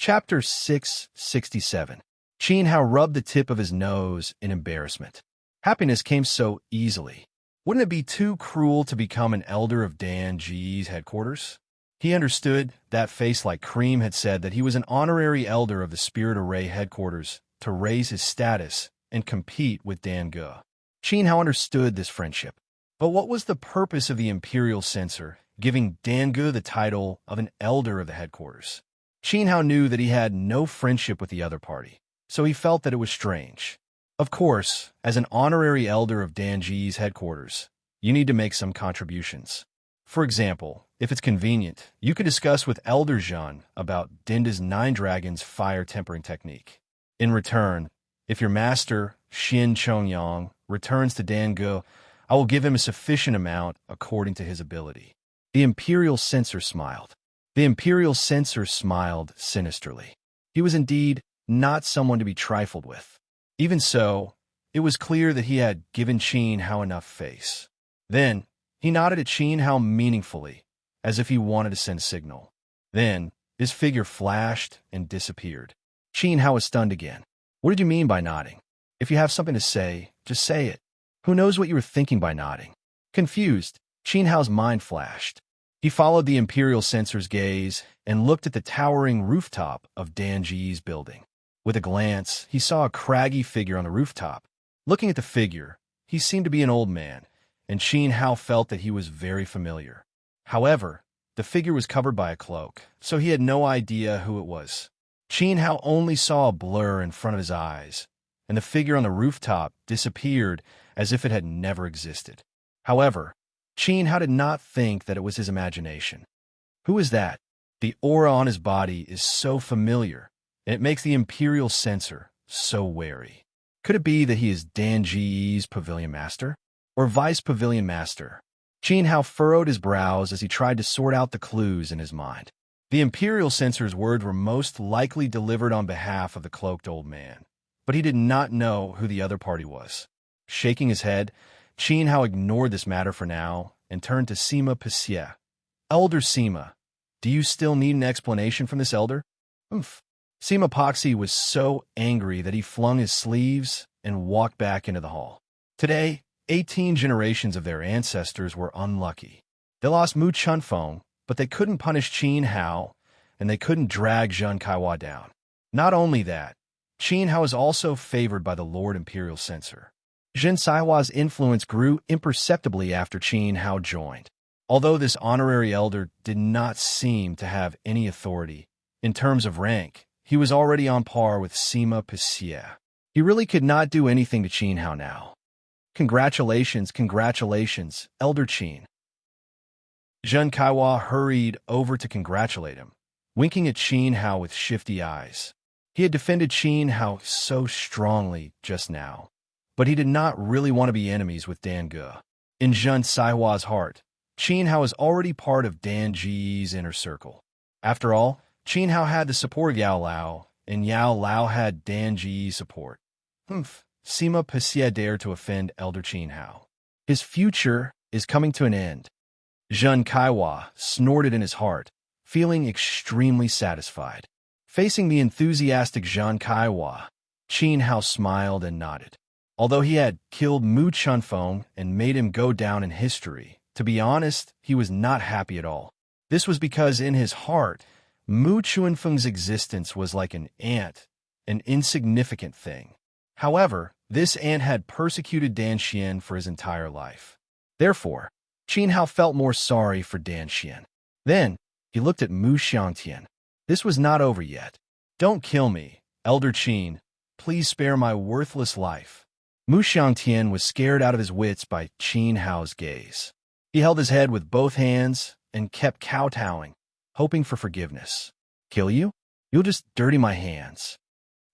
Chapter 667. Qin Hao rubbed the tip of his nose in embarrassment. Happiness came so easily. Wouldn't it be too cruel to become an elder of Dan Ji's headquarters? He understood that face like cream had said that he was an honorary elder of the Spirit Array headquarters to raise his status and compete with Dan Ge. Qin Hao understood this friendship. But what was the purpose of the Imperial Censor giving Dan Ge the title of an elder of the headquarters? Qin Hao knew that he had no friendship with the other party, so he felt that it was strange. Of course, as an honorary elder of Dan Ji's headquarters, you need to make some contributions. For example, if it's convenient, you could discuss with Elder Zhan about Dinda's Nine Dragons fire tempering technique. In return, if your master, Xin Chongyang, returns to Dan Ge, I will give him a sufficient amount according to his ability. The Imperial Censor smiled. The Imperial Censor smiled sinisterly. He was indeed not someone to be trifled with. Even so, it was clear that he had given Qin Hao enough face. Then, he nodded at Qin Hao meaningfully, as if he wanted to send a signal. Then, his figure flashed and disappeared. Qin Hao was stunned again. What did you mean by nodding? If you have something to say, just say it. Who knows what you were thinking by nodding? Confused, Qin Hao's mind flashed. He followed the Imperial Censor's gaze and looked at the towering rooftop of Dan Ji's building. With a glance, he saw a craggy figure on the rooftop. Looking at the figure, he seemed to be an old man, and Qin Hao felt that he was very familiar. However, the figure was covered by a cloak, so he had no idea who it was. Qin Hao only saw a blur in front of his eyes, and the figure on the rooftop disappeared as if it had never existed. However, Qin Hao did not think that it was his imagination. Who is that? The aura on his body is so familiar, and it makes the Imperial Censor so wary. Could it be that he is Dan Ji's Pavilion Master? Or Vice Pavilion Master? Qin Hao furrowed his brows as he tried to sort out the clues in his mind. The Imperial Censor's words were most likely delivered on behalf of the cloaked old man, but he did not know who the other party was. Shaking his head, Qin Hao ignored this matter for now and turned to Sima Passia. Elder Sima, do you still need an explanation from this elder? Oomph. Sima Poxy was so angry that he flung his sleeves and walked back into the hall. Today, 18 generations of their ancestors were unlucky. They lost Mu Chunfeng, but they couldn't punish Qin Hao, and they couldn't drag Zhen Kaiwa down. Not only that, Qin Hao is also favored by the Lord Imperial Censor. Zhen Saihua's influence grew imperceptibly after Qin Hao joined. Although this honorary elder did not seem to have any authority, in terms of rank, he was already on par with Sima Passia. He really could not do anything to Qin Hao now. Congratulations, congratulations, Elder Qin. Zhen Kaiwa hurried over to congratulate him, winking at Qin Hao with shifty eyes. He had defended Qin Hao so strongly just now, but he did not really want to be enemies with Dan Ge. In Zhen Saihua's heart, Qin Hao is already part of Dan Ji's inner circle. After all, Qin Hao had the support of Yao Lao, and Yao Lao had Dan Ji's support. Sima Passia dared to offend Elder Qin Hao. His future is coming to an end. Zhen Kaiwa snorted in his heart, feeling extremely satisfied. Facing the enthusiastic Zhen Kaiwa, Qin Hao smiled and nodded. Although he had killed Mu Chunfeng and made him go down in history, to be honest, he was not happy at all. This was because in his heart, Mu Chunfeng's existence was like an ant, an insignificant thing. However, this ant had persecuted Dan Xian for his entire life. Therefore, Qin Hao felt more sorry for Dan Xian. Then, he looked at Mu Xiangtian. This was not over yet. Don't kill me, Elder Qin. Please spare my worthless life. Mu Xiangtian was scared out of his wits by Qin Hao's gaze. He held his head with both hands and kept kowtowing, hoping for forgiveness. Kill you? You'll just dirty my hands.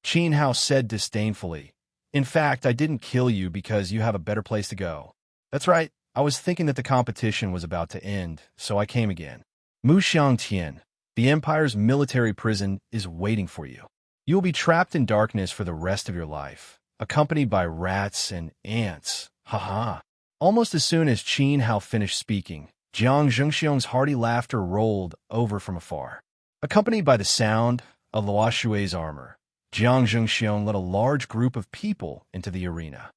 Qin Hao said disdainfully. In fact, I didn't kill you because you have a better place to go. That's right, I was thinking that the competition was about to end, so I came again. Mu Xiangtian, the Empire's military prison is waiting for you. You will be trapped in darkness for the rest of your life, accompanied by rats and ants. Haha. Almost as soon as Qin Hao finished speaking, Jiang Zhengxiong's hearty laughter rolled over from afar. Accompanied by the sound of Luoshui's armor, Jiang Zhengxiong led a large group of people into the arena.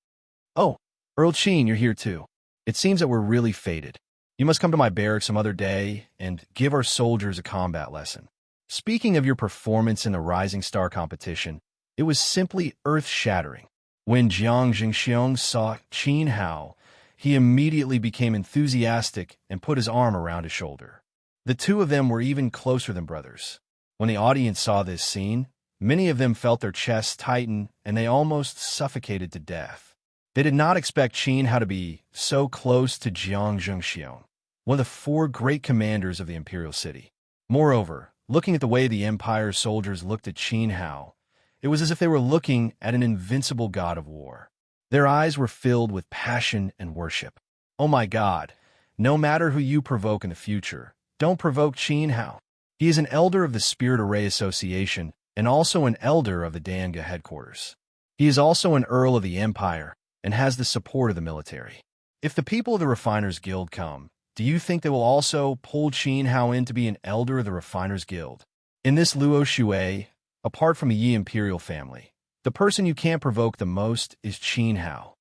"Oh, Earl Qin, you're here too. It seems that we're really fated. You must come to my barracks some other day and give our soldiers a combat lesson." Speaking of your performance in the Rising Star competition, it was simply earth-shattering. When Jiang Zhengxiong saw Qin Hao, he immediately became enthusiastic and put his arm around his shoulder. The two of them were even closer than brothers. When the audience saw this scene, many of them felt their chests tighten and they almost suffocated to death. They did not expect Qin Hao to be so close to Jiang Zhengxiong, one of the four great commanders of the imperial city. Moreover, looking at the way the Empire's soldiers looked at Qin Hao, it was as if they were looking at an invincible god of war. Their eyes were filled with passion and worship. "Oh my God, no matter who you provoke in the future, don't provoke Qin Hao. He is an elder of the Spirit Array Association and also an elder of the Danga headquarters. He is also an Earl of the Empire and has the support of the military. If the people of the Refiners Guild come, do you think they will also pull Qin Hao in to be an elder of the Refiners Guild? In this Luo Shui, apart from the Yi Imperial family, the person you can't provoke the most is Qin Hao."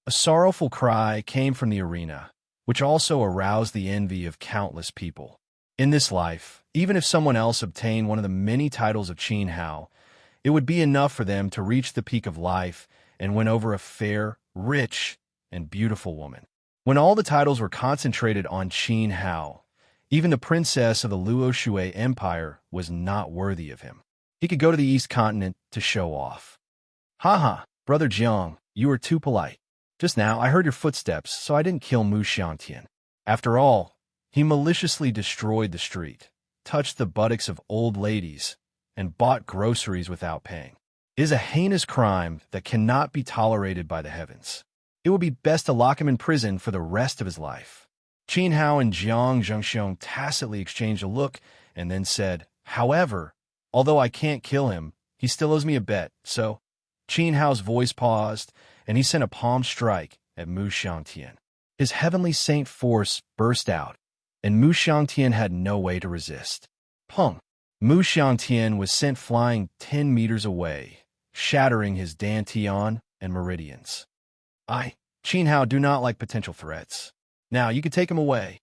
A sorrowful cry came from the arena, which also aroused the envy of countless people. In this life, even if someone else obtained one of the many titles of Qin Hao, it would be enough for them to reach the peak of life and win over a fair, rich, and beautiful woman. When all the titles were concentrated on Qin Hao, even the princess of the Luo Shui Empire was not worthy of him. He could go to the East Continent to show off. "Haha, Brother Jiang, you are too polite. Just now I heard your footsteps, so I didn't kill Mu Xiangtian." After all, he maliciously destroyed the street, touched the buttocks of old ladies, and bought groceries without paying. It is a heinous crime that cannot be tolerated by the heavens. It would be best to lock him in prison for the rest of his life. Qin Hao and Jiang Zhengxiong tacitly exchanged a look and then said, "However, although I can't kill him, he still owes me a bet, so..." Qin Hao's voice paused, and he sent a palm strike at Mu Xiangtian. His heavenly saint force burst out, and Mu Xiangtian had no way to resist. Pung! Mu Xiangtian was sent flying 10 meters away, shattering his dantian and meridians. Qin Hao do not like potential threats. Now, you can take him away."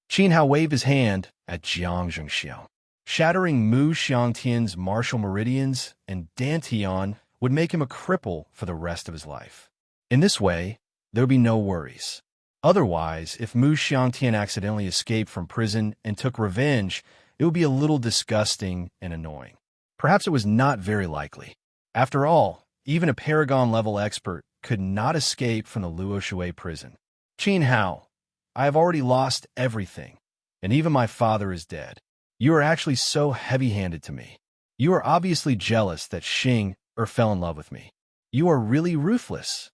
Qin Hao waved his hand at Jiang Zhengxiong. Shattering Mu Xiangtian's martial meridians and dantian would make him a cripple for the rest of his life. In this way, there would be no worries. Otherwise, if Mu Xiangtian accidentally escaped from prison and took revenge, it would be a little disgusting and annoying. Perhaps it was not very likely. After all, even a Paragon-level expert could not escape from the Luo Shui prison. "Qin Hao, I have already lost everything, and even my father is dead. You are actually so heavy-handed to me. You are obviously jealous that Xing fell in love with me. You are really ruthless."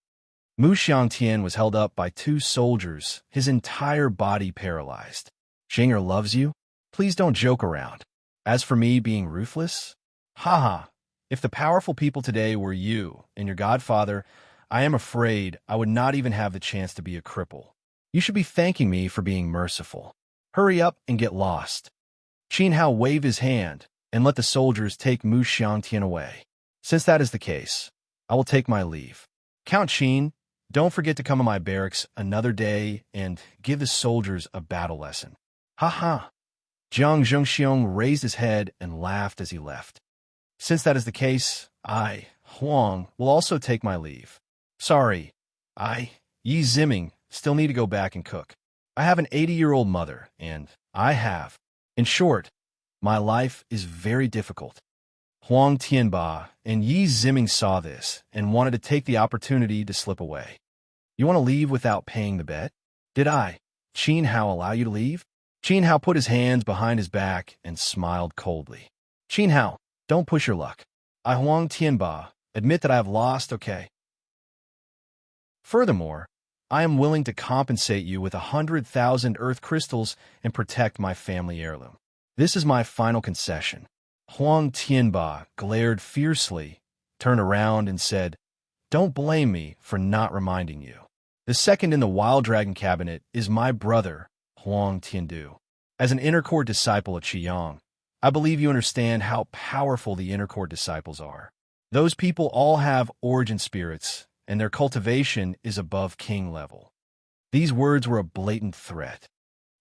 Mu Xiangtian was held up by 2 soldiers, his entire body paralyzed. "Xing loves you? Please don't joke around. As for me being ruthless? Haha, if the powerful people today were you and your godfather, I am afraid I would not even have the chance to be a cripple. You should be thanking me for being merciful. Hurry up and get lost." Qin Hao waved his hand and let the soldiers take Mu Xiangtian away. "Since that is the case, I will take my leave. Count Qin, don't forget to come to my barracks another day and give the soldiers a battle lesson." "Ha." Jiang Zhengxiong raised his head and laughed as he left. "Since that is the case, I, Huang, will also take my leave. Sorry, Yi Ziming, still need to go back and cook. I have an 80-year-old mother, and in short, my life is very difficult." Huang Tianba and Yi Ziming saw this and wanted to take the opportunity to slip away. "You want to leave without paying the bet? Did Qin Hao, allow you to leave?" Qin Hao put his hands behind his back and smiled coldly. "Qin Hao, don't push your luck. I, Huang Tianba, admit that I have lost, okay? Furthermore, I am willing to compensate you with 100,000 earth crystals and protect my family heirloom. This is my final concession." Huang Tianba glared fiercely, turned around and said, "Don't blame me for not reminding you. The second in the Wild Dragon Cabinet is my brother, Huang Tiandu. As an inner court disciple of Qiyang, I believe you understand how powerful the inner court disciples are. Those people all have origin spirits, and their cultivation is above king level. These words were a blatant threat.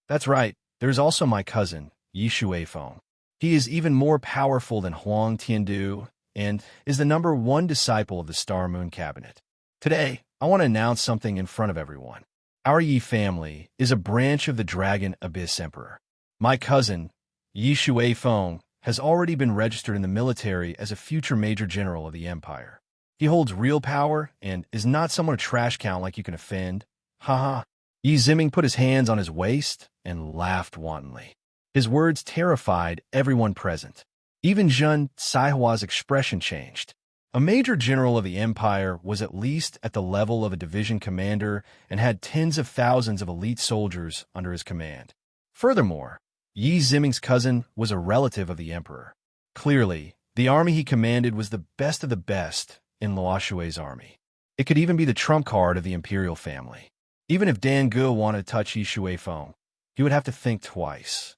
That's right, there's also my cousin, Yi Shueifeng. He is even more powerful than Huang Tiandu and is the #1 disciple of the Star Moon Cabinet. Today, I want to announce something in front of everyone. Our Yi family is a branch of the Dragon Abyss Emperor. My cousin, Yi Shueifeng, has already been registered in the military as a future major general of the empire. He holds real power and is not someone to trash count like you can offend. Haha. Yi Ziming put his hands on his waist and laughed wantonly. His words terrified everyone present. Even Zhen Saihua's expression changed. A major general of the empire was at least at the level of a division commander and had tens of thousands of elite soldiers under his command. Furthermore, Yi Ziming's cousin was a relative of the emperor. Clearly, the army he commanded was the best of the best in Luo Shui's army. It could even be the trump card of the imperial family. Even if Dan Ge wanted to touch Yi Shueifeng, he would have to think twice.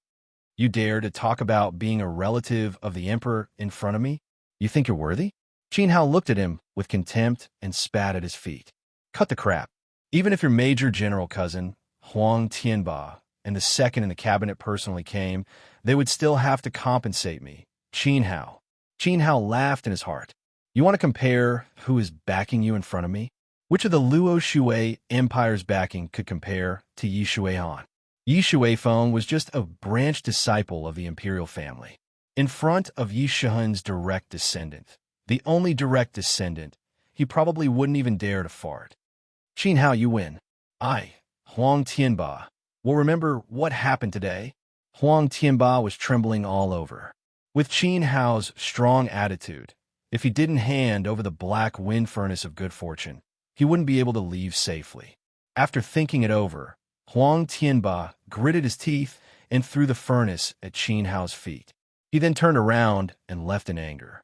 You dare to talk about being a relative of the emperor in front of me? You think you're worthy? Qin Hao looked at him with contempt and spat at his feet. Cut the crap. Even if your major general cousin, Huang Tianba, and the second in the cabinet personally came, they would still have to compensate me. Qin Hao. Qin Hao laughed in his heart. You want to compare who is backing you in front of me? Which of the Luo Shui Empire's backing could compare to Yi Shuihan? Yi Shueifeng was just a branch disciple of the imperial family. In front of Yi Shihan's direct descendant, the only direct descendant, he probably wouldn't even dare to fart. Qin Hao, you win. I, Huang Tianba, will remember what happened today. Huang Tianba was trembling all over. With Qin Hao's strong attitude, if he didn't hand over the black wind furnace of good fortune, he wouldn't be able to leave safely. After thinking it over, Huang Tianba gritted his teeth and threw the furnace at Qin Hao's feet. He then turned around and left in anger.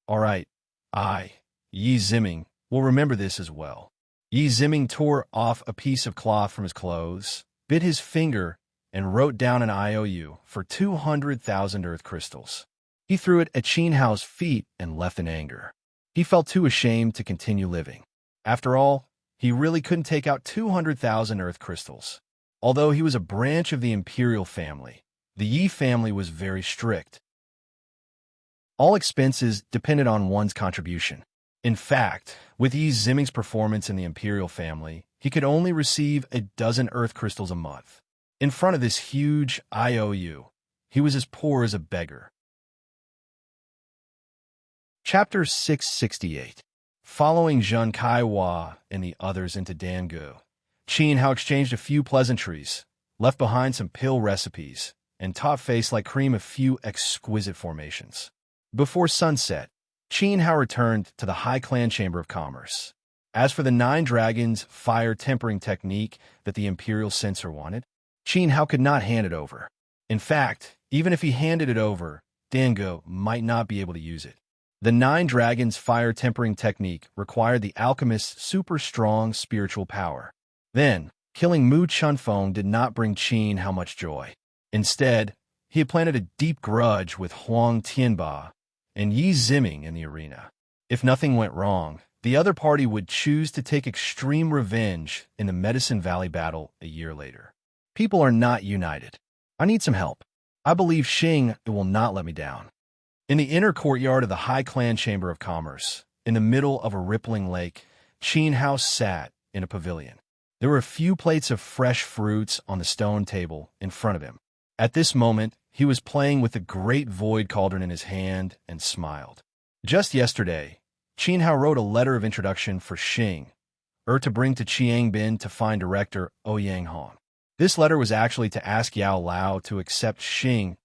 All right, I, Yi Ziming, will remember this as well. Yi Ziming tore off a piece of cloth from his clothes, bit his finger, and wrote down an IOU for 200,000 earth crystals. He threw it at Qin Hao's feet and left in anger. He felt too ashamed to continue living. After all, he really couldn't take out 200,000 earth crystals. Although he was a branch of the imperial family, the Yi family was very strict. All expenses depended on one's contribution. In fact, with Yi Ziming's performance in the imperial family, he could only receive 12 earth crystals a month. In front of this huge IOU, he was as poor as a beggar. Chapter 668. Following Zheng Kaihua and the others into Dangu, Qin Hao exchanged a few pleasantries, left behind some pill recipes, and taught Face like Cream a few exquisite formations. Before sunset, Qin Hao returned to the High Clan Chamber of Commerce. As for the 9 Dragons fire tempering technique that the Imperial Censor wanted, Qin Hao could not hand it over. In fact, even if he handed it over, Dango might not be able to use it. The 9 Dragons fire tempering technique required the alchemist's super strong spiritual power. Then, killing Mu Chunfeng did not bring Qin Hao much joy. Instead, he had planted a deep grudge with Huang Tianba and Yi Ziming in the arena. If nothing went wrong, the other party would choose to take extreme revenge in the Medicine Valley battle a year later. People are not united. I need some help. I believe Xing will not let me down. In the inner courtyard of the High Clan Chamber of Commerce, in the middle of a rippling lake, Qin Hao sat in a pavilion. There were a few plates of fresh fruits on the stone table in front of him. At this moment, he was playing with the great void cauldron in his hand and smiled. Just yesterday, Qin Hao wrote a letter of introduction for Xing, to bring to Qiangbin to find director Ouyang Hong. This letter was actually to ask Yao Lao to accept Xing,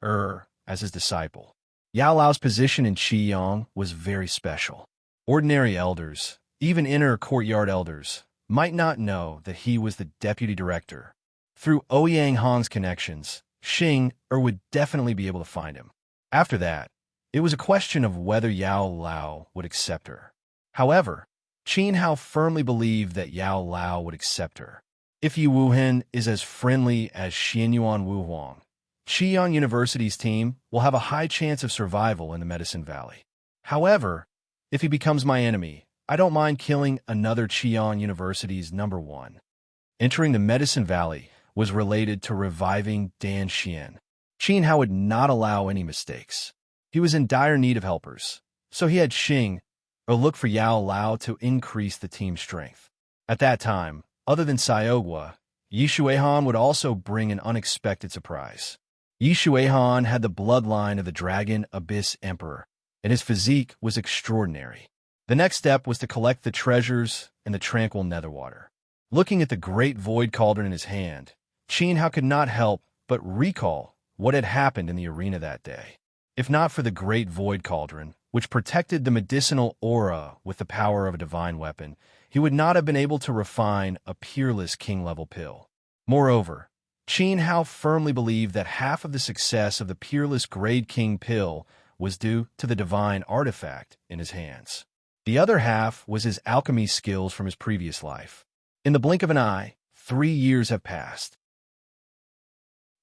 as his disciple. Yao Lao's position in Qiyang was very special. Ordinary elders, even inner courtyard elders, might not know that he was the deputy director. Through Ouyang Hong's connections, Xing would definitely be able to find him. After that, it was a question of whether Yao Lao would accept her. However, Qin Hao firmly believed that Yao Lao would accept her. If Yi Wuhen is as friendly as Xianyuan Wu Huang, Qian University's team will have a high chance of survival in the Medicine Valley. However, if he becomes my enemy, I don't mind killing another Qian University's number one. Entering the Medicine Valley was related to reviving Dan Xian. Qin Hao would not allow any mistakes. He was in dire need of helpers, so he had Xing, or look for Yao Lao to increase the team's strength. At that time, other than Xiaogua, Yi Shuihan would also bring an unexpected surprise. Yi Shuihan had the bloodline of the Dragon Abyss Emperor, and his physique was extraordinary. The next step was to collect the treasures in the tranquil netherwater. Looking at the great void cauldron in his hand, Qin Hao could not help but recall what had happened in the arena that day. If not for the great void cauldron, which protected the medicinal aura with the power of a divine weapon, he would not have been able to refine a peerless king-level pill. Moreover, Qin Hao firmly believed that half of the success of the peerless grade king pill was due to the divine artifact in his hands. The other half was his alchemy skills from his previous life. In the blink of an eye, 3 years have passed.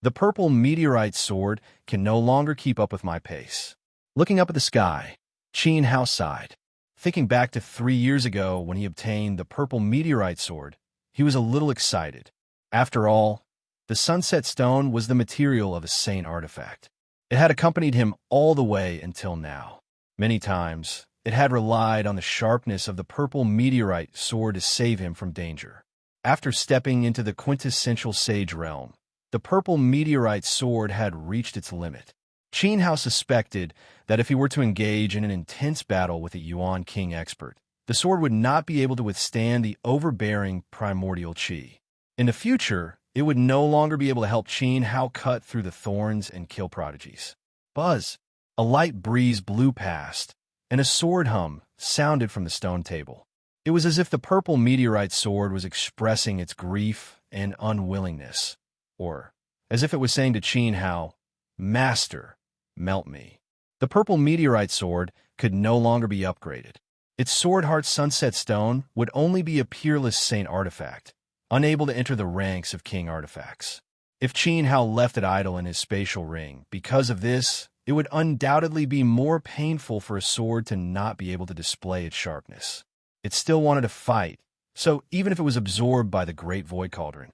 The purple meteorite sword can no longer keep up with my pace. Looking up at the sky, Qin Hao sighed. Thinking back to 3 years ago when he obtained the purple meteorite sword, he was a little excited. After all, the sunset stone was the material of a saint artifact. It had accompanied him all the way until now. Many times, it had relied on the sharpness of the purple meteorite sword to save him from danger. After stepping into the quintessential sage realm, the purple meteorite sword had reached its limit. Qin Hao suspected that if he were to engage in an intense battle with a Yuan King expert, the sword would not be able to withstand the overbearing primordial qi. In the future, it would no longer be able to help Qin Hao cut through the thorns and kill prodigies. Buzz! A light breeze blew past, and a sword hum sounded from the stone table. It was as if the purple meteorite sword was expressing its grief and unwillingness, or as if it was saying to Qin Hao, "Master, melt me." The purple meteorite sword could no longer be upgraded. Its sword heart sunset stone would only be a peerless saint artifact, unable to enter the ranks of king artifacts. If Qin Hao left it idle in his spatial ring, because of this, it would undoubtedly be more painful for a sword to not be able to display its sharpness. It still wanted to fight, so even if it was absorbed by the great void cauldron.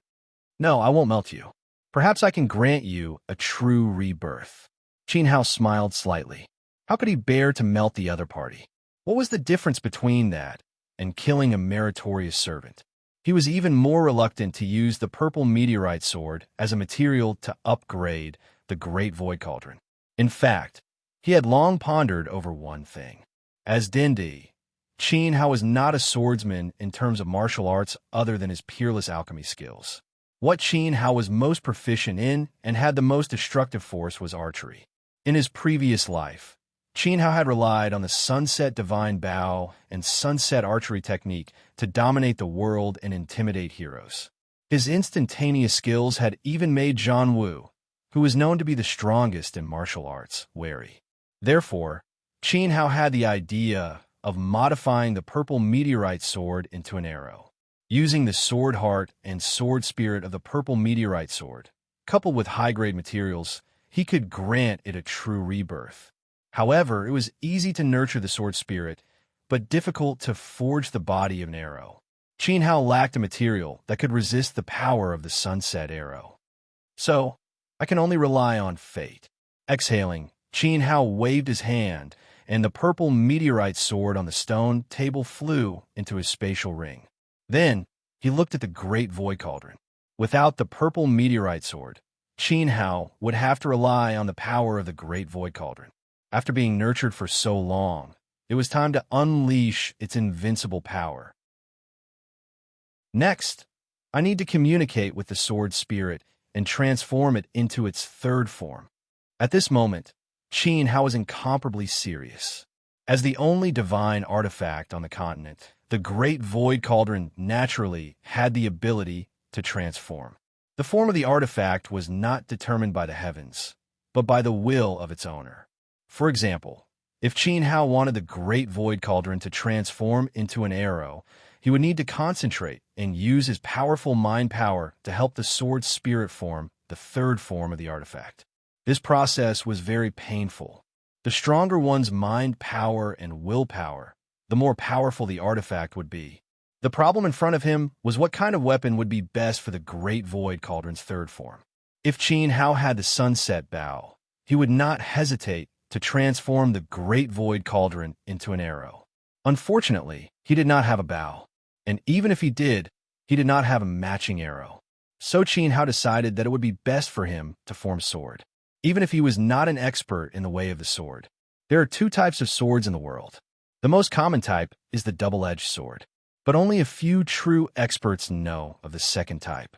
"No, I won't melt you. Perhaps I can grant you a true rebirth." Qin Hao smiled slightly. How could he bear to melt the other party? What was the difference between that and killing a meritorious servant? He was even more reluctant to use the purple meteorite sword as a material to upgrade the great void cauldron. In fact, he had long pondered over one thing. As Dindi, Qin Hao was not a swordsman in terms of martial arts other than his peerless alchemy skills. What Qin Hao was most proficient in and had the most destructive force was archery. In his previous life, Qin Hao had relied on the Sunset Divine Bow and Sunset Archery technique to dominate the world and intimidate heroes. His instantaneous skills had even made Zhang Wu, who was known to be the strongest in martial arts, wary. Therefore, Qin Hao had the idea of modifying the purple meteorite sword into an arrow. Using the sword heart and sword spirit of the purple meteorite sword, coupled with high-grade materials, he could grant it a true rebirth. However, it was easy to nurture the sword spirit, but difficult to forge the body of an arrow. Qin Hao lacked a material that could resist the power of the sunset arrow. So, I can only rely on fate. Exhaling, Qin Hao waved his hand, and the purple meteorite sword on the stone table flew into his spatial ring. Then, he looked at the great void cauldron. Without the purple meteorite sword, Qin Hao would have to rely on the power of the great void cauldron. After being nurtured for so long, it was time to unleash its invincible power. Next, I need to communicate with the sword spirit and transform it into its third form. At this moment, Qin Hao was incomparably serious. As the only divine artifact on the continent, the great void cauldron naturally had the ability to transform. The form of the artifact was not determined by the heavens, but by the will of its owner. For example, if Qin Hao wanted the great void cauldron to transform into an arrow, he would need to concentrate and use his powerful mind power to help the sword spirit form the third form of the artifact. This process was very painful. The stronger one's mind power and willpower, the more powerful the artifact would be. The problem in front of him was what kind of weapon would be best for the Great Void Cauldron's third form. If Qin Hao had the Sunset Bow, he would not hesitate to transform the Great Void Cauldron into an arrow. Unfortunately, he did not have a bow, and even if he did not have a matching arrow. So Qin Hao decided that it would be best for him to form sword, even if he was not an expert in the way of the sword. There are two types of swords in the world. The most common type is the double-edged sword, but only a few true experts know of the second type.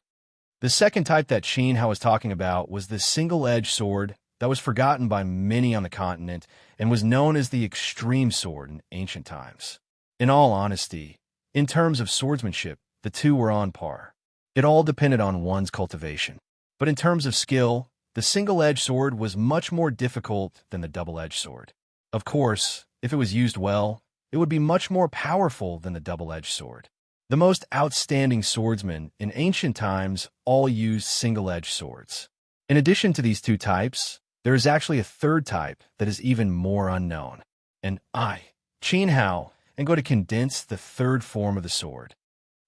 The second type that Qin Hao was talking about was the single-edged sword that was forgotten by many on the continent and was known as the extreme sword in ancient times. In all honesty, in terms of swordsmanship, the two were on par. It all depended on one's cultivation. But in terms of skill, the single-edged sword was much more difficult than the double-edged sword. Of course, if it was used well, it would be much more powerful than the double-edged sword. The most outstanding swordsmen in ancient times all used single-edged swords. In addition to these two types, there is actually a third type that is even more unknown. And I, Qin Hao, am going to condense the third form of the sword.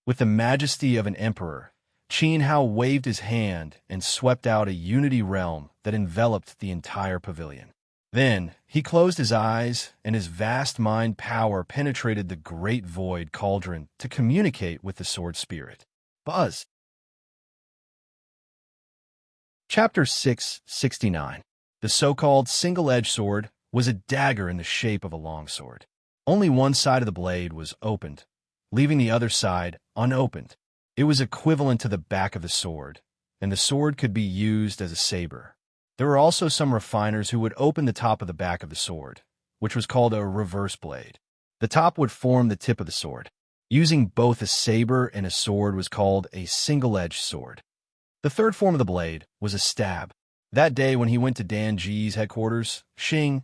With the majesty of an emperor, Qin Hao waved his hand and swept out a unity realm that enveloped the entire pavilion. Then, he closed his eyes, and his vast mind power penetrated the Great Void Cauldron to communicate with the sword spirit. Buzz. Chapter 669. The so-called single-edged sword was a dagger in the shape of a longsword. Only one side of the blade was opened, leaving the other side unopened. It was equivalent to the back of the sword, and the sword could be used as a saber. There were also some refiners who would open the top of the back of the sword, which was called a reverse blade. The top would form the tip of the sword. Using both a saber and a sword was called a single-edged sword. The third form of the blade was a stab. That day when he went to Dan Ji's headquarters, Xing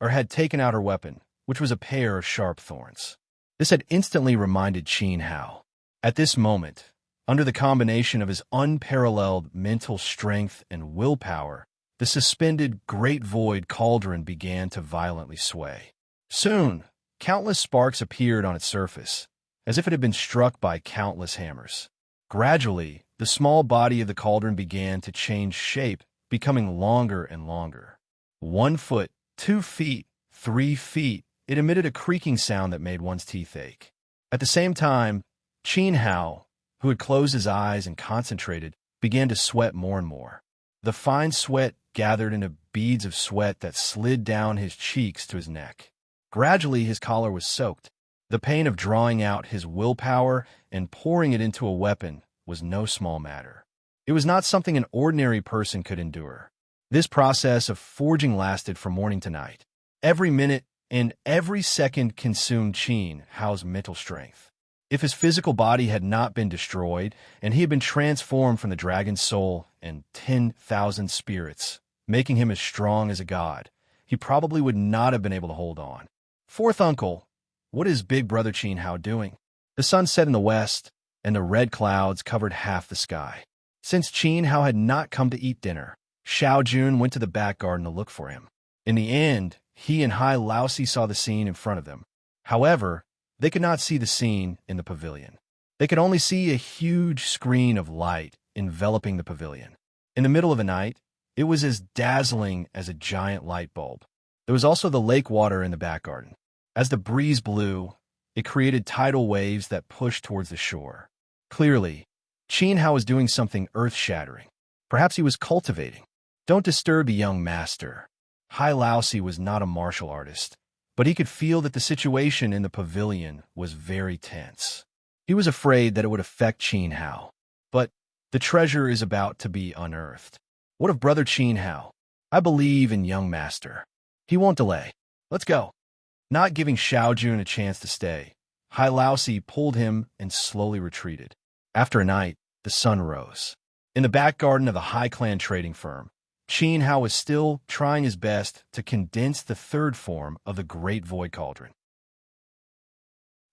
had taken out her weapon, which was a pair of sharp thorns. This had instantly reminded Qin Hao. At this moment, under the combination of his unparalleled mental strength and willpower, the suspended Great Void Cauldron began to violently sway. Soon, countless sparks appeared on its surface, as if it had been struck by countless hammers. Gradually, the small body of the cauldron began to change shape, becoming longer and longer. 1 foot, 2 feet, 3 feet, it emitted a creaking sound that made one's teeth ache. At the same time, Qin Hao, who had closed his eyes and concentrated, began to sweat more and more. The fine sweat gathered into beads of sweat that slid down his cheeks to his neck. Gradually, his collar was soaked. The pain of drawing out his willpower and pouring it into a weapon was no small matter. It was not something an ordinary person could endure. This process of forging lasted from morning to night. Every minute and every second consumed Qin Hao's mental strength. If his physical body had not been destroyed, and he had been transformed from the dragon's soul and 10,000 spirits, making him as strong as a god, he probably would not have been able to hold on. Fourth uncle, what is big brother Qin Hao doing? The sun set in the west, and the red clouds covered half the sky. Since Qin Hao had not come to eat dinner, Xiao Jun went to the back garden to look for him. In the end, he and Hai Laosi saw the scene in front of them. However, they could not see the scene in the pavilion. They could only see a huge screen of light enveloping the pavilion. In the middle of the night, it was as dazzling as a giant light bulb. There was also the lake water in the back garden. As the breeze blew, it created tidal waves that pushed towards the shore. Clearly, Qin Hao was doing something earth-shattering. Perhaps he was cultivating. Don't disturb the young master. Hai Laosi was not a martial artist, but he could feel that the situation in the pavilion was very tense. He was afraid that it would affect Qin Hao. But the treasure is about to be unearthed. What of brother Qin Hao? I believe in young master. He won't delay. Let's go. Not giving Xiao Jun a chance to stay, Hai Laosi pulled him and slowly retreated. After a night, the sun rose. In the back garden of the Hai Clan trading firm, Qin Hao was still trying his best to condense the third form of the Great Void Cauldron.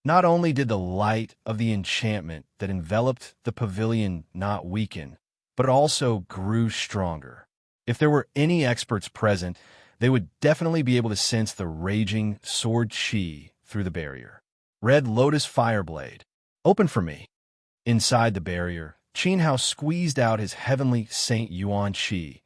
Not only did the light of the enchantment that enveloped the pavilion not weaken, but it also grew stronger. If there were any experts present, they would definitely be able to sense the raging sword chi through the barrier. Red Lotus Fireblade. Open for me. Inside the barrier, Qin Hao squeezed out his heavenly Saint Yuan chi,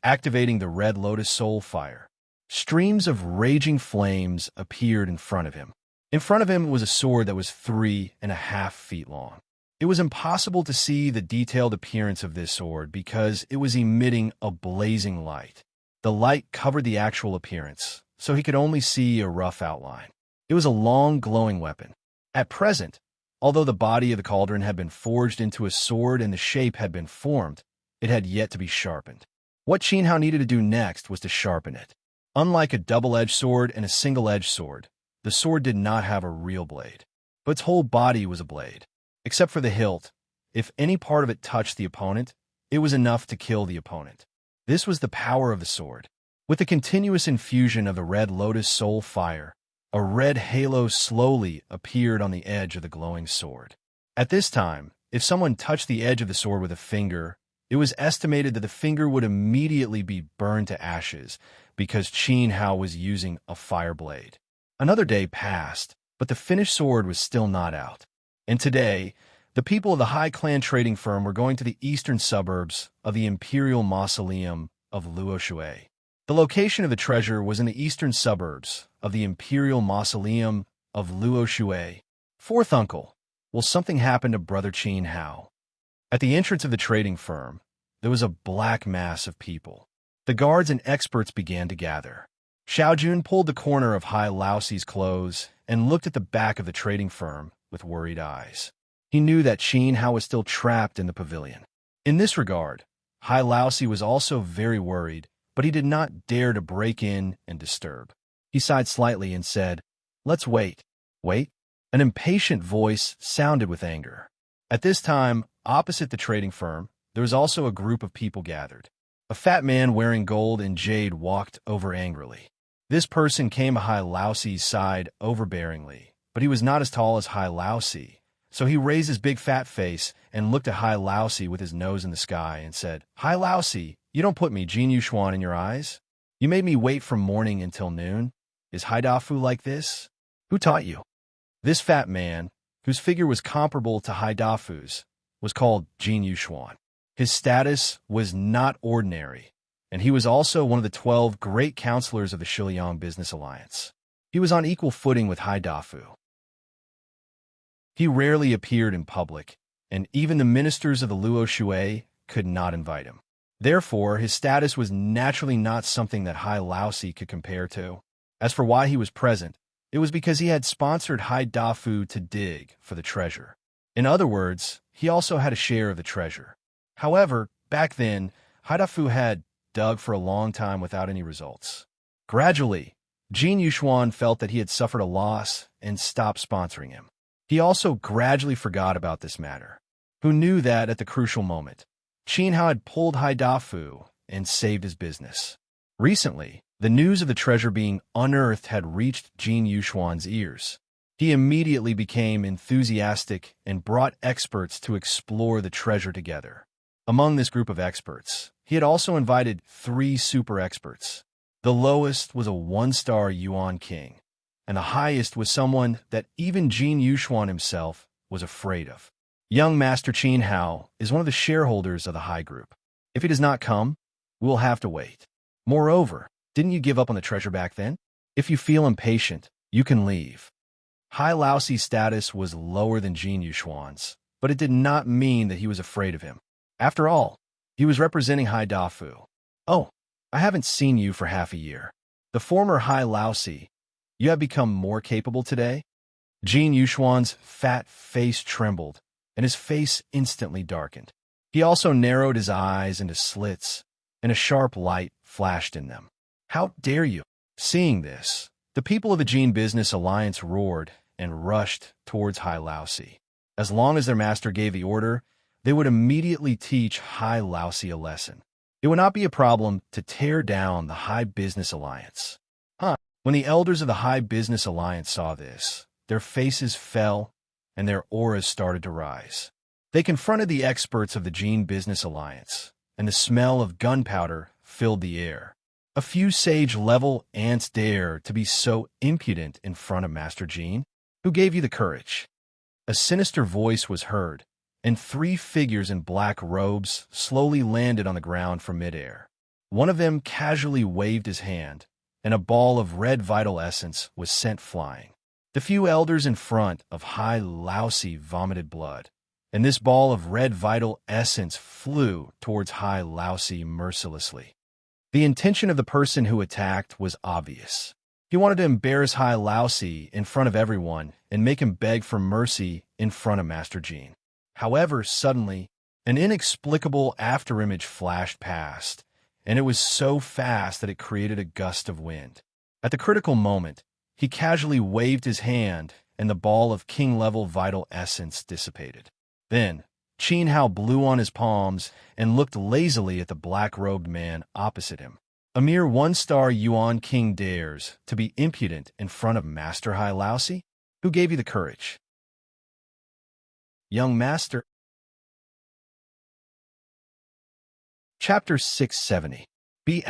activating the Red Lotus Soul Fire. Streams of raging flames appeared in front of him. In front of him was a sword that was 3.5 feet long. It was impossible to see the detailed appearance of this sword because it was emitting a blazing light. The light covered the actual appearance, so he could only see a rough outline. It was a long, glowing weapon. At present, although the body of the cauldron had been forged into a sword and the shape had been formed, it had yet to be sharpened. What Qin Hao needed to do next was to sharpen it. Unlike a double-edged sword and a single-edged sword, the sword did not have a real blade, but its whole body was a blade. Except for the hilt, if any part of it touched the opponent, it was enough to kill the opponent. This was the power of the sword. With the continuous infusion of the Red Lotus Soul Fire, a red halo slowly appeared on the edge of the glowing sword. At this time, if someone touched the edge of the sword with a finger, it was estimated that the finger would immediately be burned to ashes because Qin Hao was using a fire blade. Another day passed, but the finished sword was still not out. And today, the people of the High Clan trading firm were going to the eastern suburbs of the Imperial Mausoleum of Luoshui. The location of the treasure was in the eastern suburbs of the Imperial Mausoleum of Luoshui. Fourth uncle, will something happen to Brother Qin Hao? At the entrance of the trading firm, there was a black mass of people. The guards and experts began to gather. Xiaojun pulled the corner of Hai Laoxi's clothes and looked at the back of the trading firm with worried eyes. He knew that Qin Hao was still trapped in the pavilion. In this regard, Hai Laoxi was also very worried, but he did not dare to break in and disturb. He sighed slightly and said, "Let's wait." Wait? An impatient voice sounded with anger. At this time, opposite the trading firm, there was also a group of people gathered. A fat man wearing gold and jade walked over angrily. This person came to Hai Laoxi's side overbearingly, but he was not as tall as Hai Laoxi, so he raised his big fat face and looked at Hai Laoxi with his nose in the sky and said, "Hai Laoxi, you don't put me Jin Yuxuan in your eyes? You made me wait from morning until noon. Is Haidafu like this? Who taught you?" This fat man, whose figure was comparable to Haidafu's, was called Jin Yuxuan. His status was not ordinary, and he was also one of the 12 great counselors of the Shiliang Business Alliance. He was on equal footing with Haidafu. He rarely appeared in public, and even the ministers of the Luo Shui could not invite him. Therefore, his status was naturally not something that Hai Laoxi could compare to. As for why he was present, it was because he had sponsored Haidafu to dig for the treasure. In other words, he also had a share of the treasure. However, back then, Haidafu had dug for a long time without any results. Gradually, Jin Yuxuan felt that he had suffered a loss and stopped sponsoring him. He also gradually forgot about this matter. Who knew that at the crucial moment, Qin Hao had pulled Haidafu and saved his business. Recently, the news of the treasure being unearthed had reached Jin Yuxuan's ears. He immediately became enthusiastic and brought experts to explore the treasure together. Among this group of experts, he had also invited 3 super experts. The lowest was a 1-star Yuan King, and the highest was someone that even Jin Yuxuan himself was afraid of. Young Master Qin Hao is one of the shareholders of the High Group. If he does not come, we will have to wait. Moreover, didn't you give up on the treasure back then? If you feel impatient, you can leave. Hai Laoxi's status was lower than Jin Yuxuan's, but it did not mean that he was afraid of him. After all, he was representing Haidafu. "Oh, I haven't seen you for half a year. The former Hai Laoxi, you have become more capable today?" Jin Yuxuan's fat face trembled, and his face instantly darkened. He also narrowed his eyes into slits, and a sharp light flashed in them. "How dare you?" Seeing this, the people of the Jin Business Alliance roared and rushed towards Hai Laoxi. As long as their master gave the order, they would immediately teach Hai Laoxi a lesson. It would not be a problem to tear down the High Business Alliance. When the elders of the High Business Alliance saw this, their faces fell and their auras started to rise. They confronted the experts of the Jin Business Alliance, and the smell of gunpowder filled the air. A few sage-level ants dare to be so impudent in front of Master Jean? Who gave you the courage? A sinister voice was heard, and 3 figures in black robes slowly landed on the ground from midair. One of them casually waved his hand, and a ball of red vital essence was sent flying. The few elders in front of High Lousy vomited blood, and this ball of red vital essence flew towards High Lousy mercilessly. The intention of the person who attacked was obvious. He wanted to embarrass High Lousy in front of everyone and make him beg for mercy in front of Master Jean. However, suddenly, an inexplicable afterimage flashed past, and it was so fast that it created a gust of wind. At the critical moment, he casually waved his hand, and the ball of king-level vital essence dissipated. Then, Qin Hao blew on his palms and looked lazily at the black-robed man opposite him. A mere 1-star Yuan King dares to be impudent in front of Master High Lousy? Who gave you the courage? Young Master. Chapter 670. B****.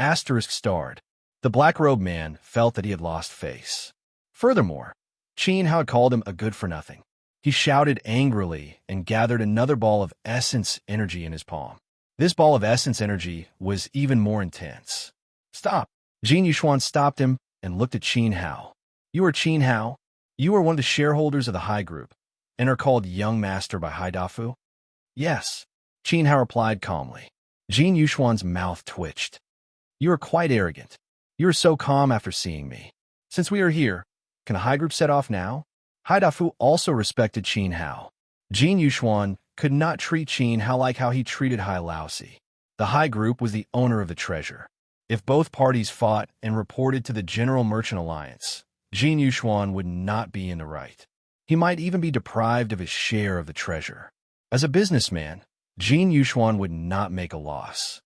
The black-robed man felt that he had lost face. Furthermore, Qin Hao had called him a good-for-nothing. He shouted angrily and gathered another ball of essence energy in his palm. This ball of essence energy was even more intense. Stop! Jin Yuxuan stopped him and looked at Qin Hao. You are Qin Hao? You are one of the shareholders of the High Group, and are called Young Master by Hai Dafu? Yes, Qin Hao replied calmly. Jin Yuxuan's mouth twitched. You are quite arrogant. You are so calm after seeing me. Since we are here, can the High Group set off now? Hai Dafu also respected Qin Hao. Jin Yuxuan could not treat Qin Hao like how he treated Hai Lousy. The High Group was the owner of the treasure. If both parties fought and reported to the General Merchant Alliance, Jin Yuxuan would not be in the right. He might even be deprived of his share of the treasure. As a businessman, Jin Yuxuan would not make a loss.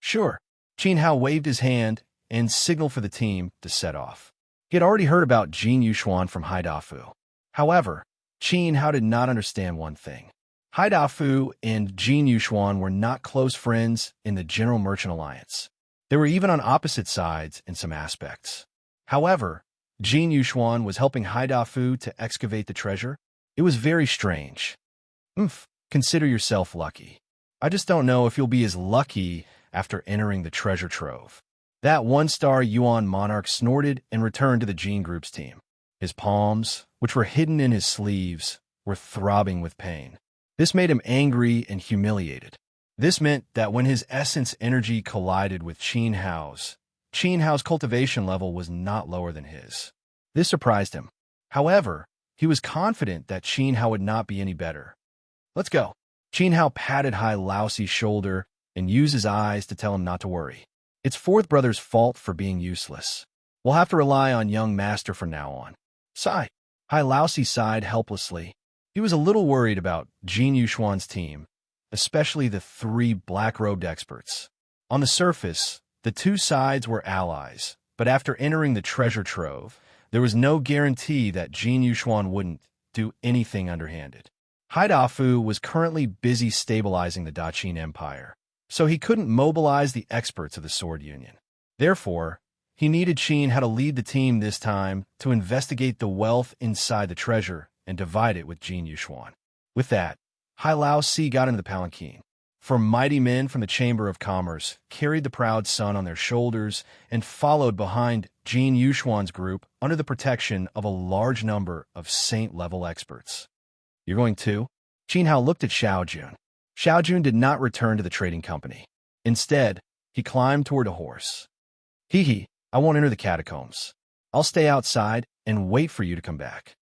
Sure, Qin Hao waved his hand and signaled for the team to set off. He had already heard about Jin Yuxuan from Hai Dafu. However, Qin Hao did not understand one thing. Hai Dafu and Jin Yuxuan were not close friends in the General Merchant Alliance. They were even on opposite sides in some aspects. However, Jin Yuxuan was helping Hai Dafu to excavate the treasure. It was very strange. Consider yourself lucky. I just don't know if you'll be as lucky after entering the treasure trove. That 1-star Yuan Monarch snorted and returned to the Jin Group's team. His palms, which were hidden in his sleeves, were throbbing with pain. This made him angry and humiliated. This meant that when his essence energy collided with Qin Hao's cultivation level was not lower than his. This surprised him. However, he was confident that Qin Hao would not be any better. Let's go. Qin Hao patted Hai Lousy's shoulder and used his eyes to tell him not to worry. It's fourth brother's fault for being useless. We'll have to rely on young master from now on. Sigh. Hai Lousy sighed helplessly. He was a little worried about Jin Yuxuan's team, especially the 3 black-robed experts. On the surface, the 2 sides were allies, but after entering the treasure trove, there was no guarantee that Jin Yuxuan wouldn't do anything underhanded. Hai Dafu was currently busy stabilizing the Daqin Empire, so he couldn't mobilize the experts of the Sword Union. Therefore, he needed Qin Hao to lead the team this time to investigate the wealth inside the treasure and divide it with Jin Yuxuan. With that, Hai Lousy got into the palanquin. 4 mighty men from the Chamber of Commerce carried the proud son on their shoulders and followed behind Jin Yuxuan's group under the protection of a large number of saint-level experts. You're going too? Qin Hao looked at Xiaojun. Xiaojun did not return to the trading company. Instead, he climbed toward a horse. Hee, I won't enter the catacombs. I'll stay outside and wait for you to come back.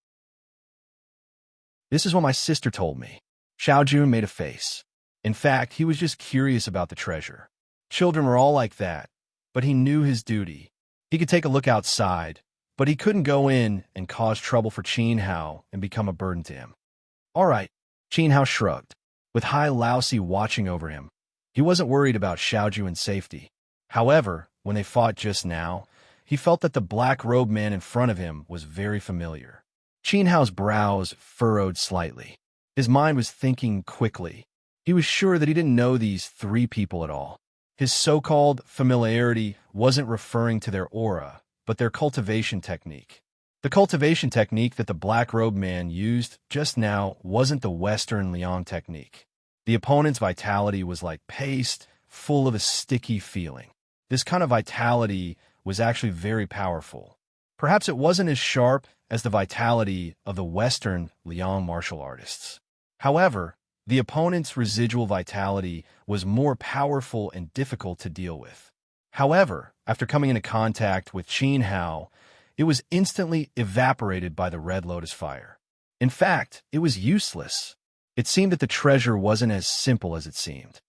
This is what my sister told me. Xiaojun made a face. In fact, he was just curious about the treasure. Children were all like that, but he knew his duty. He could take a look outside, but he couldn't go in and cause trouble for Qin Hao and become a burden to him. All right, Qin Hao shrugged. With Hai Lousy watching over him, he wasn't worried about Xiaojun's safety. However, when they fought just now, he felt that the black-robed man in front of him was very familiar. Qin Hao's brows furrowed slightly. His mind was thinking quickly. He was sure that he didn't know these 3 people at all. His so-called familiarity wasn't referring to their aura, but their cultivation technique. The cultivation technique that the black-robed man used just now wasn't the Western Liang technique. The opponent's vitality was like paste, full of a sticky feeling. This kind of vitality was actually very powerful. Perhaps it wasn't as sharp as the vitality of the Western Liang martial artists. However, the opponent's residual vitality was more powerful and difficult to deal with. However, after coming into contact with Qin Hao, it was instantly evaporated by the Red Lotus fire. In fact, it was useless. It seemed that the treasure wasn't as simple as it seemed.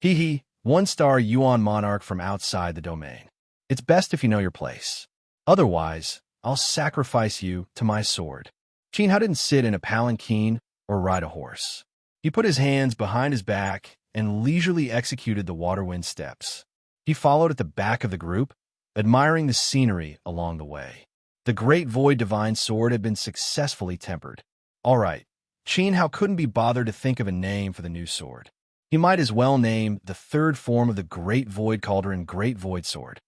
Hee, 1-star Yuan Monarch from outside the domain. It's best if you know your place. Otherwise, I'll sacrifice you to my sword. Qin Hao didn't sit in a palanquin or ride a horse. He put his hands behind his back and leisurely executed the waterwind steps. He followed at the back of the group, admiring the scenery along the way. The Great Void Divine Sword had been successfully tempered. All right, Qin Hao couldn't be bothered to think of a name for the new sword. He might as well name the third form of the Great Void Cauldron Great Void Sword.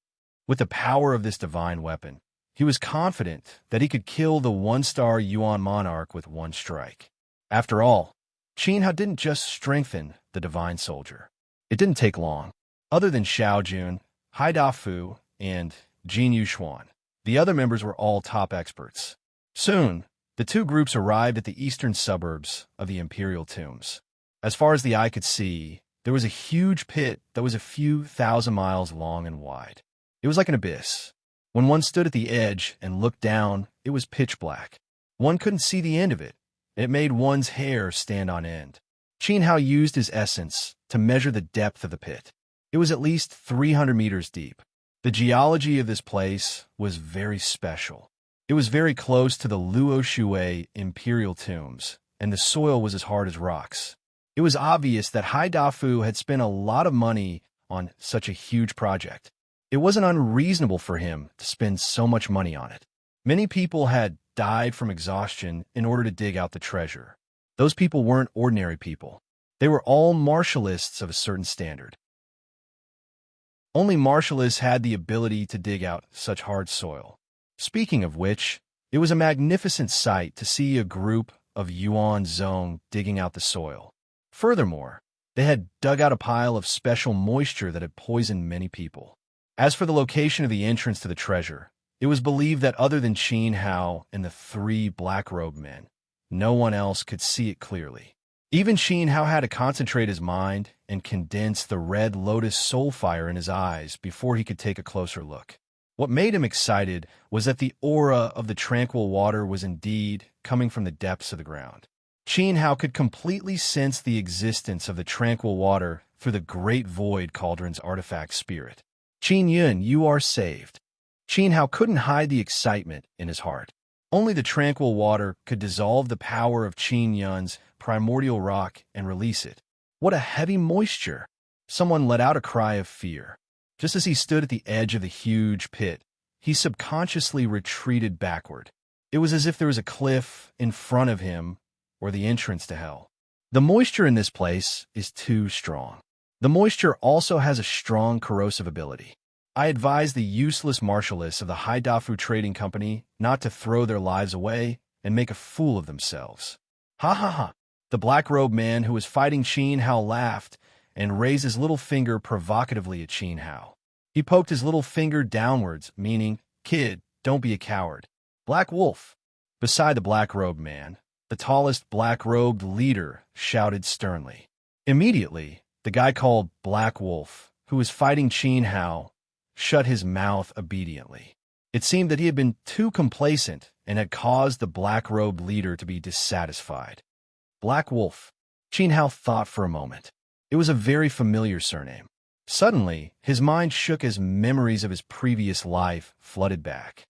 With the power of this divine weapon, he was confident that he could kill the 1-star Yuan Monarch with one strike. After all, Qin Hao didn't just strengthen the divine soldier. It didn't take long. Other than Xiao Jun, Hai Da Fu, and Jin Yuxuan, the other members were all top experts. Soon, the two groups arrived at the eastern suburbs of the Imperial Tombs. As far as the eye could see, there was a huge pit that was a few thousand miles long and wide. It was like an abyss. When one stood at the edge and looked down, it was pitch black. One couldn't see the end of it, and it made one's hair stand on end. Qin Hao used his essence to measure the depth of the pit. It was at least 300 meters deep. The geology of this place was very special. It was very close to the Luo Shui Imperial Tombs, and the soil was as hard as rocks. It was obvious that Hai Da Fu had spent a lot of money on such a huge project. It wasn't unreasonable for him to spend so much money on it. Many people had died from exhaustion in order to dig out the treasure. Those people weren't ordinary people. They were all martialists of a certain standard. Only martialists had the ability to dig out such hard soil. Speaking of which, it was a magnificent sight to see a group of Yuan Zong digging out the soil. Furthermore, they had dug out a pile of special moisture that had poisoned many people. As for the location of the entrance to the treasure, it was believed that other than Qin Hao and the 3 black-robed men, no one else could see it clearly. Even Qin Hao had to concentrate his mind and condense the red lotus soul fire in his eyes before he could take a closer look. What made him excited was that the aura of the tranquil water was indeed coming from the depths of the ground. Qin Hao could completely sense the existence of the tranquil water through the Great Void Cauldron's artifact spirit. Qin Yun, you are saved. Qin Hao couldn't hide the excitement in his heart. Only the tranquil water could dissolve the power of Qin Yun's primordial rock and release it. What a heavy moisture! Someone let out a cry of fear. Just as he stood at the edge of the huge pit, he subconsciously retreated backward. It was as if there was a cliff in front of him or the entrance to hell. The moisture in this place is too strong. The moisture also has a strong corrosive ability. I advise the useless martialists of the Hai Da Fu Trading Company not to throw their lives away and make a fool of themselves. Ha ha ha! The black-robed man who was fighting Qin Hao laughed and raised his little finger provocatively at Qin Hao. He poked his little finger downwards, meaning, "Kid, don't be a coward." Black Wolf. Beside the black-robed man, the tallest black-robed leader shouted sternly. Immediately, the guy called Black Wolf, who was fighting Qin Hao, shut his mouth obediently. It seemed that he had been too complacent and had caused the black-robed leader to be dissatisfied. Black Wolf. Qin Hao thought for a moment. It was a very familiar surname. Suddenly, his mind shook as memories of his previous life flooded back.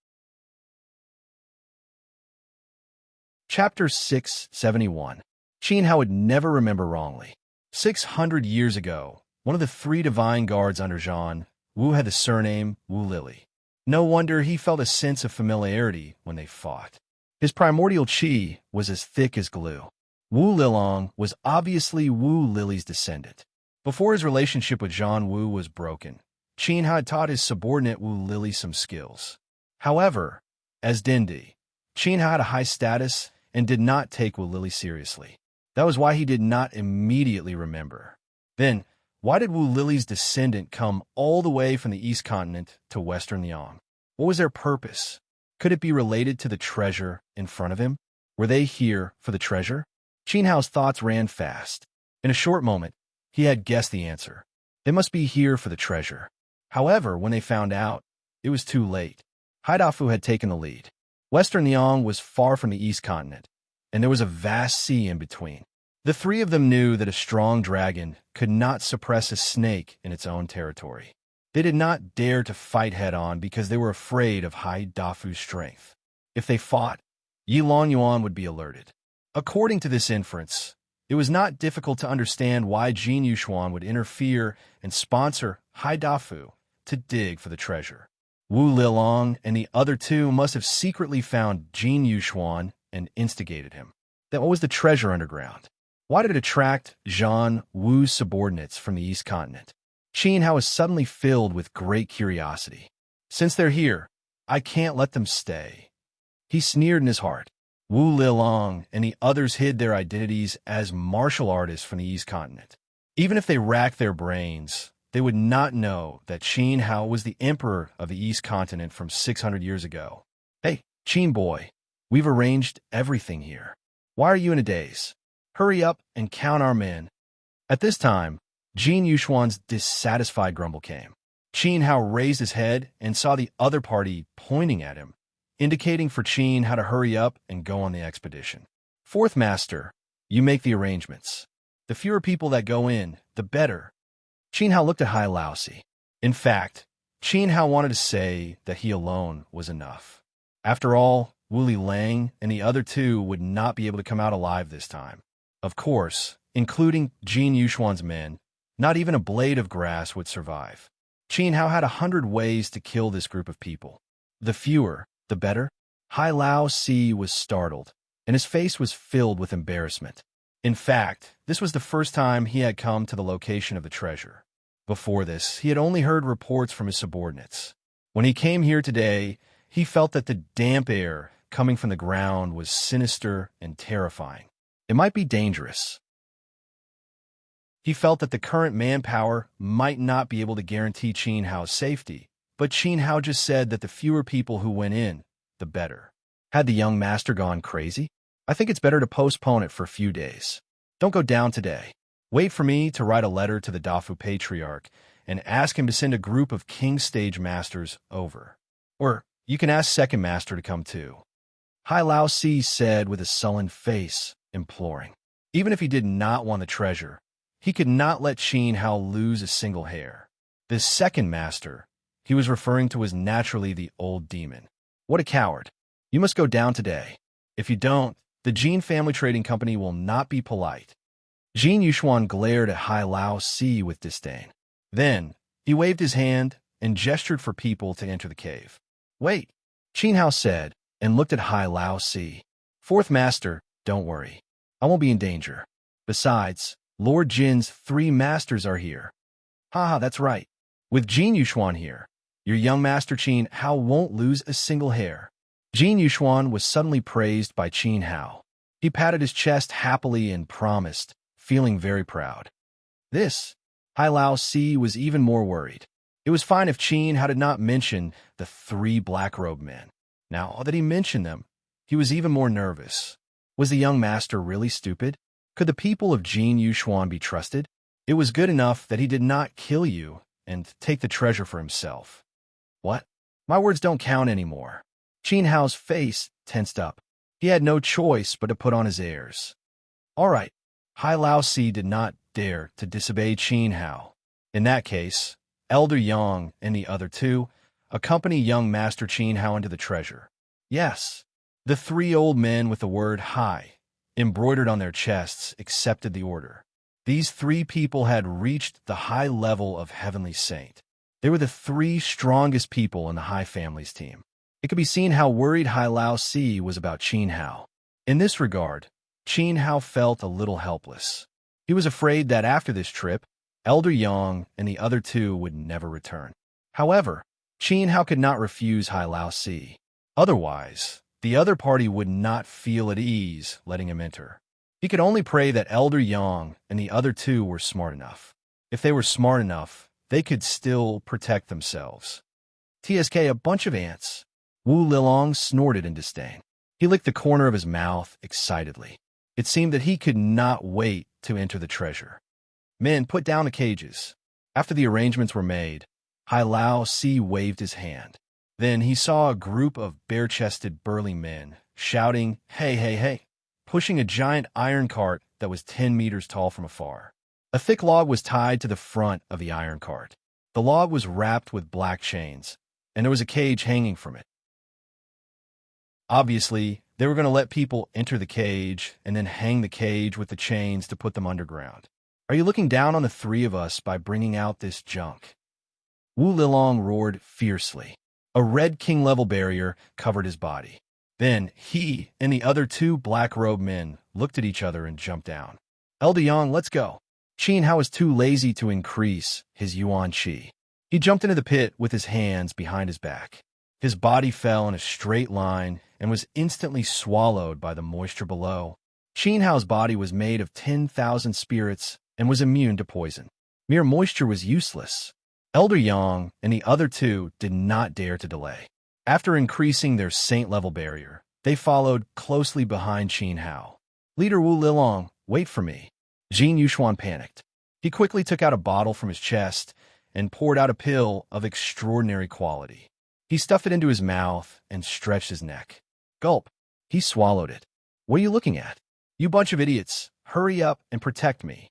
Chapter 671. Qin Hao would never remember wrongly. 600 years ago, one of the 3 divine guards under Zhan, Wu, had the surname Wu Lily. No wonder he felt a sense of familiarity when they fought. His primordial qi was as thick as glue. Wu Lilong was obviously Wu Lily's descendant. Before his relationship with Zhang Wu was broken, Qin had taught his subordinate Wu Lili some skills. However, as Dindi, Qin had a high status and did not take Wu Lili seriously. That was why he did not immediately remember. Then, why did Wu Lili's descendant come all the way from the East Continent to Western Liang? What was their purpose? Could it be related to the treasure in front of him? Were they here for the treasure? Qin Hao's thoughts ran fast. In a short moment, he had guessed the answer. They must be here for the treasure. However, when they found out, it was too late. Haidafu had taken the lead. Western Liang was far from the East Continent, and there was a vast sea in between. The three of them knew that a strong dragon could not suppress a snake in its own territory. They did not dare to fight head-on because they were afraid of Haidafu's strength. If they fought, Yilong Yuan would be alerted. According to this inference, it was not difficult to understand why Jin Yuxuan would interfere and sponsor Haidafu to dig for the treasure. Wu Lilong and the other two must have secretly found Jin Yuxuan and instigated him. Then what was the treasure underground? Why did it attract Zhang Wu's subordinates from the East Continent? Qin Hao was suddenly filled with great curiosity. Since they're here, I can't let them stay. He sneered in his heart. Wu Lilong and the others hid their identities as martial artists from the East Continent. Even if they racked their brains, they would not know that Qin Hao was the emperor of the East Continent from 600 years ago. Hey, Qin boy, we've arranged everything here. Why are you in a daze? Hurry up and count our men. At this time, Jin Yuxuan's dissatisfied grumble came. Qin Hao raised his head and saw the other party pointing at him, indicating for Qin how to hurry up and go on the expedition. Fourth Master, you make the arrangements. The fewer people that go in, the better. Qin Hao looked at Hai Laosi. In fact, Qin Hao wanted to say that he alone was enough. After all, Wu Lilang and the other two would not be able to come out alive this time. Of course, including Jin Yuxuan's men, not even a blade of grass would survive. Qin Hao had 100 ways to kill this group of people. The fewer, the better. Hai Laosi was startled, and his face was filled with embarrassment. In fact, this was the first time he had come to the location of the treasure. Before this, he had only heard reports from his subordinates. When he came here today, he felt that the damp air coming from the ground was sinister and terrifying. It might be dangerous. He felt that the current manpower might not be able to guarantee Qin Hao's safety, but Qin Hao just said that the fewer people who went in, the better. Had the young master gone crazy? I think it's better to postpone it for a few days. Don't go down today. Wait for me to write a letter to the Dafu Patriarch and ask him to send a group of King Stage Masters over. Or you can ask Second Master to come too. Hai Laosi said with a sullen face, imploring. Even if he did not want the treasure, he could not let Qin Hao lose a single hair. This Second Master he was referring to was naturally the old demon. What a coward. You must go down today. If you don't, the Jin Family Trading Company will not be polite. Jin Yuxuan glared at Hai Laosi with disdain. Then, he waved his hand and gestured for people to enter the cave. Wait, Qin Hao said, and looked at Hai Laosi. Fourth Master, don't worry. I won't be in danger. Besides, Lord Jin's 3 masters are here. Haha, that's right. With Jin Yuxuan here, your young master Qin Hao won't lose a single hair. Jin Yuxuan was suddenly praised by Qin Hao. He patted his chest happily and promised, feeling very proud. This, Hai Laosi was even more worried. It was fine if Qin Hao did not mention the 3 black-robed men. Now that he mentioned them, he was even more nervous. Was the young master really stupid? Could the people of Jin Yuxuan be trusted? It was good enough that he did not kill you and take the treasure for himself. What? My words don't count anymore. Qin Hao's face tensed up. He had no choice but to put on his airs. All right, Hai Laosi did not dare to disobey Qin Hao. In that case, Elder Yang and the other 2 accompany young Master Qin Hao into the treasure. Yes, the 3 old men with the word Hai embroidered on their chests accepted the order. These 3 people had reached the high level of Heavenly Saint. They were the 3 strongest people in the Hai family's team. It could be seen how worried Hai Laosi was about Qin Hao. In this regard, Qin Hao felt a little helpless. He was afraid that after this trip, Elder Yang and the other two would never return. However, Qin Hao could not refuse Hai Lao Si. Otherwise, the other party would not feel at ease letting him enter. He could only pray that Elder Yang and the other two were smart enough. If they were smart enough, they could still protect themselves. TSK, a bunch of ants. Wu Lilong snorted in disdain. He licked the corner of his mouth excitedly. It seemed that he could not wait to enter the treasure. Men, put down the cages. After the arrangements were made, Hai Lao Si waved his hand. Then he saw a group of bare-chested, burly men shouting, "Hey, hey, hey," pushing a giant iron cart that was 10 meters tall from afar. A thick log was tied to the front of the iron cart. The log was wrapped with black chains, and there was a cage hanging from it. Obviously, they were going to let people enter the cage and then hang the cage with the chains to put them underground. "Are you looking down on the three of us by bringing out this junk?" Wu Lilong roared fiercely. A red king-level barrier covered his body. Then he and the other two black-robed men looked at each other and jumped down. "Elder Yang, let's go." Qin Hao was too lazy to increase his yuan qi. He jumped into the pit with his hands behind his back. His body fell in a straight line and was instantly swallowed by the moisture below. Qin Hao's body was made of 10,000 spirits and was immune to poison. Mere moisture was useless. Elder Yang and the other two did not dare to delay. After increasing their saint-level barrier, they followed closely behind Qin Hao. "Leader Wu Lilong, wait for me." Jin Yuxuan panicked. He quickly took out a bottle from his chest and poured out a pill of extraordinary quality. He stuffed it into his mouth and stretched his neck. Gulp. He swallowed it. "What are you looking at? You bunch of idiots, hurry up and protect me."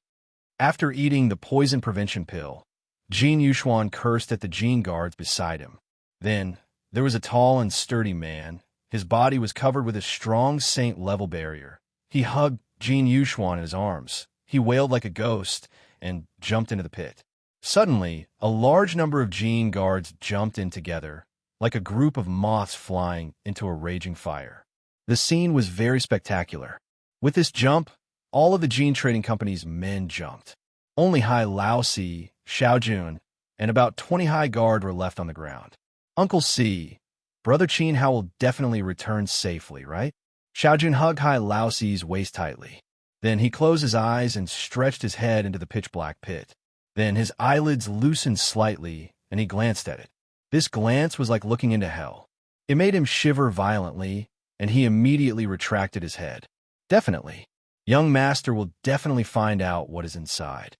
After eating the poison prevention pill, Jin Yuxuan cursed at the Jin guards beside him. Then, there was a tall and sturdy man. His body was covered with a strong saint-level barrier. He hugged Jin Yuxuan in his arms. He wailed like a ghost and jumped into the pit. Suddenly, a large number of Jin guards jumped in together, like a group of moths flying into a raging fire. The scene was very spectacular. With this jump, all of the Jin Trading Company's men jumped. Only Hai Lao Si, Xiao Jun, and about 20 High Guard were left on the ground. "Uncle Si, Brother Qin Hao will definitely return safely, right?" Xiao Jun hugged Hai Lao Si's waist tightly. Then he closed his eyes and stretched his head into the pitch-black pit. Then his eyelids loosened slightly, and he glanced at it. This glance was like looking into hell. It made him shiver violently, and he immediately retracted his head. "Definitely. Young Master will definitely find out what is inside."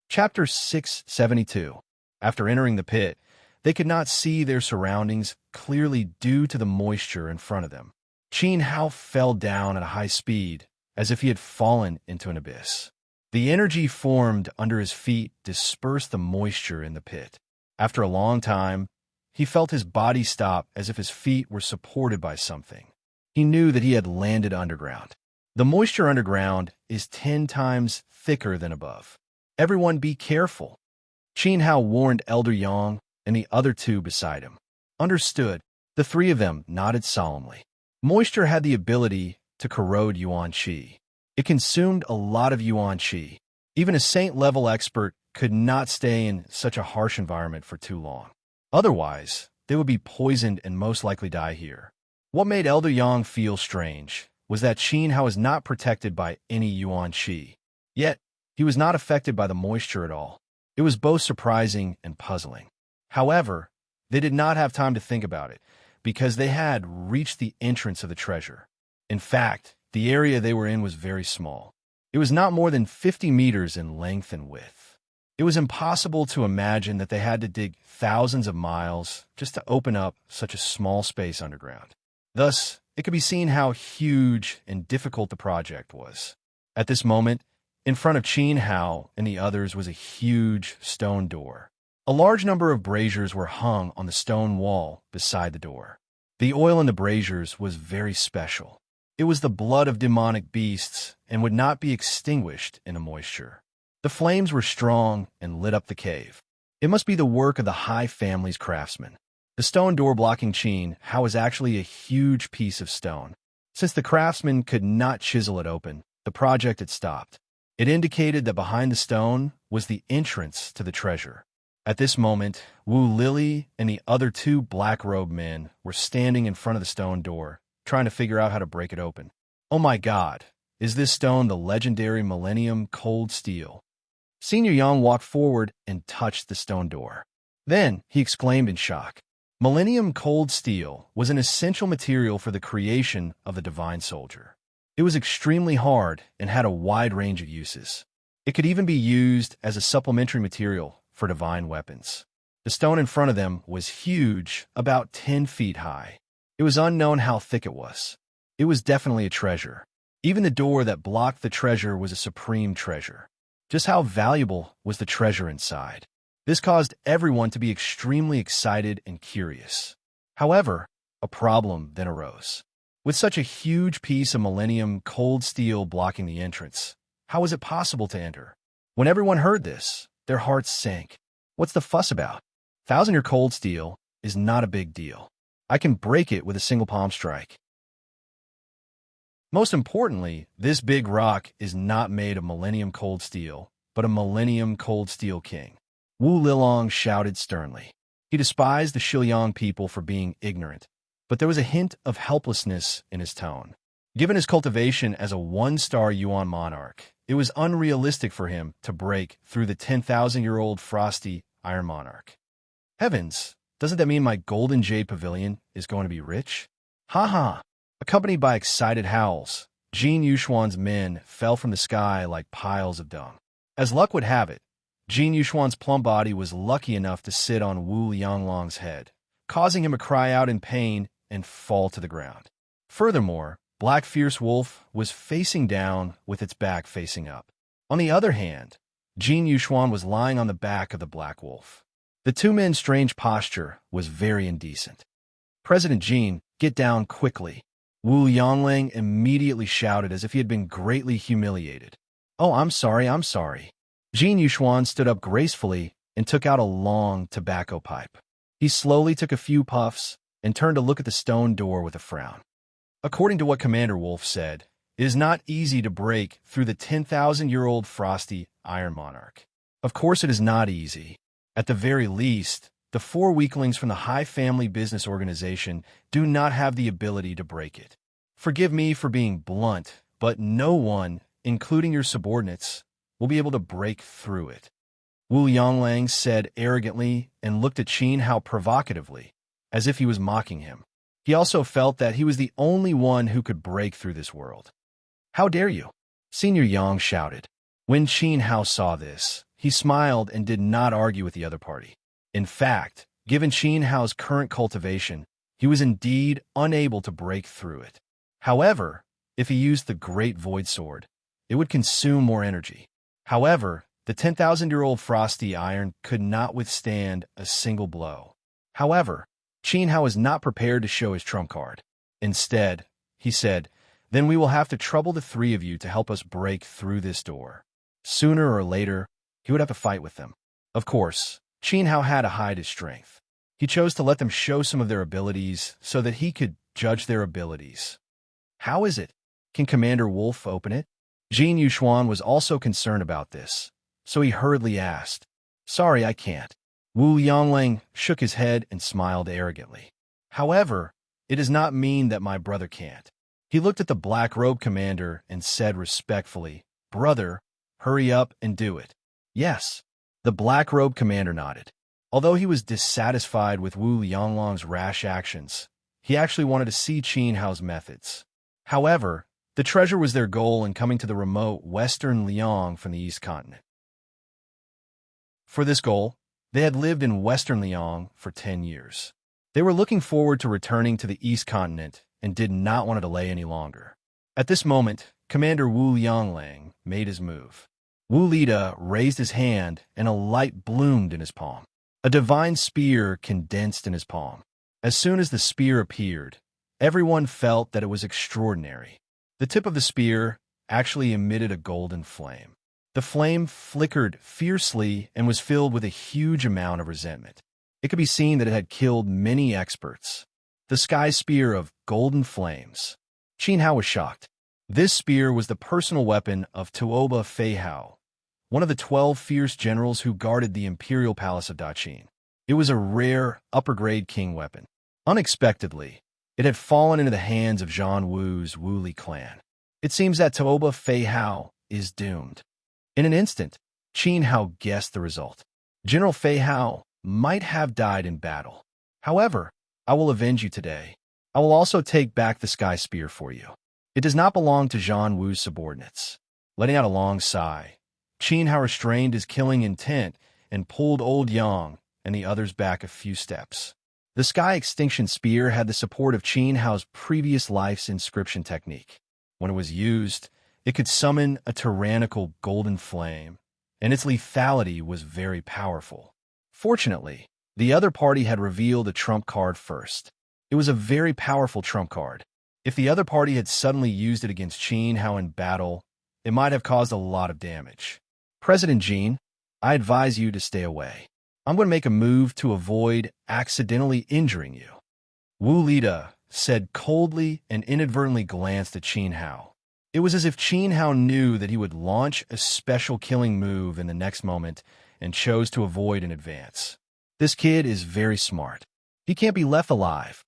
Chapter 672. After entering the pit, they could not see their surroundings clearly due to the moisture in front of them. Qin Hao fell down at a high speed, as if he had fallen into an abyss. The energy formed under his feet dispersed the moisture in the pit. After a long time, he felt his body stop as if his feet were supported by something. He knew that he had landed underground. The moisture underground is 10 times thicker than above. "Everyone be careful." Qin Hao warned Elder Yang and the other two beside him. Understood. The three of them nodded solemnly. Moisture had the ability to corrode yuan qi. It consumed a lot of yuan qi. Even a saint-level expert could not stay in such a harsh environment for too long. Otherwise, they would be poisoned and most likely die here. What made Elder Yang feel strange was that Qin Hao was not protected by any yuan qi. Yet, he was not affected by the moisture at all. It was both surprising and puzzling. However, they did not have time to think about it, because they had reached the entrance of the treasure. In fact, the area they were in was very small. It was not more than 50 meters in length and width. It was impossible to imagine that they had to dig thousands of miles just to open up such a small space underground. Thus, it could be seen how huge and difficult the project was. At this moment, in front of Qin Hao and the others was a huge stone door. A large number of braziers were hung on the stone wall beside the door. The oil in the braziers was very special. It was the blood of demonic beasts and would not be extinguished in the moisture. The flames were strong and lit up the cave. It must be the work of the Hai family's craftsmen. The stone door blocking Qin Hao was actually a huge piece of stone. Since the craftsmen could not chisel it open, the the project had stopped. It indicated that behind the stone was the entrance to the treasure. At this moment, Wu Lily and the other two black-robed men were standing in front of the stone door, trying to figure out how to break it open. Oh my God, is this stone the legendary Millennium Cold Steel? Senior Yang walked forward and touched the stone door. Then, he exclaimed in shock. Millennium Cold Steel was an essential material for the creation of the Divine Soldier. It was extremely hard and had a wide range of uses. It could even be used as a supplementary material for divine weapons. The stone in front of them was huge, about 10 feet high. It was unknown how thick it was. It was definitely a treasure. Even the door that blocked the treasure was a supreme treasure. Just how valuable was the treasure inside? This caused everyone to be extremely excited and curious. However, a problem then arose. With such a huge piece of Millennium Cold Steel blocking the entrance, how was it possible to enter? When everyone heard this, their hearts sank. What's the fuss about? 1,000-year cold steel is not a big deal. I can break it with a single palm strike. Most importantly, this big rock is not made of Millennium Cold Steel, but a Millennium Cold Steel King. Wu Lilong shouted sternly. He despised the Shilyang people for being ignorant, but there was a hint of helplessness in his tone. Given his cultivation as a one-star Yuan monarch, it was unrealistic for him to break through the 10,000-year-old frosty Iron Monarch. Heavens, doesn't that mean my golden jade pavilion is going to be rich? Ha ha! Accompanied by excited howls, Jin Yuxuan's men fell from the sky like piles of dung. As luck would have it, Jin Yuxuan's plump body was lucky enough to sit on Wu Lianglong's head, causing him to cry out in pain and fall to the ground. Furthermore, Black Fierce Wolf was facing down with its back facing up. On the other hand, Jin Yuxuan was lying on the back of the Black Wolf. The two men's strange posture was very indecent. President Jin, get down quickly. Wu Yongling immediately shouted as if he had been greatly humiliated. Oh, I'm sorry. Jin Yuxuan stood up gracefully and took out a long tobacco pipe. He slowly took a few puffs and turned to look at the stone door with a frown. According to what Commander Wolf said, it is not easy to break through the 10,000-year-old frosty Iron Monarch. Of course it is not easy. At the very least, the 4 weaklings from the High Family Business Organization do not have the ability to break it. Forgive me for being blunt, but no one, including your subordinates, will be able to break through it. Wu Yonglang said arrogantly and looked at Qin Hao provocatively, as if he was mocking him. He also felt that he was the only one who could break through this world. How dare you? Senior Yang shouted. When Qin Hao saw this, he smiled and did not argue with the other party. In fact, given Qin Hao's current cultivation, he was indeed unable to break through it. However, if he used the Great Void Sword, it would consume more energy. However, the 10,000-year-old frosty iron could not withstand a single blow. However, Qin Hao was not prepared to show his trump card. Instead, he said, then we will have to trouble the 3 of you to help us break through this door. Sooner or later, he would have to fight with them. Of course, Qin Hao had to hide his strength. He chose to let them show some of their abilities so that he could judge their abilities. How is it? Can Commander Wolf open it? Jin Yuxuan was also concerned about this, so he hurriedly asked, Sorry, I can't. Wu Yongling shook his head and smiled arrogantly. However, it does not mean that my brother can't. He looked at the black robe commander and said respectfully, Brother, hurry up and do it. Yes. The black robe commander nodded. Although he was dissatisfied with Wu Yonglong's rash actions, he actually wanted to see Qin Hao's methods. However, the treasure was their goal in coming to the remote western Liang from the East Continent. For this goal, they had lived in western Liang for 10 years. They were looking forward to returning to the East Continent and did not want to delay any longer. At this moment, Commander Wu Yonglang made his move. Wu Lida raised his hand and a light bloomed in his palm. A divine spear condensed in his palm. As soon as the spear appeared, everyone felt that it was extraordinary. The tip of the spear actually emitted a golden flame. The flame flickered fiercely and was filled with a huge amount of resentment. It could be seen that it had killed many experts. The sky spear of golden flames. Qin Hao was shocked. This spear was the personal weapon of Tuoba Feihao, one of the 12 fierce generals who guarded the imperial palace of Daqin. It was a rare, upper-grade king weapon. Unexpectedly, it had fallen into the hands of Zhang Wu's Wuli clan. It seems that Tuoba Feihao is doomed. In an instant, Qin Hao guessed the result. General Feihao might have died in battle. However, I will avenge you today. I will also take back the sky spear for you. It does not belong to Zhang Wu's subordinates. Letting out a long sigh, Qin Hao restrained his killing intent and pulled Old Yang and the others back a few steps. The Sky Extinction Spear had the support of Qin Hao's previous life's inscription technique. When it was used, it could summon a tyrannical golden flame, and its lethality was very powerful. Fortunately, the other party had revealed a trump card first. It was a very powerful trump card. If the other party had suddenly used it against Qin Hao in battle, it might have caused a lot of damage. President Jin, I advise you to stay away. I'm going to make a move to avoid accidentally injuring you. Wu Lida said coldly and inadvertently glanced at Qin Hao. It was as if Qin Hao knew that he would launch a special killing move in the next moment and chose to avoid in advance. This kid is very smart. He can't be left alive.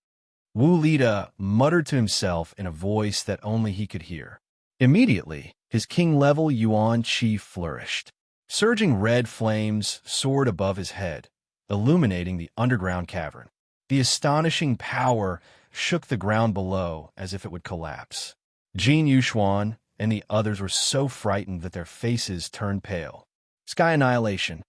Wu Lida muttered to himself in a voice that only he could hear. Immediately, his king-level Yuan Qi flourished. Surging red flames soared above his head, illuminating the underground cavern. The astonishing power shook the ground below as if it would collapse. Jin Yuxuan and the others were so frightened that their faces turned pale. Sky annihilation.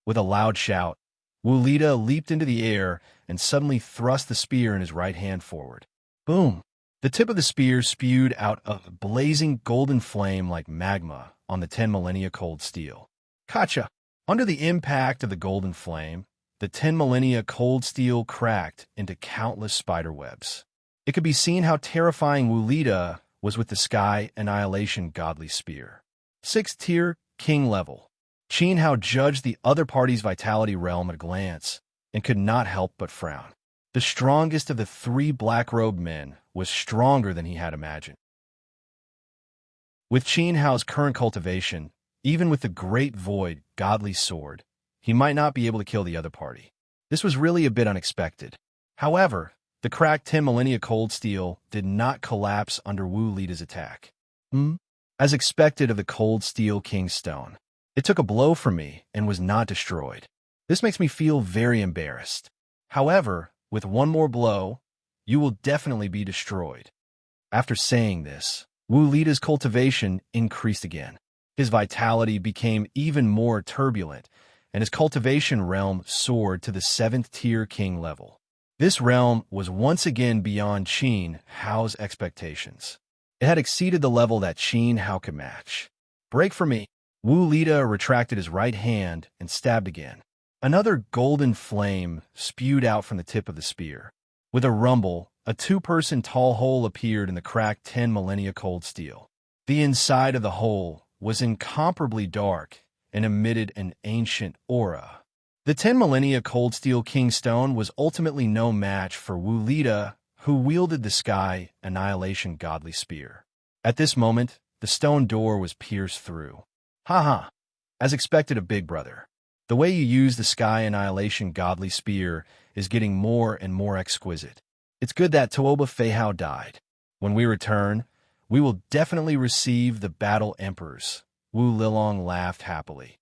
With a loud shout, Wu Lida leaped into the air and suddenly thrust the spear in his right hand forward. Boom! The tip of the spear spewed out a blazing golden flame like magma on the 10 millennia cold steel. Kacha! Under the impact of the golden flame, the 10 millennia cold steel cracked into countless spider webs. It could be seen how terrifying Wu Lida was with the Sky Annihilation Godly Spear. 6th tier, king level. Qin Hao judged the other party's vitality realm at a glance and could not help but frown. The strongest of the 3 black-robed men was stronger than he had imagined. With Qin Hao's current cultivation, even with the Great Void Godly Sword, he might not be able to kill the other party. This was really a bit unexpected. However, the cracked 10 millennia cold steel did not collapse under Wu Lida's attack. As expected of the cold steel King Stone, it took a blow from me and was not destroyed. This makes me feel very embarrassed. However, with one more blow, you will definitely be destroyed. After saying this, Wu Lida's cultivation increased again. His vitality became even more turbulent, and his cultivation realm soared to the 7th tier king level. This realm was once again beyond Qin Hao's expectations. It had exceeded the level that Qin Hao could match. Break for me! Wu Lida retracted his right hand and stabbed again. Another golden flame spewed out from the tip of the spear. With a rumble, a 2-person tall hole appeared in the cracked 10 millennia cold steel. The inside of the hole was incomparably dark and emitted an ancient aura. The 10 millennia cold steel king stone was ultimately no match for Wu Lida, who wielded the Sky Annihilation Godly Spear. At this moment, the stone door was pierced through. Haha! As expected of Big Brother. The way you use the Sky Annihilation Godly Spear is getting more and more exquisite. It's good that Tuoba Feihao died. When we return, we will definitely receive the Battle Emperors. Wu Lilong laughed happily.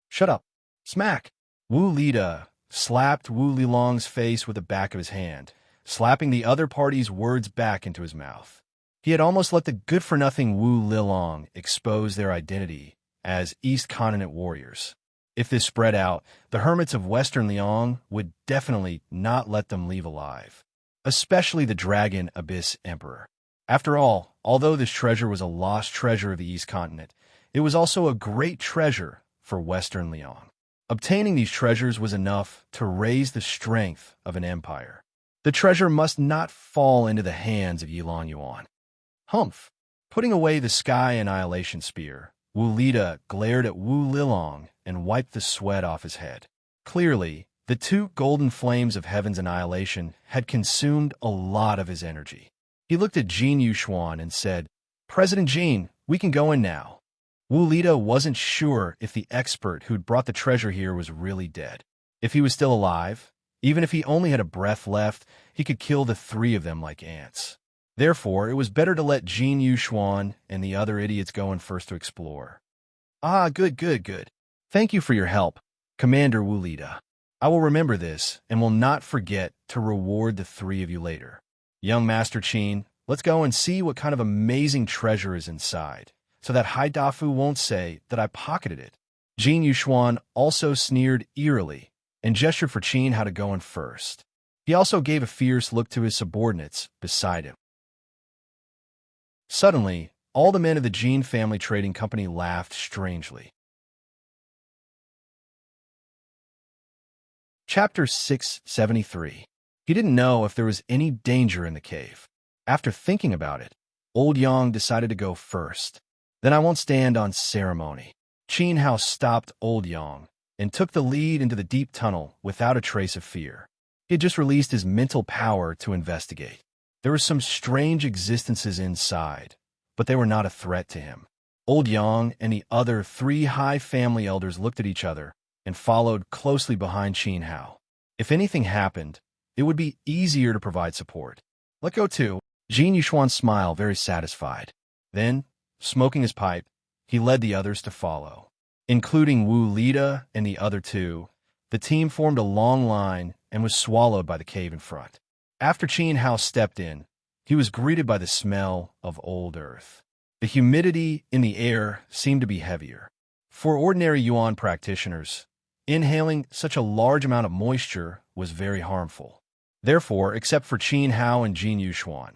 Shut up. Smack! Wu Lida slapped Wu Lilong's face with the back of his hand, slapping the other party's words back into his mouth. He had almost let the good-for-nothing Wu Lilong expose their identity as East Continent warriors. If this spread out, the hermits of Western Liang would definitely not let them leave alive, especially the Dragon Abyss Emperor. After all, although this treasure was a lost treasure of the East Continent, it was also a great treasure for Western Liang. Obtaining these treasures was enough to raise the strength of an empire. The treasure must not fall into the hands of Yilan Yuan. Humph! Putting away the Sky Annihilation Spear, Wu Lida glared at Wu Lilong and wiped the sweat off his head. Clearly, the 2 golden flames of Heaven's annihilation had consumed a lot of his energy. He looked at Jin Yuxuan and said, President Jean, we can go in now. Wu Lida wasn't sure if the expert who'd brought the treasure here was really dead. If he was still alive, even if he only had a breath left, he could kill the three of them like ants. Therefore, it was better to let Jin Yuxuan and the other idiots go in first to explore. Ah, good. Thank you for your help, Commander Wu Lida. I will remember this and will not forget to reward the three of you later. Young Master Qin, let's go and see what kind of amazing treasure is inside, so that Hai Dafu won't say that I pocketed it. Jin Yuxuan also sneered eerily and gestured for Qin how to go in first. He also gave a fierce look to his subordinates beside him. Suddenly, all the men of the Jin family trading company laughed strangely. Chapter 673. He didn't know if there was any danger in the cave. After thinking about it, Old Yang decided to go first. Then I won't stand on ceremony. Qin Hao stopped Old Yang and took the lead into the deep tunnel without a trace of fear. He had just released his mental power to investigate. There were some strange existences inside, but they were not a threat to him. Old Yang and the other three high family elders looked at each other and followed closely behind Qin Hao. If anything happened, it would be easier to provide support. Let go too. Jin Yuxuan smiled, very satisfied. Then, smoking his pipe, he led the others to follow. Including Wu Lida and the other two, the team formed a long line and was swallowed by the cave in front. After Qin Hao stepped in, he was greeted by the smell of old earth. The humidity in the air seemed to be heavier. For ordinary Yuan practitioners, inhaling such a large amount of moisture was very harmful. Therefore, except for Qin Hao and Jin Yuxuan,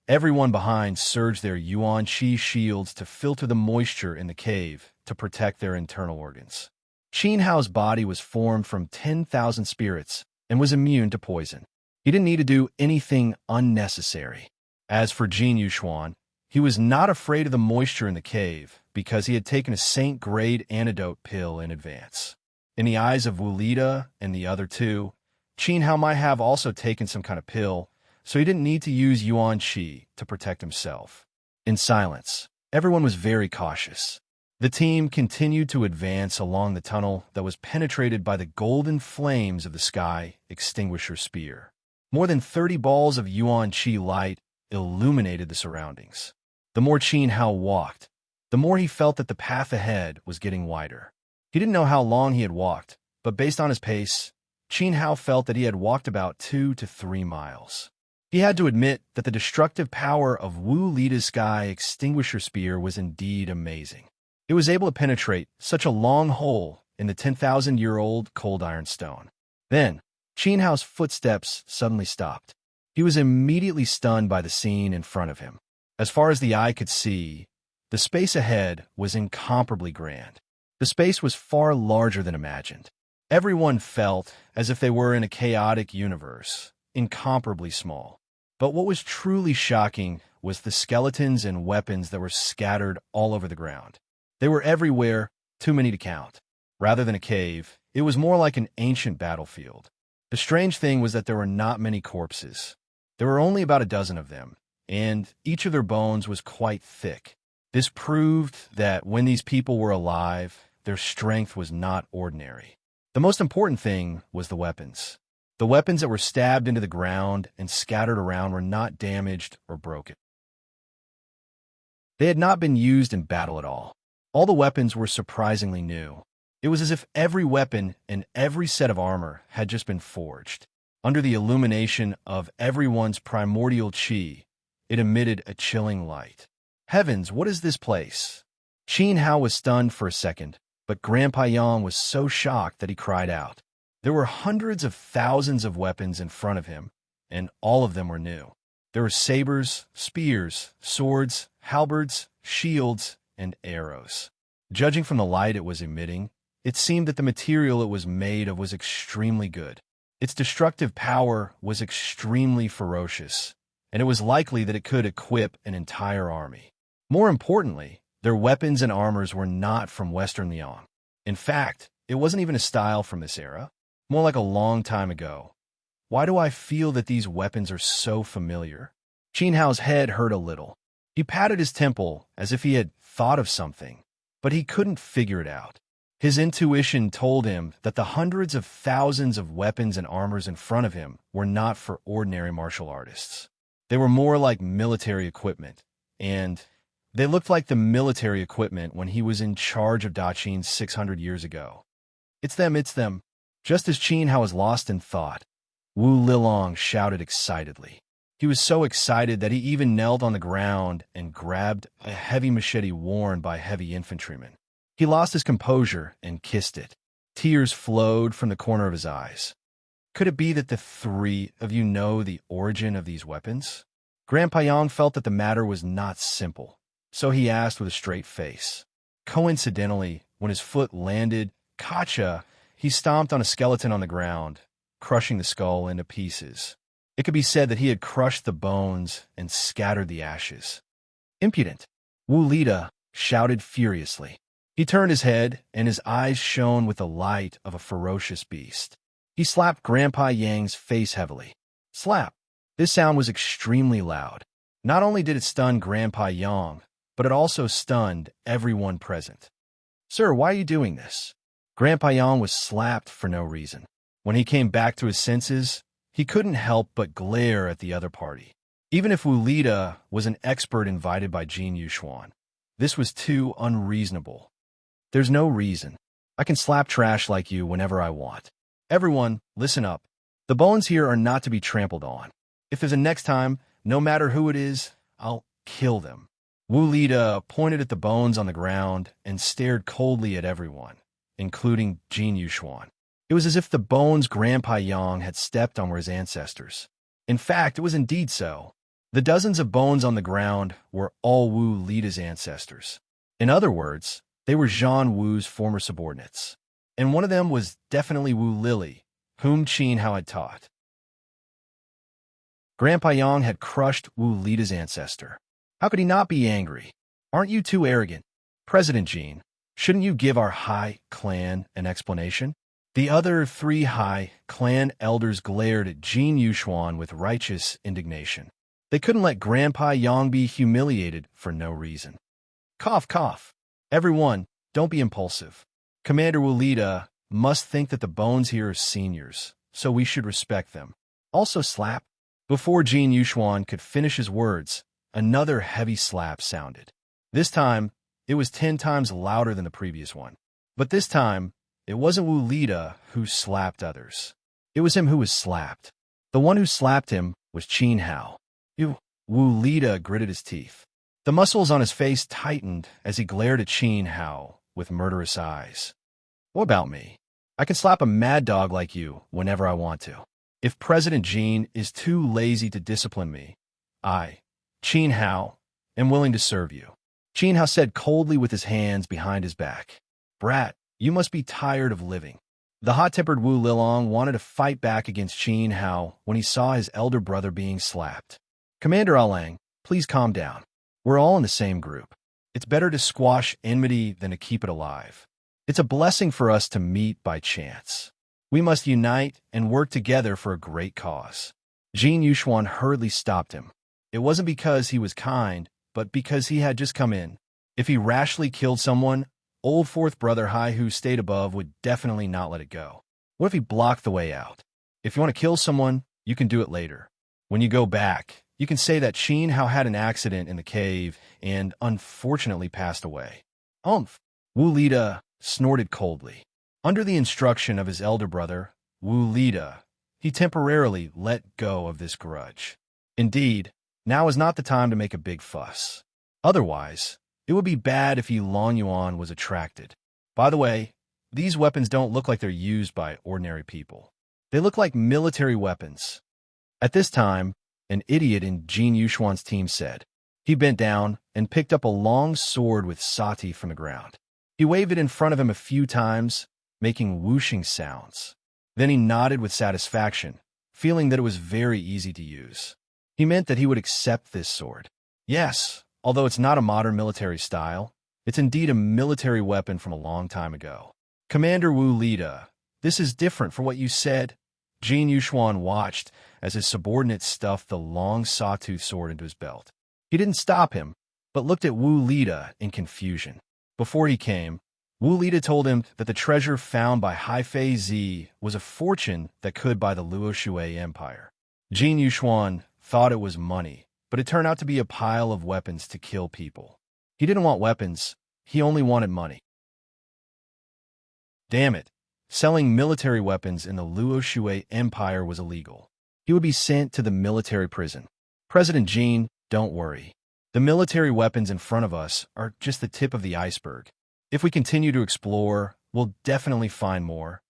everyone behind surged their Yuan Qi shields to filter the moisture in the cave to protect their internal organs. Qin Hao's body was formed from 10,000 spirits and was immune to poison. He didn't need to do anything unnecessary. As for Jin Yuxuan, he was not afraid of the moisture in the cave because he had taken a saint-grade antidote pill in advance. In the eyes of Wu Lida and the other two, Qin Hao might have also taken some kind of pill, so he didn't need to use Yuan Qi to protect himself. In silence, everyone was very cautious. The team continued to advance along the tunnel that was penetrated by the golden flames of the sky extinguisher spear. More than 30 balls of Yuan Qi light illuminated the surroundings. The more Qin Hao walked, the more he felt that the path ahead was getting wider. He didn't know how long he had walked, but based on his pace, Qin Hao felt that he had walked about 2 to 3 miles. He had to admit that the destructive power of Wu Lida's sky extinguisher spear was indeed amazing. It was able to penetrate such a long hole in the 10,000-year-old cold iron stone. Then, Qin Hao's footsteps suddenly stopped. He was immediately stunned by the scene in front of him. As far as the eye could see, the space ahead was incomparably grand. The space was far larger than imagined. Everyone felt as if they were in a chaotic universe, incomparably small. But what was truly shocking was the skeletons and weapons that were scattered all over the ground. They were everywhere, too many to count. Rather than a cave, it was more like an ancient battlefield. The strange thing was that there were not many corpses. There were only about a dozen of them, and each of their bones was quite thick. This proved that when these people were alive, their strength was not ordinary. The most important thing was the weapons. The weapons that were stabbed into the ground and scattered around were not damaged or broken. They had not been used in battle at all. All the weapons were surprisingly new. It was as if every weapon and every set of armor had just been forged. Under the illumination of everyone's primordial qi, it emitted a chilling light. Heavens, what is this place? Qin Hao was stunned for a second, but Grandpa Yang was so shocked that he cried out. There were hundreds of thousands of weapons in front of him, and all of them were new. There were sabers, spears, swords, halberds, shields, and arrows. Judging from the light it was emitting, it seemed that the material it was made of was extremely good. Its destructive power was extremely ferocious, and it was likely that it could equip an entire army. More importantly, their weapons and armors were not from Western Liang. In fact, it wasn't even a style from this era, more like a long time ago. Why do I feel that these weapons are so familiar? Qin Hao's head hurt a little. He patted his temple as if he had thought of something, but he couldn't figure it out. His intuition told him that the hundreds of thousands of weapons and armors in front of him were not for ordinary martial artists. They were more like military equipment, and they looked like the military equipment when he was in charge of Daqin 600 years ago. It's them. Just as Qin Hao was lost in thought, Wu Lilong shouted excitedly. He was so excited that he even knelt on the ground and grabbed a heavy machete worn by heavy infantrymen. He lost his composure and kissed it. Tears flowed from the corner of his eyes. Could it be that the three of you know the origin of these weapons? Grandpa Yang felt that the matter was not simple, so he asked with a straight face. Coincidentally, when his foot landed, Kacha, he stomped on a skeleton on the ground, crushing the skull into pieces. It could be said that he had crushed the bones and scattered the ashes. Impudent! Wu Lida shouted furiously. He turned his head, and his eyes shone with the light of a ferocious beast. He slapped Grandpa Yang's face heavily. Slap! This sound was extremely loud. Not only did it stun Grandpa Yang, but it also stunned everyone present. Sir, why are you doing this? Grandpa Yang was slapped for no reason. When he came back to his senses, he couldn't help but glare at the other party. Even if Wu Lida was an expert invited by Jin Yuxuan, this was too unreasonable. There's no reason. I can slap trash like you whenever I want. Everyone, listen up. The bones here are not to be trampled on. If there's a next time, no matter who it is, I'll kill them. Wu Lida pointed at the bones on the ground and stared coldly at everyone, including Jin Yuxuan. It was as if the bones Grandpa Yang had stepped on were his ancestors. In fact, it was indeed so. The dozens of bones on the ground were all Wu Lida's ancestors. In other words, they were Zhan Wu's former subordinates, and one of them was definitely Wu Lili, whom Qin Hao had taught. Grandpa Yang had crushed Wu Lida's ancestor. How could he not be angry? Aren't you too arrogant? President Jin, shouldn't you give our Hai clan an explanation? The other three Hai clan elders glared at Jin Yuxuan with righteous indignation. They couldn't let Grandpa Yang be humiliated for no reason. Cough, cough. Everyone, don't be impulsive. Commander Wu Lida must think that the bones here are seniors, so we should respect them. Also slap. Before Jin Yuxuan could finish his words, another heavy slap sounded. This time, it was 10 times louder than the previous one. But this time, it wasn't Wu Lida who slapped others. It was him who was slapped. The one who slapped him was Qin Hao. Wu Lida gritted his teeth. The muscles on his face tightened as he glared at Qin Hao with murderous eyes. What about me? I can slap a mad dog like you whenever I want to. If President Jin is too lazy to discipline me, I, Qin Hao, am willing to serve you. Qin Hao said coldly with his hands behind his back. Brat, you must be tired of living. The hot-tempered Wu Lilong wanted to fight back against Qin Hao when he saw his elder brother being slapped. Commander Alang, please calm down. We're all in the same group. It's better to squash enmity than to keep it alive. It's a blessing for us to meet by chance. We must unite and work together for a great cause. Jin Yuxuan hurriedly stopped him. It wasn't because he was kind, but because he had just come in. If he rashly killed someone, old fourth brother Hai, who stayed above, would definitely not let it go. What if he blocked the way out? If you want to kill someone, you can do it later. When you go back, you can say that Qin Hao had an accident in the cave and unfortunately passed away. Umph! Wu Lida snorted coldly. Under the instruction of his elder brother, Wu Lida, he temporarily let go of this grudge. Indeed, now is not the time to make a big fuss. Otherwise, it would be bad if Long Yuan was attracted. By the way, these weapons don't look like they're used by ordinary people. They look like military weapons. At this time, an idiot in Jin Yuxuan's team said. He bent down and picked up a long sword with sati from the ground. He waved it in front of him a few times, making whooshing sounds. Then he nodded with satisfaction, feeling that it was very easy to use. He meant that he would accept this sword. Yes, although it's not a modern military style, it's indeed a military weapon from a long time ago. Commander Wu Lida, this is different from what you said. Jin Yuxuan watched as his subordinate stuffed the long sawtooth sword into his belt. He didn't stop him, but looked at Wu Lida in confusion. Before he came, Wu Lida told him that the treasure found by Haifei Zi was a fortune that could buy the Luo Shui Empire. Jin Yuxuan thought it was money, but it turned out to be a pile of weapons to kill people. He didn't want weapons, he only wanted money. Damn it, selling military weapons in the Luo Shui Empire was illegal. He would be sent to the military prison. President Jin, don't worry. The military weapons in front of us are just the tip of the iceberg. If we continue to explore, we'll definitely find more.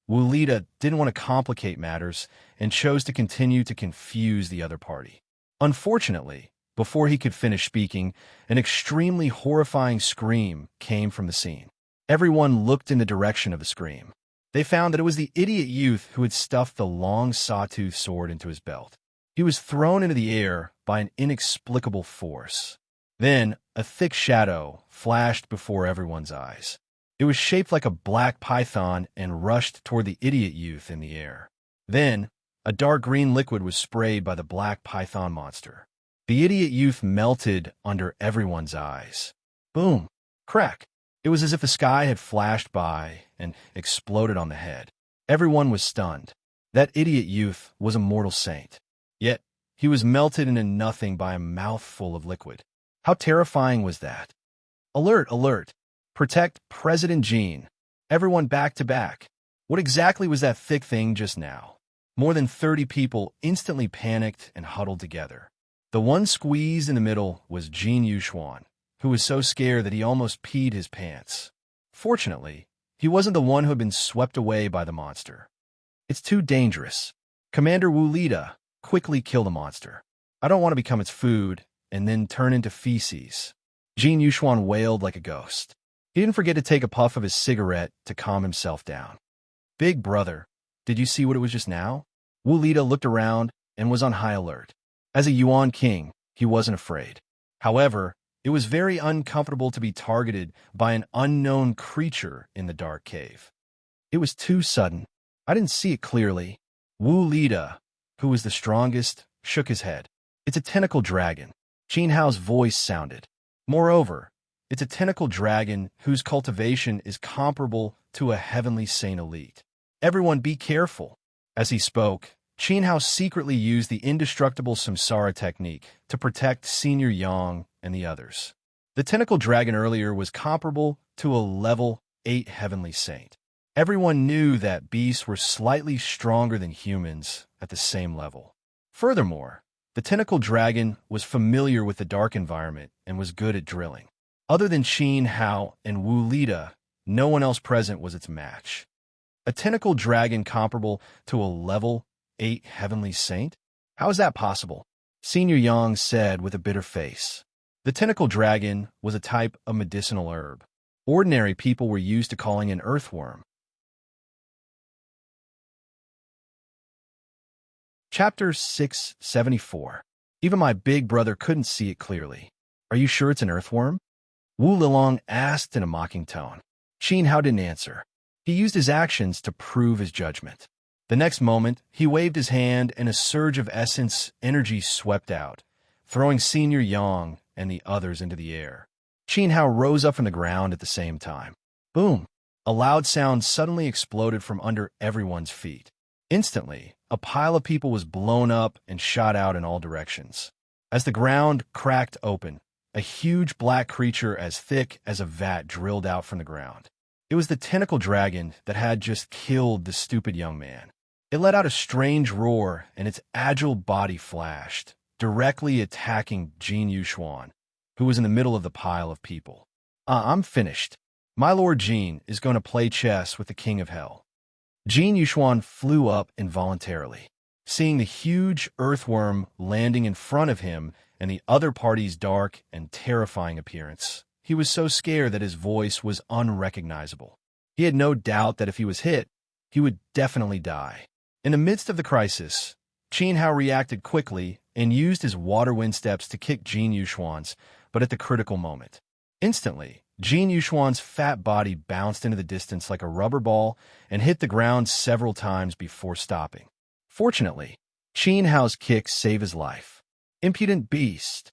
Wu Lida didn't want to complicate matters and chose to continue to confuse the other party. Unfortunately, before he could finish speaking, an extremely horrifying scream came from the scene. Everyone looked in the direction of the scream. They found that it was the idiot youth who had stuffed the long sawtooth sword into his belt. He was thrown into the air by an inexplicable force. Then, a thick shadow flashed before everyone's eyes. It was shaped like a black python and rushed toward the idiot youth in the air. Then, a dark green liquid was sprayed by the black python monster. The idiot youth melted under everyone's eyes. Boom! Crack! It was as if the sky had flashed by and exploded on the head. Everyone was stunned. That idiot youth was a mortal saint. Yet, he was melted into nothing by a mouthful of liquid. How terrifying was that? Alert, alert! Protect President Jin. Everyone back to back. What exactly was that thick thing just now? More than 30 people instantly panicked and huddled together. The one squeezed in the middle was Jin Yuxuan, who was so scared that he almost peed his pants. Fortunately, he wasn't the one who had been swept away by the monster. It's too dangerous. Commander Wu Lida, quickly kill the monster. I don't want to become its food and then turn into feces. Jin Yuxuan wailed like a ghost. He didn't forget to take a puff of his cigarette to calm himself down. Big brother, did you see what it was just now? Wu Lida looked around and was on high alert. As a Yuan king, he wasn't afraid. However, it was very uncomfortable to be targeted by an unknown creature in the dark cave. It was too sudden. I didn't see it clearly. Wu Lida, who was the strongest, shook his head. It's a tentacle dragon. Qin Hao's voice sounded. Moreover, it's a tentacle dragon whose cultivation is comparable to a heavenly saint elite. Everyone be careful. As he spoke, Qin Hao secretly used the indestructible samsara technique to protect Senior Yang and the others. The tentacle dragon earlier was comparable to a level 8 heavenly saint. Everyone knew that beasts were slightly stronger than humans at the same level. Furthermore, the tentacle dragon was familiar with the dark environment and was good at drilling. Other than Qin Hao and Wu Lida, no one else present was its match. A tentacle dragon comparable to a level 8 heavenly saint? How is that possible? Senior Yang said with a bitter face. The tentacle dragon was a type of medicinal herb. Ordinary people were used to calling an earthworm. Chapter 674. Even my big brother couldn't see it clearly. Are you sure it's an earthworm? Wu Lilong asked in a mocking tone. Qin Hao didn't answer. He used his actions to prove his judgment. The next moment, he waved his hand and a surge of essence energy swept out, throwing Senior Yang and the others into the air. Qin Hao rose up from the ground at the same time. Boom! A loud sound suddenly exploded from under everyone's feet. Instantly, a pile of people was blown up and shot out in all directions. As the ground cracked open, a huge black creature as thick as a vat drilled out from the ground. It was the tentacle dragon that had just killed the stupid young man. It let out a strange roar, and its agile body flashed, directly attacking Jin Yuxuan, who was in the middle of the pile of people. I'm finished. My Lord Jin is going to play chess with the King of Hell. Jin Yuxuan flew up involuntarily. Seeing the huge earthworm landing in front of him and the other party's dark and terrifying appearance, he was so scared that his voice was unrecognizable. He had no doubt that if he was hit, he would definitely die. In the midst of the crisis, Qin Hao reacted quickly and used his water wind steps to kick Jin Yuxuan's, but at the critical moment. Instantly, Jin Yuxuan's fat body bounced into the distance like a rubber ball and hit the ground several times before stopping. Fortunately, Qin Hao's kick saved his life. Impudent beast!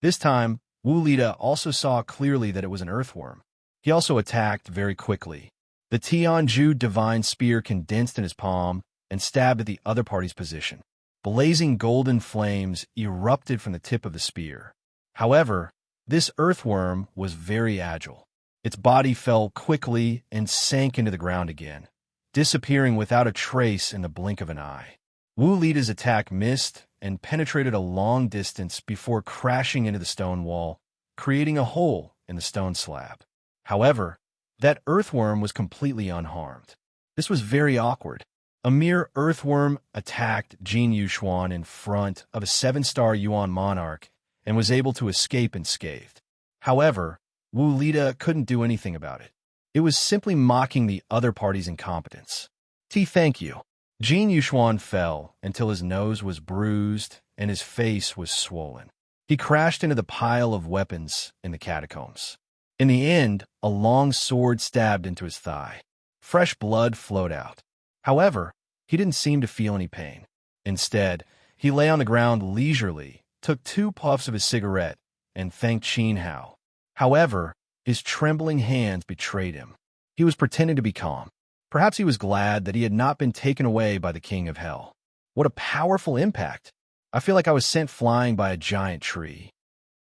This time, Wu Lida also saw clearly that it was an earthworm. He also attacked very quickly. The Tianju divine spear condensed in his palm and stabbed at the other party's position. Blazing golden flames erupted from the tip of the spear. However, this earthworm was very agile. Its body fell quickly and sank into the ground again, disappearing without a trace in the blink of an eye. Wu Lida's attack missed and penetrated a long distance before crashing into the stone wall, creating a hole in the stone slab. However, that earthworm was completely unharmed. This was very awkward. A mere earthworm attacked Jin Yuxuan in front of a 7-star Yuan Monarch and was able to escape unscathed. However, Wu Lida couldn't do anything about it. It was simply mocking the other party's incompetence. Thank you. Jin Yuxuan fell until his nose was bruised and his face was swollen. He crashed into the pile of weapons in the catacombs. In the end, a long sword stabbed into his thigh. Fresh blood flowed out. However, he didn't seem to feel any pain. Instead, he lay on the ground leisurely, took 2 puffs of his cigarette, and thanked Qin Hao. However, his trembling hands betrayed him. He was pretending to be calm. Perhaps he was glad that he had not been taken away by the King of Hell. What a powerful impact! I feel like I was sent flying by a giant tree.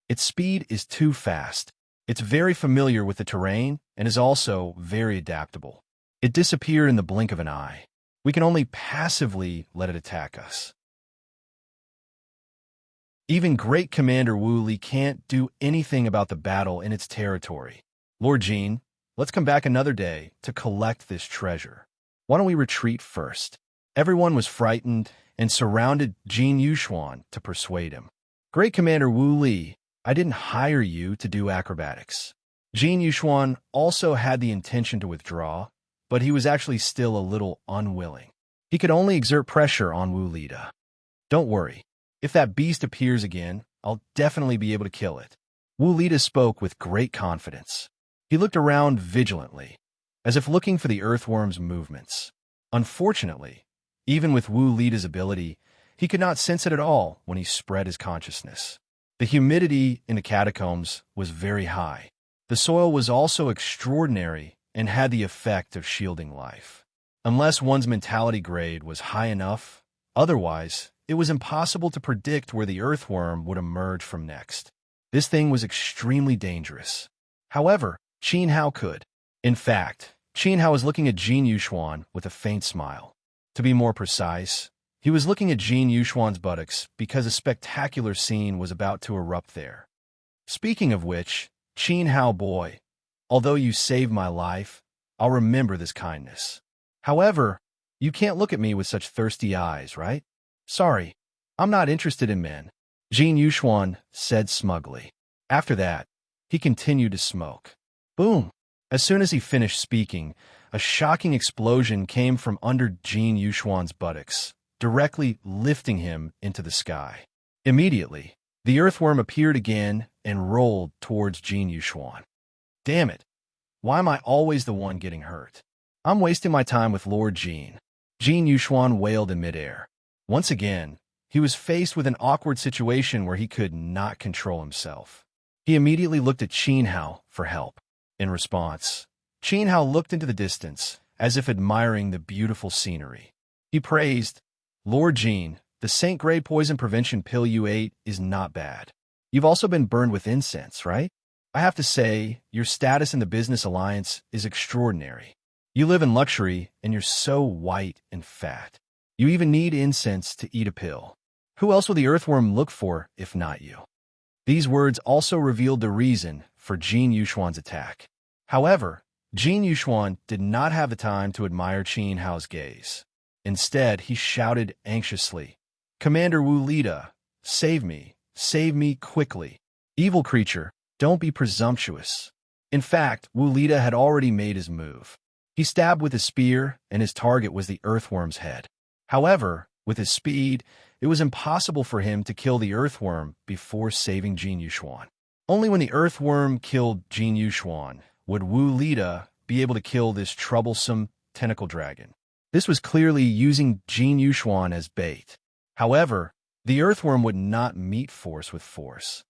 Its speed is too fast. It's very familiar with the terrain and is also very adaptable. It disappeared in the blink of an eye. We can only passively let it attack us. Even Great Commander Wu Li can't do anything about the battle in its territory. Lord Jin, let's come back another day to collect this treasure. Why don't we retreat first? Everyone was frightened and surrounded Jin Yuxuan to persuade him. Great Commander Wu Li, I didn't hire you to do acrobatics. Jin Yuxuan also had the intention to withdraw, but he was actually still a little unwilling. He could only exert pressure on Wu Lida. Don't worry. If that beast appears again, I'll definitely be able to kill it. Wu Lida spoke with great confidence. He looked around vigilantly, as if looking for the earthworm's movements. Unfortunately, even with Wu Lida's ability, he could not sense it at all when he spread his consciousness. The humidity in the catacombs was very high. The soil was also extraordinary and had the effect of shielding life. Unless one's mentality grade was high enough, otherwise, it was impossible to predict where the earthworm would emerge from next. This thing was extremely dangerous. However, Qin Hao could. In fact, Qin Hao was looking at Jin Yuxuan with a faint smile. To be more precise, he was looking at Jin Yuxuan's buttocks because a spectacular scene was about to erupt there. Speaking of which, Qin Hao boy, although you saved my life, I'll remember this kindness. However, you can't look at me with such thirsty eyes, right? Sorry, I'm not interested in men, Jin Yuxuan said smugly. After that, he continued to smoke. Boom! As soon as he finished speaking, a shocking explosion came from under Jin Yuxuan's buttocks, directly lifting him into the sky. Immediately, the earthworm appeared again and rolled towards Jin Yuxuan. Damn it! Why am I always the one getting hurt? I'm wasting my time with Lord Jin. Jin Yuxuan wailed in midair. Once again, he was faced with an awkward situation where he could not control himself. He immediately looked at Qin Hao for help. In response, Qin Hao looked into the distance, as if admiring the beautiful scenery. He praised, Lord Jin, the St. Grey poison prevention pill you ate is not bad. You've also been burned with incense, right? I have to say, your status in the business alliance is extraordinary. You live in luxury, and you're so white and fat. You even need incense to eat a pill. Who else will the earthworm look for if not you? These words also revealed the reason for Jin Yuxuan's attack. However, Jin Yuxuan did not have the time to admire Qin Hao's gaze. Instead, he shouted anxiously, Commander Wu Lida, save me quickly. Evil creature, don't be presumptuous. In fact, Wu Lida had already made his move. He stabbed with his spear, and his target was the earthworm's head. However, with his speed, it was impossible for him to kill the earthworm before saving Jin Yuxuan. Only when the earthworm killed Jin Yuxuan would Wu Lida be able to kill this troublesome tentacle dragon. This was clearly using Jin Yuxuan as bait. However, the earthworm would not meet force with force.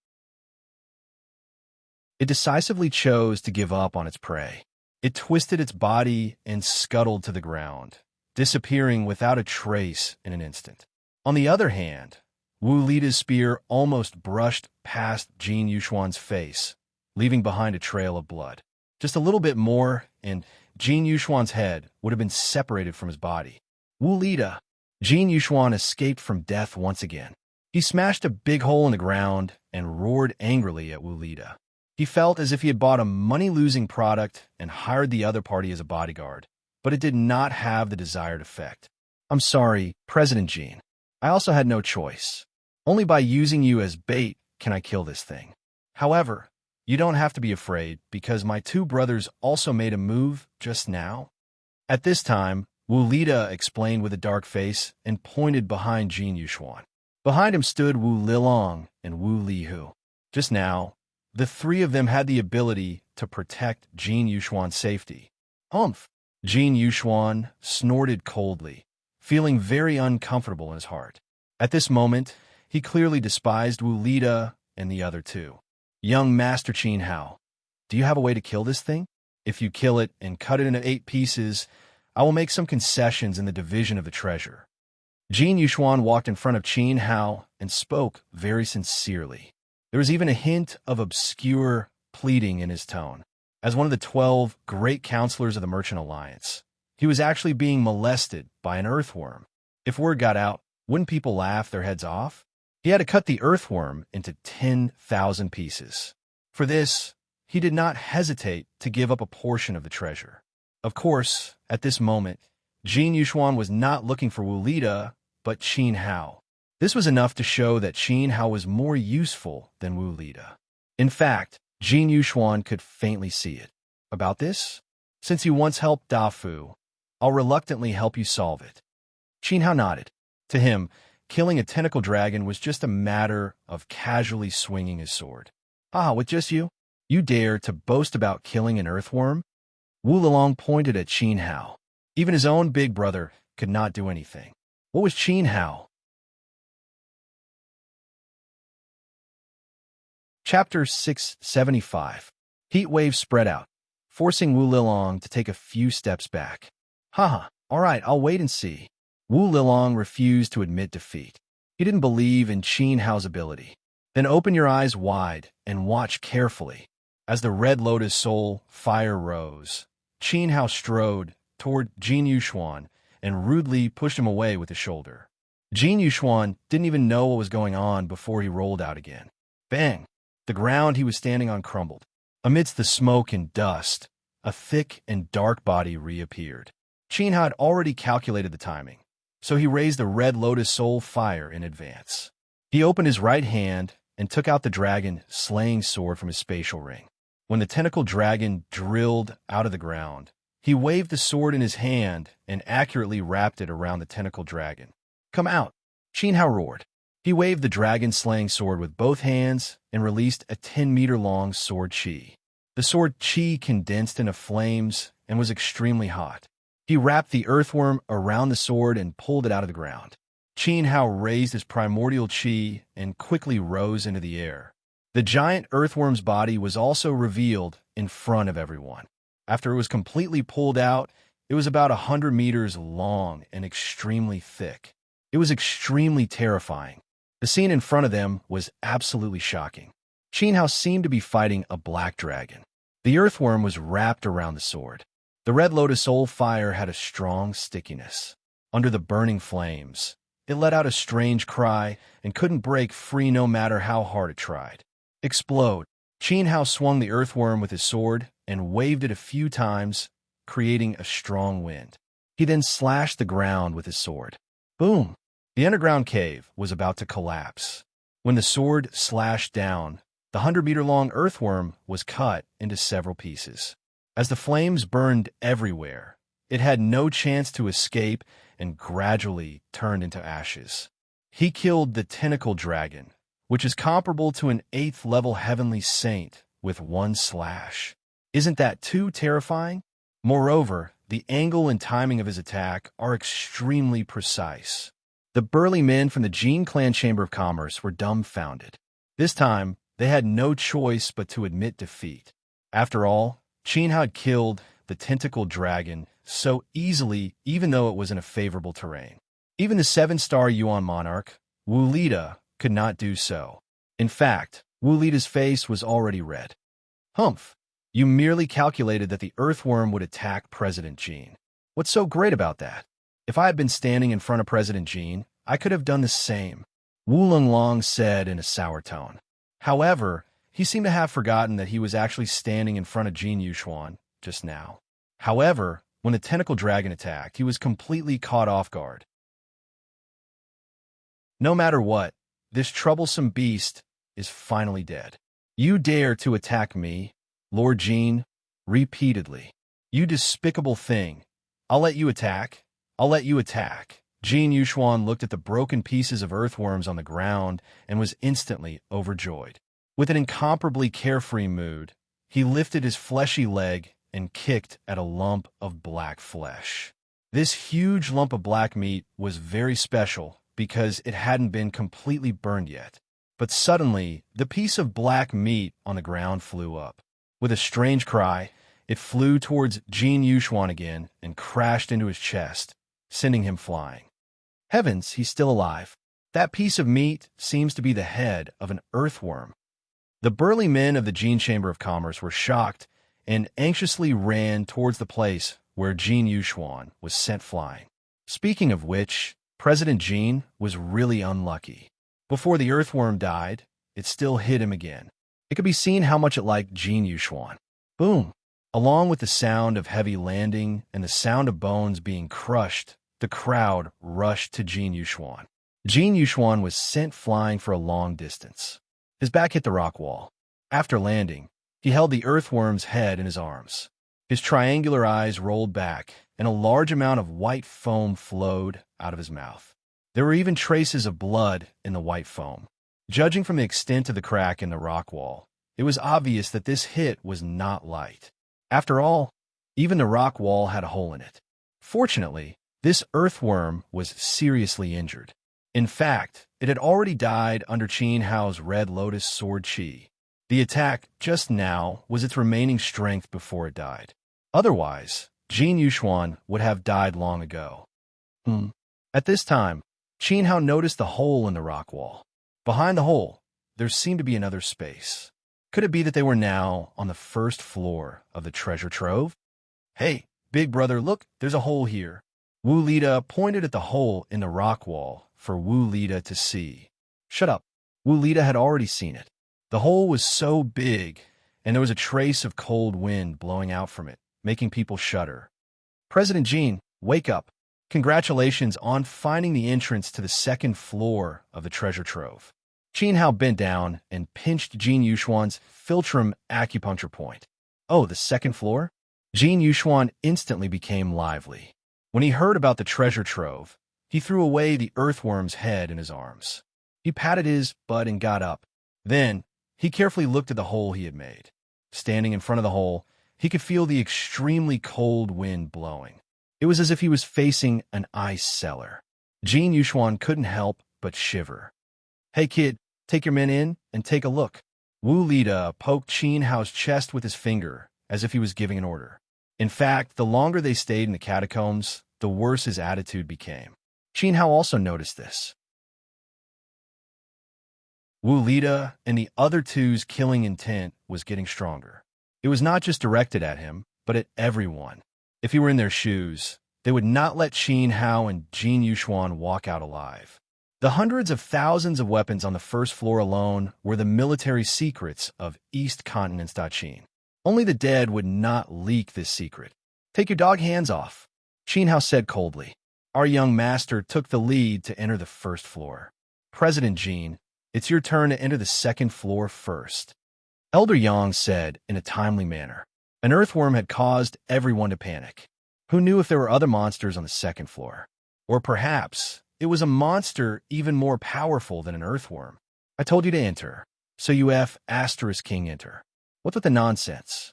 It decisively chose to give up on its prey. It twisted its body and scuttled to the ground, disappearing without a trace in an instant. On the other hand, Wu Lida's spear almost brushed past Jin Yuxuan's face, leaving behind a trail of blood. Just a little bit more, and Jin Yuxuan's head would have been separated from his body. Wu Lida! Jin Yuxuan escaped from death once again. He smashed a big hole in the ground and roared angrily at Wu Lida. He felt as if he had bought a money-losing product and hired the other party as a bodyguard, but it did not have the desired effect. I'm sorry, President Jin. I also had no choice. Only by using you as bait can I kill this thing. However, you don't have to be afraid because my two brothers also made a move just now. At this time, Wu Lida explained with a dark face and pointed behind Jin Yuxuan. Behind him stood Wu Lilong and Wu Lihu. Just now, the three of them had the ability to protect Jin Yuxuan's safety. Humph! Jin Yuxuan snorted coldly, feeling very uncomfortable in his heart. At this moment, he clearly despised Wu Lida and the other two. Young Master Qin Hao, do you have a way to kill this thing? If you kill it and cut it into 8 pieces, I will make some concessions in the division of the treasure. Jin Yuxuan walked in front of Qin Hao and spoke very sincerely. There was even a hint of obscure pleading in his tone. As one of the 12 great counselors of the Merchant Alliance, he was actually being molested by an earthworm. If word got out, wouldn't people laugh their heads off? He had to cut the earthworm into 10,000 pieces. For this, he did not hesitate to give up a portion of the treasure. Of course, at this moment, Jin Yuxuan was not looking for Wu Lida, but Qin Hao. This was enough to show that Qin Hao was more useful than Wu Lida. In fact, Jin Yuxuan could faintly see it. About this? Since you once helped Da Fu, I'll reluctantly help you solve it. Qin Hao nodded. To him, killing a tentacle dragon was just a matter of casually swinging his sword. Ah, with just you? You dare to boast about killing an earthworm? Wu Lilong pointed at Qin Hao. Even his own big brother could not do anything. What was Qin Hao? Chapter 675. Heat waves spread out, forcing Wu Lilong to take a few steps back. Haha, all right, I'll wait and see. Wu Lilong refused to admit defeat. He didn't believe in Qin Hao's ability. Then open your eyes wide and watch carefully. As the red lotus soul fire rose, Qin Hao strode toward Jin Yuxuan and rudely pushed him away with his shoulder. Jin Yuxuan didn't even know what was going on before he rolled out again. Bang! The ground he was standing on crumbled. Amidst the smoke and dust, a thick and dark body reappeared. Qin Hao had already calculated the timing, so he raised the red lotus soul fire in advance. He opened his right hand and took out the dragon slaying sword from his spatial ring. When the tentacle dragon drilled out of the ground, he waved the sword in his hand and accurately wrapped it around the tentacle dragon. Come out! Qin Hao roared. He waved the dragon-slaying sword with both hands and released a 10-meter-long sword chi. The sword chi condensed into flames and was extremely hot. He wrapped the earthworm around the sword and pulled it out of the ground. Qin Hao raised his primordial chi and quickly rose into the air. The giant earthworm's body was also revealed in front of everyone. After it was completely pulled out, it was about 100 meters long and extremely thick. It was extremely terrifying. The scene in front of them was absolutely shocking. Qin Hao seemed to be fighting a black dragon. The earthworm was wrapped around the sword. The red lotus soul fire had a strong stickiness. Under the burning flames, it let out a strange cry and couldn't break free no matter how hard it tried. Explode! Qin Hao swung the earthworm with his sword and waved it a few times, creating a strong wind. He then slashed the ground with his sword. Boom! The underground cave was about to collapse. When the sword slashed down, the 100-meter-long earthworm was cut into several pieces. As the flames burned everywhere, it had no chance to escape and gradually turned into ashes. He killed the tentacle dragon, which is comparable to an 8th-level heavenly saint, with one slash. Isn't that too terrifying? Moreover, the angle and timing of his attack are extremely precise. The burly men from the Jin Clan Chamber of Commerce were dumbfounded. This time, They had no choice but to admit defeat. After all, Qin had killed the tentacled dragon so easily, even though it was in a favorable terrain. Even the 7-star Yuan Monarch, Wu Lida, could not do so. In fact, Wu Lida's face was already red. Humph! You merely calculated that the earthworm would attack President Jean. What's so great about that? If I had been standing in front of President Jean, I could have done the same, Wu Longlong said in a sour tone. However, he seemed to have forgotten that he was actually standing in front of Jin Yuxuan just now. However, when the tentacle dragon attacked, he was completely caught off guard. No matter what, this troublesome beast is finally dead. You dare to attack me, Lord Jin? Repeatedly. You despicable thing. I'll let you attack. I'll let you attack. Jin Yuxuan looked at the broken pieces of earthworms on the ground and was instantly overjoyed. With an incomparably carefree mood, he lifted his fleshy leg and kicked at a lump of black flesh. This huge lump of black meat was very special because it hadn't been completely burned yet. But suddenly, the piece of black meat on the ground flew up. With a strange cry, it flew towards Jin Yuxuan again and crashed into his chest, sending him flying. Heavens, he's still alive. That piece of meat seems to be the head of an earthworm. The burly men of the Jin Chamber of Commerce were shocked and anxiously ran towards the place where Jin Yuxuan was sent flying. Speaking of which, President Jin was really unlucky. Before the earthworm died, it still hit him again. It could be seen how much it liked Jin Yuxuan. Boom! Along with the sound of heavy landing and the sound of bones being crushed, the crowd rushed to Jin Yuxuan. Jin Yuxuan was sent flying for a long distance. His back hit the rock wall. After landing, he held the earthworm's head in his arms. His triangular eyes rolled back, and a large amount of white foam flowed out of his mouth. There were even traces of blood in the white foam. Judging from the extent of the crack in the rock wall, it was obvious that this hit was not light. After all, even the rock wall had a hole in it. Fortunately, this earthworm was seriously injured. In fact, it had already died under Qin Hao's Red Lotus Sword Qi. The attack just now was its remaining strength before it died. Otherwise, Jin Yuxuan would have died long ago. At this time, Qin Hao noticed the hole in the rock wall. Behind the hole, there seemed to be another space. Could it be that they were now on the first floor of the treasure trove? Hey, big brother, look, there's a hole here. Wu Lida pointed at the hole in the rock wall for Wu Lida to see. Shut up. Wu Lida had already seen it. The hole was so big, and there was a trace of cold wind blowing out from it, making people shudder. President Jin, wake up. Congratulations on finding the entrance to the second floor of the treasure trove. Qin Hao bent down and pinched Jin Yuxuan's philtrum acupuncture point. Oh, the second floor? Jin Yuxuan instantly became lively. When he heard about the treasure trove, he threw away the earthworm's head in his arms. He patted his butt and got up. Then, he carefully looked at the hole he had made. Standing in front of the hole, he could feel the extremely cold wind blowing. It was as if he was facing an ice cellar. Jin Yuxuan couldn't help but shiver. Hey kid, take your men in and take a look. Wu Lida poked Qin Hao's chest with his finger, as if he was giving an order. In fact, the longer they stayed in the catacombs, the worse his attitude became. Qin Hao also noticed this. Wu Lida and the other two's killing intent was getting stronger. It was not just directed at him, but at everyone. If he were in their shoes, they would not let Qin Hao and Jin Yuxuan walk out alive. The hundreds of thousands of weapons on the first floor alone were the military secrets of East Continents.Qin. Only the dead would not leak this secret. Take your dog hands off, Qin Hao said coldly. Our young master took the lead to enter the first floor. President Jin, it's your turn to enter the second floor first. Elder Yang said in a timely manner. An earthworm had caused everyone to panic. Who knew if there were other monsters on the second floor? Or perhaps it was a monster even more powerful than an earthworm. I told you to enter, so you King enter. What's with the nonsense?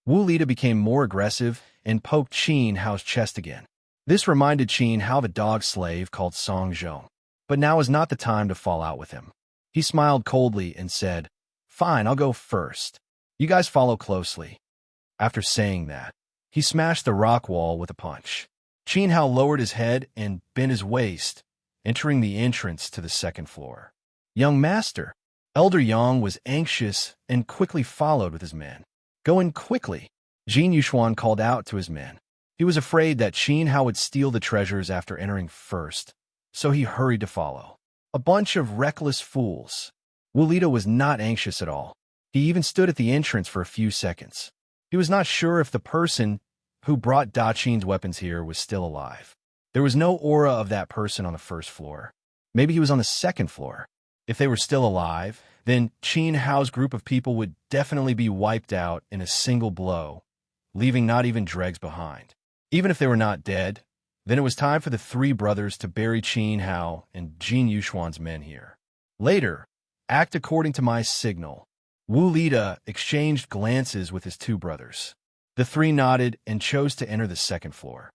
Wu Lida became more aggressive and poked Qin Hao's chest again. This reminded Qin Hao of a dog slave called Song Zhong. But now is not the time to fall out with him. He smiled coldly and said, Fine, I'll go first. You guys follow closely. After saying that, he smashed the rock wall with a punch. Qin Hao lowered his head and bent his waist, entering the entrance to the second floor. Young master, Elder Yang was anxious and quickly followed with his men. Go in quickly, Jin Yuxuan called out to his men. He was afraid that Qin Hao would steal the treasures after entering first, so he hurried to follow. A bunch of reckless fools. Wu Lida was not anxious at all. He even stood at the entrance for a few seconds. He was not sure if the person who brought Da Qin's weapons here was still alive. There was no aura of that person on the first floor. Maybe he was on the second floor. If they were still alive, then Qin Hao's group of people would definitely be wiped out in a single blow, leaving not even dregs behind. Even if they were not dead, then it was time for the three brothers to bury Qin Hao and Jin Yuxuan's men here. Later, act according to my signal. Wu Lida exchanged glances with his two brothers. The three nodded and chose to enter the second floor.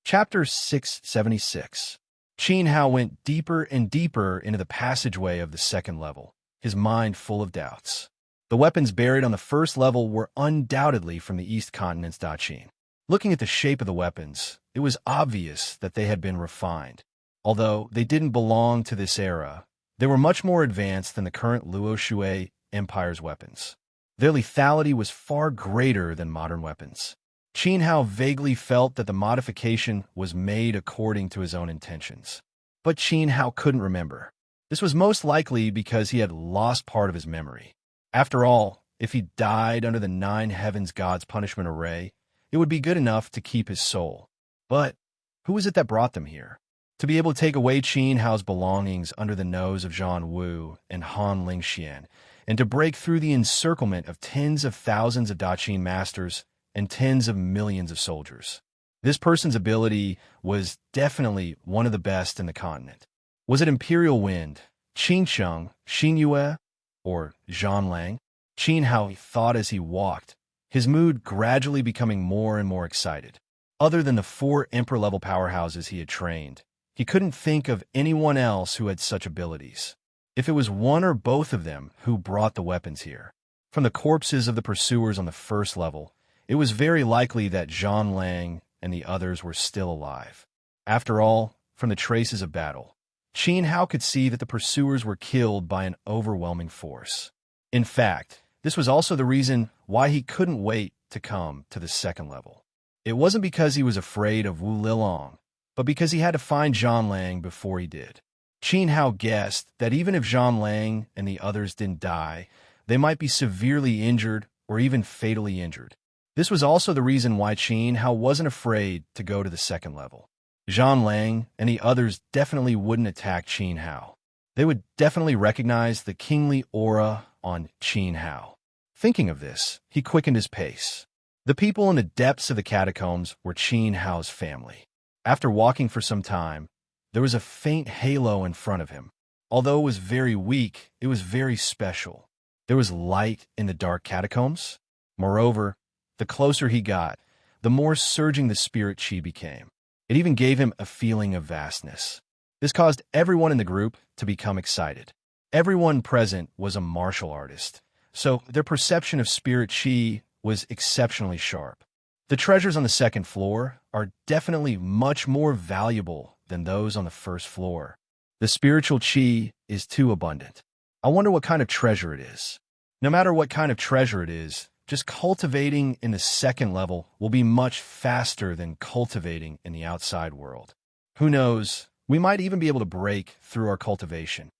Chapter 676. Qin Hao went deeper and deeper into the passageway of the second level, his mind full of doubts. The weapons buried on the first level were undoubtedly from the East Continent's Da Qin. Looking at the shape of the weapons, it was obvious that they had been refined. Although they didn't belong to this era, they were much more advanced than the current Luo Shui Empire's weapons. Their lethality was far greater than modern weapons. Qin Hao vaguely felt that the modification was made according to his own intentions. But Qin Hao couldn't remember. This was most likely because he had lost part of his memory. After all, if he died under the Nine Heavens God's punishment array, it would be good enough to keep his soul. But who was it that brought them here? To be able to take away Qin Hao's belongings under the nose of Zhang Wu and Han Lingxian, and to break through the encirclement of tens of thousands of Da Qin masters and tens of millions of soldiers. This person's ability was definitely one of the best in the continent. Was it Imperial Wind, Qin Sheng, Xin Yue, or Zhang Lang? Qin Hao thought as he walked, his mood gradually becoming more and more excited. Other than the four Emperor-level powerhouses he had trained, he couldn't think of anyone else who had such abilities. If it was one or both of them who brought the weapons here. From the corpses of the pursuers on the first level, it was very likely that Zhang Lang and the others were still alive. After all, from the traces of battle, Qin Hao could see that the pursuers were killed by an overwhelming force. In fact, this was also the reason why he couldn't wait to come to the second level. It wasn't because he was afraid of Wu Lilong, but because he had to find Zhang Lang before he did. Qin Hao guessed that even if Zhang Lang and the others didn't die, they might be severely injured or even fatally injured. This was also the reason why Qin Hao wasn't afraid to go to the second level. Zhang Lang and the others definitely wouldn't attack Qin Hao. They would definitely recognize the kingly aura on Qin Hao. Thinking of this, he quickened his pace. The people in the depths of the catacombs were Qin Hao's family. After walking for some time, there was a faint halo in front of him. Although it was very weak, it was very special. There was light in the dark catacombs. Moreover, the closer he got, the more surging the spirit qi became. It even gave him a feeling of vastness. This caused everyone in the group to become excited. Everyone present was a martial artist, so their perception of spirit qi was exceptionally sharp. The treasures on the second floor are definitely much more valuable than those on the first floor. The spiritual qi is too abundant. I wonder what kind of treasure it is. No matter what kind of treasure it is, just cultivating in the second level will be much faster than cultivating in the outside world. Who knows, we might even be able to break through our cultivation.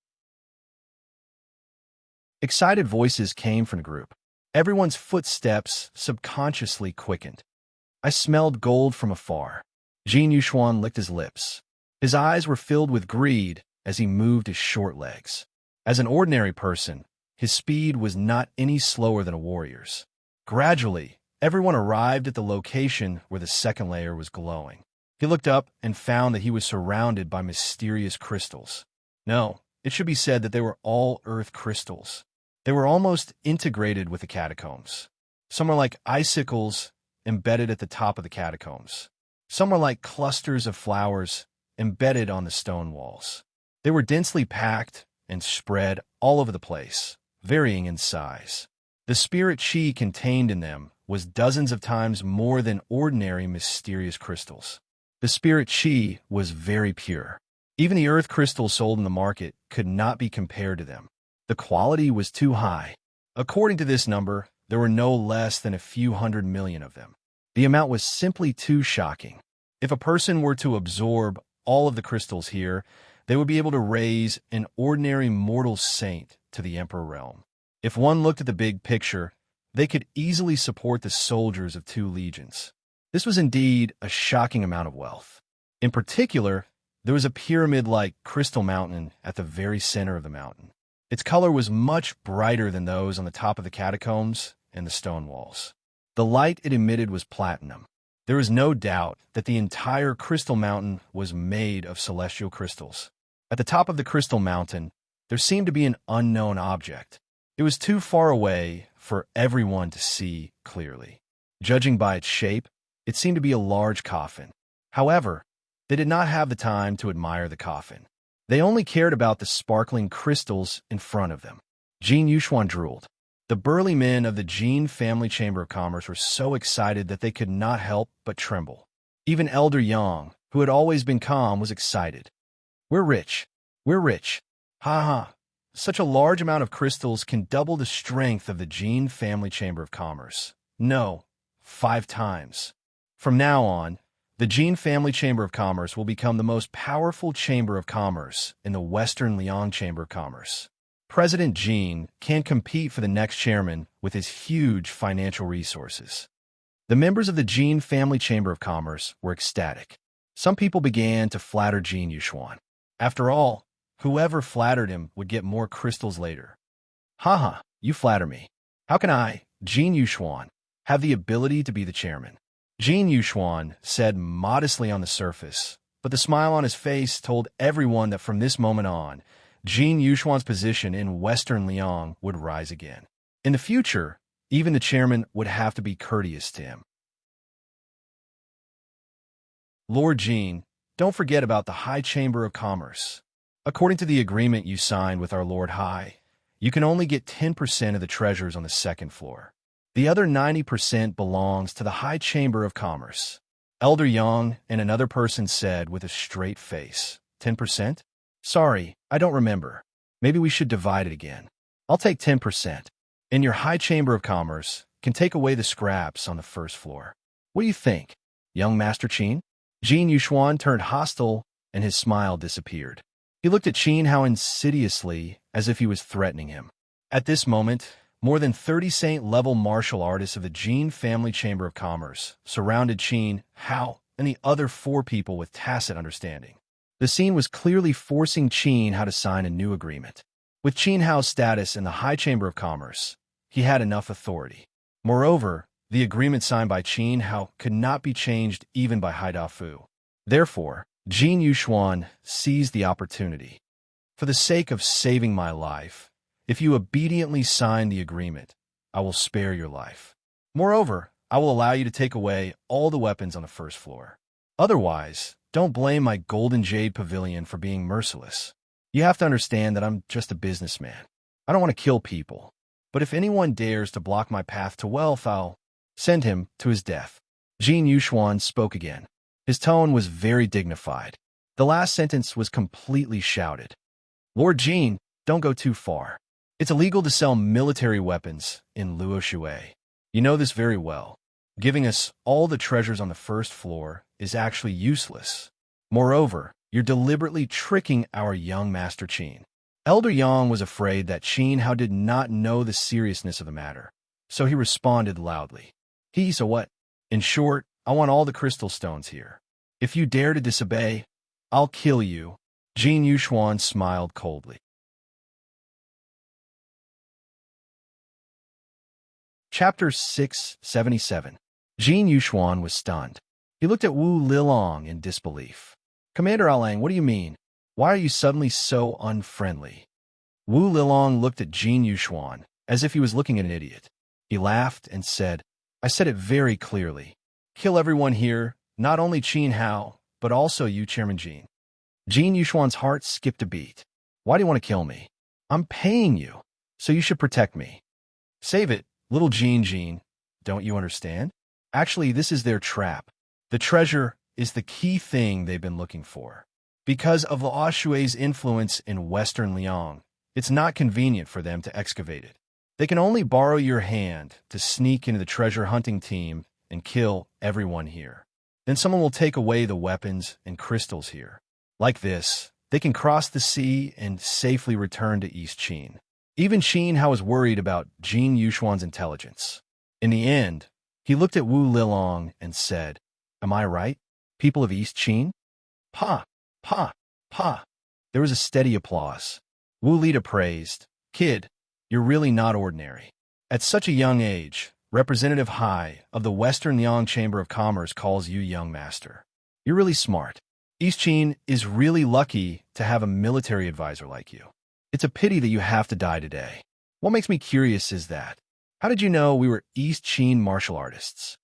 Excited voices came from the group. Everyone's footsteps subconsciously quickened. I smelled gold from afar. Jin Yuxuan licked his lips. His eyes were filled with greed as he moved his short legs. As an ordinary person, his speed was not any slower than a warrior's. Gradually, everyone arrived at the location where the second layer was glowing. He looked up and found that he was surrounded by mysterious crystals. No, it should be said that they were all earth crystals. They were almost integrated with the catacombs. Some were like icicles embedded at the top of the catacombs. Some were like clusters of flowers embedded on the stone walls. They were densely packed and spread all over the place, varying in size. The spirit chi contained in them was dozens of times more than ordinary mysterious crystals. The spirit chi was very pure. Even the earth crystals sold in the market could not be compared to them. The quality was too high. According to this number, there were no less than a few 100 million of them. The amount was simply too shocking. If a person were to absorb all of the crystals here, they would be able to raise an ordinary mortal saint to the Emperor realm. If one looked at the big picture, they could easily support the soldiers of 2 legions. This was indeed a shocking amount of wealth. In particular, there was a pyramid-like crystal mountain at the very center of the mountain. Its color was much brighter than those on the top of the catacombs and the stone walls. The light it emitted was platinum. There was no doubt that the entire crystal mountain was made of celestial crystals. At the top of the crystal mountain, there seemed to be an unknown object. It was too far away for everyone to see clearly. Judging by its shape, it seemed to be a large coffin. However, they did not have the time to admire the coffin. They only cared about the sparkling crystals in front of them. Jin Yuxuan drooled. The burly men of the Jin family chamber of commerce were so excited that they could not help but tremble. Even Elder Yang, who had always been calm, was excited. We're rich. We're rich. Ha ha. Such a large amount of crystals can double the strength of the Jin family chamber of commerce. No, 5 times. From now on, the Jin family chamber of commerce will become the most powerful chamber of commerce in the Western Liang chamber of commerce. President Jin can't compete for the next chairman with his huge financial resources. The members of the Jin family chamber of commerce were ecstatic. Some people began to flatter Jin Yuxuan. After all, whoever flattered him would get more crystals later. Haha, you flatter me. How can I, Jin Yuxuan, have the ability to be the chairman? Jin Yuxuan said modestly on the surface, but the smile on his face told everyone that from this moment on, Jin Yuxuan's position in Western Liang would rise again. In the future, even the chairman would have to be courteous to him. Lord Jin, don't forget about the High Chamber of Commerce. According to the agreement you signed with our Lord High, you can only get 10% of the treasures on the 2nd floor. The other 90% belongs to the High Chamber of Commerce. Elder Yang and another person said with a straight face, 10%? Sorry, I don't remember. Maybe we should divide it again. I'll take 10%. And your High Chamber of Commerce can take away the scraps on the 1st floor. What do you think, young Master Qin? Jin Yuxuan turned hostile and his smile disappeared. He looked at Qin Hao insidiously as if he was threatening him. At this moment, more than 30 saint-level martial artists of the Jin family chamber of commerce surrounded Qin Hao and the other 4 people with tacit understanding. The scene was clearly forcing Qin Hao to sign a new agreement. With Qin Hao's status in the High Chamber of Commerce, he had enough authority. Moreover, the agreement signed by Qin Hao could not be changed even by Haida Fu. Therefore, Jin Yuxuan seized the opportunity. For the sake of saving my life, if you obediently sign the agreement, I will spare your life. Moreover, I will allow you to take away all the weapons on the 1st floor. Otherwise, don't blame my Golden Jade Pavilion for being merciless. You have to understand that I'm just a businessman. I don't want to kill people. But if anyone dares to block my path to wealth, I'll send him to his death. Jin Yuxuan spoke again. His tone was very dignified. The last sentence was completely shouted. Lord Jin, don't go too far. It's illegal to sell military weapons in Luoshui. You know this very well. Giving us all the treasures on the 1st floor is actually useless. Moreover, you're deliberately tricking our young Master Qin. Elder Yang was afraid that Qin Hao did not know the seriousness of the matter, so he responded loudly. So what? In short, I want all the crystal stones here. If you dare to disobey, I'll kill you. Jin Yuxuan smiled coldly. Chapter 677. Jin Yuxuan was stunned. He looked at Wu Lilong in disbelief. Commander Alang, what do you mean? Why are you suddenly so unfriendly? Wu Lilong looked at Jin Yuxuan as if he was looking at an idiot. He laughed and said, I said it very clearly. Kill everyone here, not only Qin Hao, but also you, Chairman Jin. Jin Yuxuan's heart skipped a beat. Why do you want to kill me? I'm paying you, so you should protect me. Save it, little Jin. Don't you understand? Actually, this is their trap. The treasure is the key thing they've been looking for. Because of Lao Shui's influence in Western Liang, it's not convenient for them to excavate it. They can only borrow your hand to sneak into the treasure hunting team and kill everyone here. Then someone will take away the weapons and crystals here. Like this, they can cross the sea and safely return to East Qin. Even Qin Hao was worried about Jin Yuxuan's intelligence. In the end, he looked at Wu Lilong and said, "Am I right, people of East Qin?" Pa, pa, pa. There was a steady applause. Wu Lida praised, "Kid, you're really not ordinary." At such a young age, Representative Hai of the Western Liang Chamber of Commerce calls you young master. You're really smart. East Qin is really lucky to have a military advisor like you. It's a pity that you have to die today. What makes me curious is that, how did you know we were East Qin martial artists?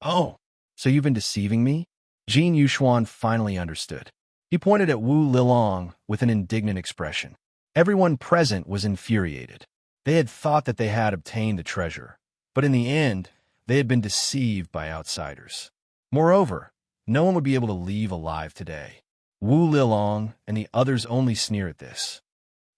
Oh, so you've been deceiving me? Jin Yuxuan finally understood. He pointed at Wu Lilong with an indignant expression. Everyone present was infuriated. They had thought that they had obtained the treasure, but in the end, they had been deceived by outsiders. Moreover, no one would be able to leave alive today. Wu Lilong and the others only sneer at this.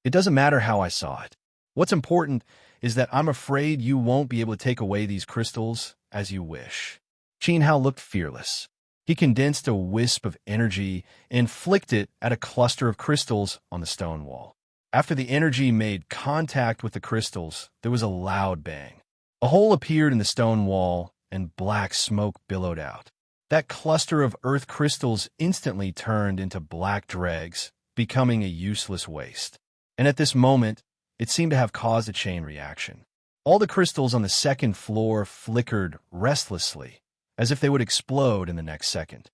It doesn't matter how I saw it. What's important is that I'm afraid you won't be able to take away these crystals as you wish. Qin Hao looked fearless. He condensed a wisp of energy and flicked it at a cluster of crystals on the stone wall. After the energy made contact with the crystals, there was a loud bang. A hole appeared in the stone wall, and black smoke billowed out. That cluster of earth crystals instantly turned into black dregs, becoming a useless waste. And at this moment, it seemed to have caused a chain reaction. All the crystals on the second floor flickered restlessly, as if they would explode in the next second.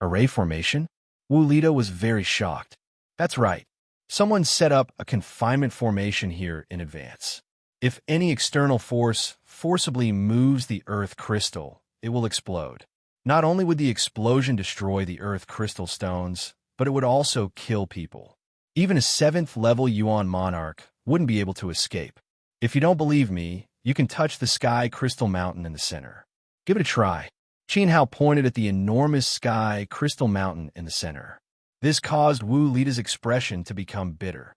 Array formation? Wu Lida was very shocked. That's right. Someone set up a confinement formation here in advance. If any external force forcibly moves the earth crystal, it will explode. Not only would the explosion destroy the earth crystal stones, but it would also kill people. Even a 7th level Yuan Monarch wouldn't be able to escape. If you don't believe me, you can touch the sky crystal mountain in the center. Give it a try. Qin Hao pointed at the enormous sky crystal mountain in the center. This caused Wu Lida's expression to become bitter.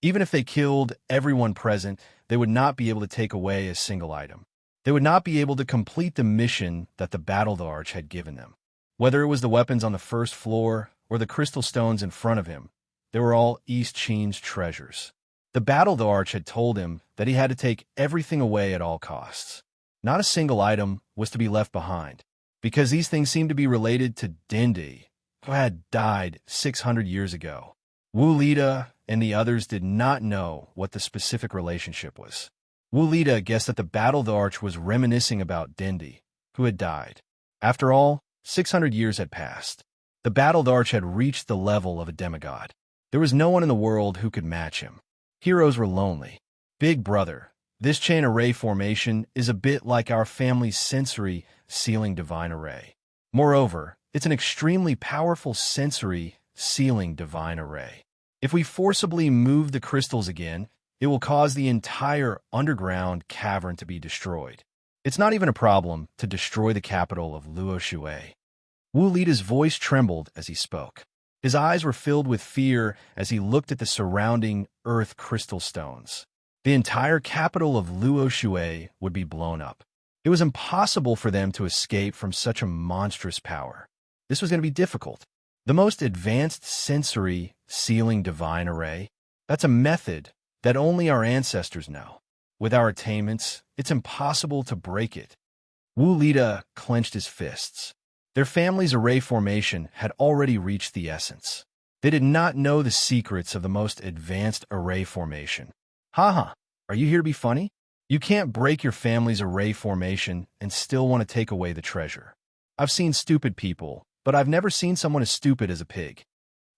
Even if they killed everyone present, they would not be able to take away a single item. They would not be able to complete the mission that the Battle of the Arch had given them. Whether it was the weapons on the first floor or the crystal stones in front of him, they were all East Qin's treasures. The Battle of the Arch had told him that he had to take everything away at all costs. Not a single item was to be left behind, because these things seemed to be related to Dindi, who had died 600 years ago. Wu Lida and the others did not know what the specific relationship was. Wu Lida guessed that the Battle of the Arch was reminiscing about Dindi, who had died. After all, 600 years had passed. The Battle of the Arch had reached the level of a demigod. There was no one in the world who could match him. Heroes were lonely. Big brother, this chain array formation is a bit like our family's sensory sealing divine array. Moreover, it's an extremely powerful sensory sealing divine array. If we forcibly move the crystals again, it will cause the entire underground cavern to be destroyed. It's not even a problem to destroy the capital of Luo Shui. Wu Lida's voice trembled as he spoke. His eyes were filled with fear as he looked at the surrounding earth crystal stones. The entire capital of Luo Shui would be blown up. It was impossible for them to escape from such a monstrous power. This was going to be difficult. The most advanced sensory sealing divine array, that's a method that only our ancestors know. With our attainments, it's impossible to break it. Wu Lida clenched his fists. Their family's array formation had already reached the essence. They did not know the secrets of the most advanced array formation. Haha, are you here to be funny? You can't break your family's array formation and still want to take away the treasure. I've seen stupid people, but I've never seen someone as stupid as a pig.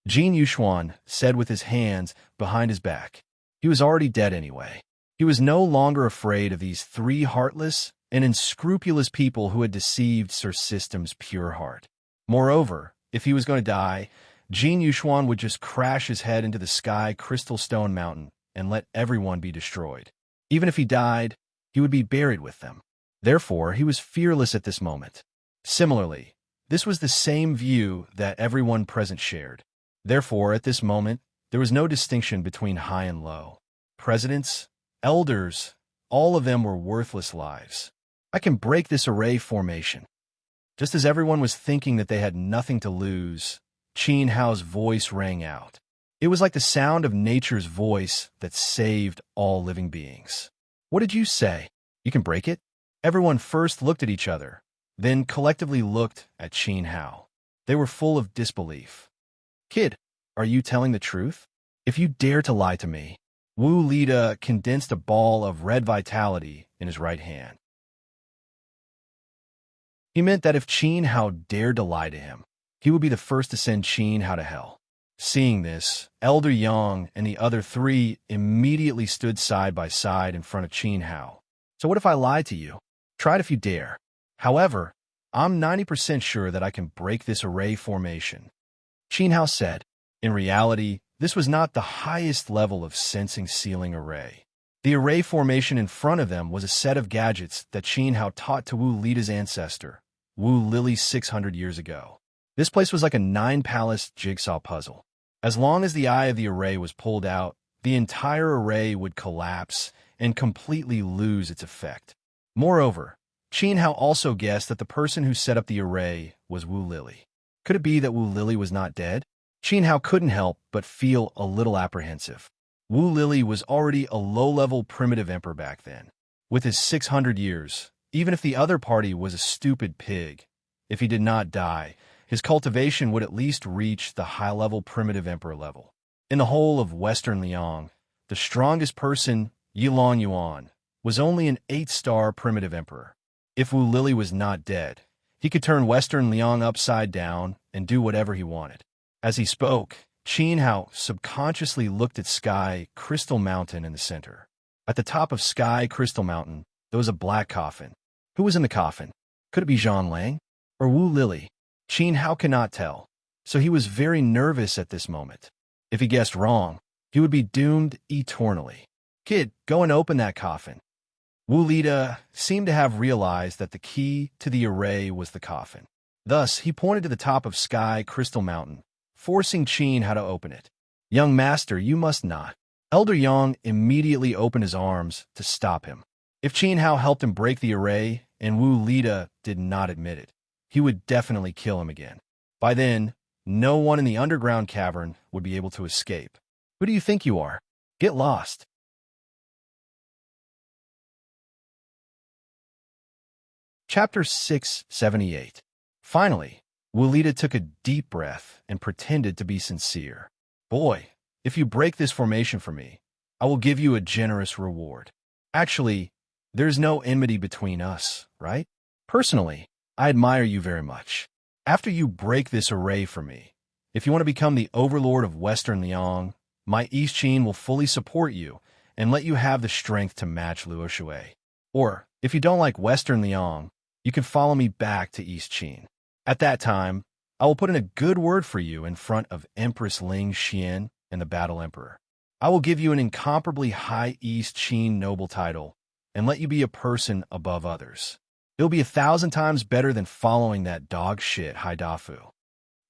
Jin Yuxuan said with his hands behind his back. He was already dead anyway. He was no longer afraid of these 3 heartless and unscrupulous people who had deceived Sir System's pure heart. Moreover, if he was going to die, Jin Yuxuan would just crash his head into the sky crystal stone mountain and let everyone be destroyed. Even if he died, he would be buried with them. Therefore, he was fearless at this moment. Similarly, this was the same view that everyone present shared. Therefore, at this moment, there was no distinction between high and low. Presidents, elders, all of them were worthless lives. I can break this array formation. Just as everyone was thinking that they had nothing to lose, Qin Hao's voice rang out. It was like the sound of nature's voice that saved all living beings. What did you say? You can break it? Everyone first looked at each other, then collectively looked at Qin Hao. They were full of disbelief. Kid, are you telling the truth? If you dare to lie to me. Wu Lida condensed a ball of red vitality in his right hand. He meant that if Qin Hao dared to lie to him, he would be the first to send Qin Hao to hell. Seeing this, Elder Yang and the other three immediately stood side by side in front of Qin Hao. So what if I lied to you? Try it if you dare. However, I'm 90% sure that I can break this array formation. Qin Hao said. In reality, this was not the highest level of sensing sealing array. The array formation in front of them was a set of gadgets that Qin Hao taught to Wu Lida's ancestor, Wu Lili 600 years ago. This place was like a 9-palace jigsaw puzzle. As long as the eye of the array was pulled out, the entire array would collapse and completely lose its effect. Moreover, Qin Hao also guessed that the person who set up the array was Wu Lili. Could it be that Wu Lili was not dead? Qin Hao couldn't help but feel a little apprehensive. Wu Lili was already a low-level primitive emperor back then. With his 600 years, even if the other party was a stupid pig, if he did not die, his cultivation would at least reach the high-level primitive emperor level. In the whole of Western Liang, the strongest person, Yilong Yuan, was only an 8-star primitive emperor. If Wu Lili was not dead, he could turn Western Liang upside down and do whatever he wanted. As he spoke, Qin Hao subconsciously looked at Sky Crystal Mountain in the center. At the top of Sky Crystal Mountain, there was a black coffin. Who was in the coffin? Could it be Zhang Lang? Or Wu Lili? Qin Hao cannot tell, so he was very nervous at this moment. If he guessed wrong, he would be doomed eternally. Kid, go and open that coffin. Wu Lida seemed to have realized that the key to the array was the coffin. Thus, he pointed to the top of Sky Crystal Mountain, forcing Qin Hao to open it. Young master, you must not. Elder Yang immediately opened his arms to stop him. If Qin Hao helped him break the array, and Wu Lida did not admit it, he would definitely kill him again. By then, no one in the underground cavern would be able to escape. Who do you think you are? Get lost. Chapter 678. Finally, Wu Lida took a deep breath and pretended to be sincere. Boy, if you break this formation for me, I will give you a generous reward. Actually, there's no enmity between us, right? Personally, I admire you very much. After you break this array for me, if you want to become the overlord of Western Liang, my East Qin will fully support you and let you have the strength to match Luo Shui. Or, if you don't like Western Liang, you can follow me back to East Qin. At that time, I will put in a good word for you in front of Empress Ling Xian and the Battle Emperor. I will give you an incomparably high East Qin noble title and let you be a person above others. It'll be 1,000 times better than following that dog shit Haidafu.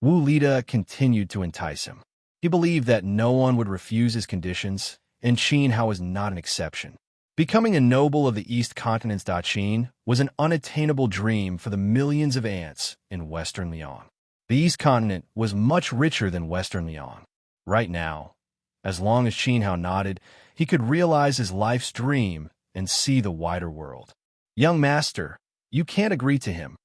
Wu Lida continued to entice him. He believed that no one would refuse his conditions, and Qin Hao was not an exception. Becoming a noble of the East Continent's Qin was an unattainable dream for the millions of ants in Western Liang. The East Continent was much richer than Western Liang. Right now, as long as Qin Hao nodded, he could realize his life's dream and see the wider world. Young master, you can't agree to him.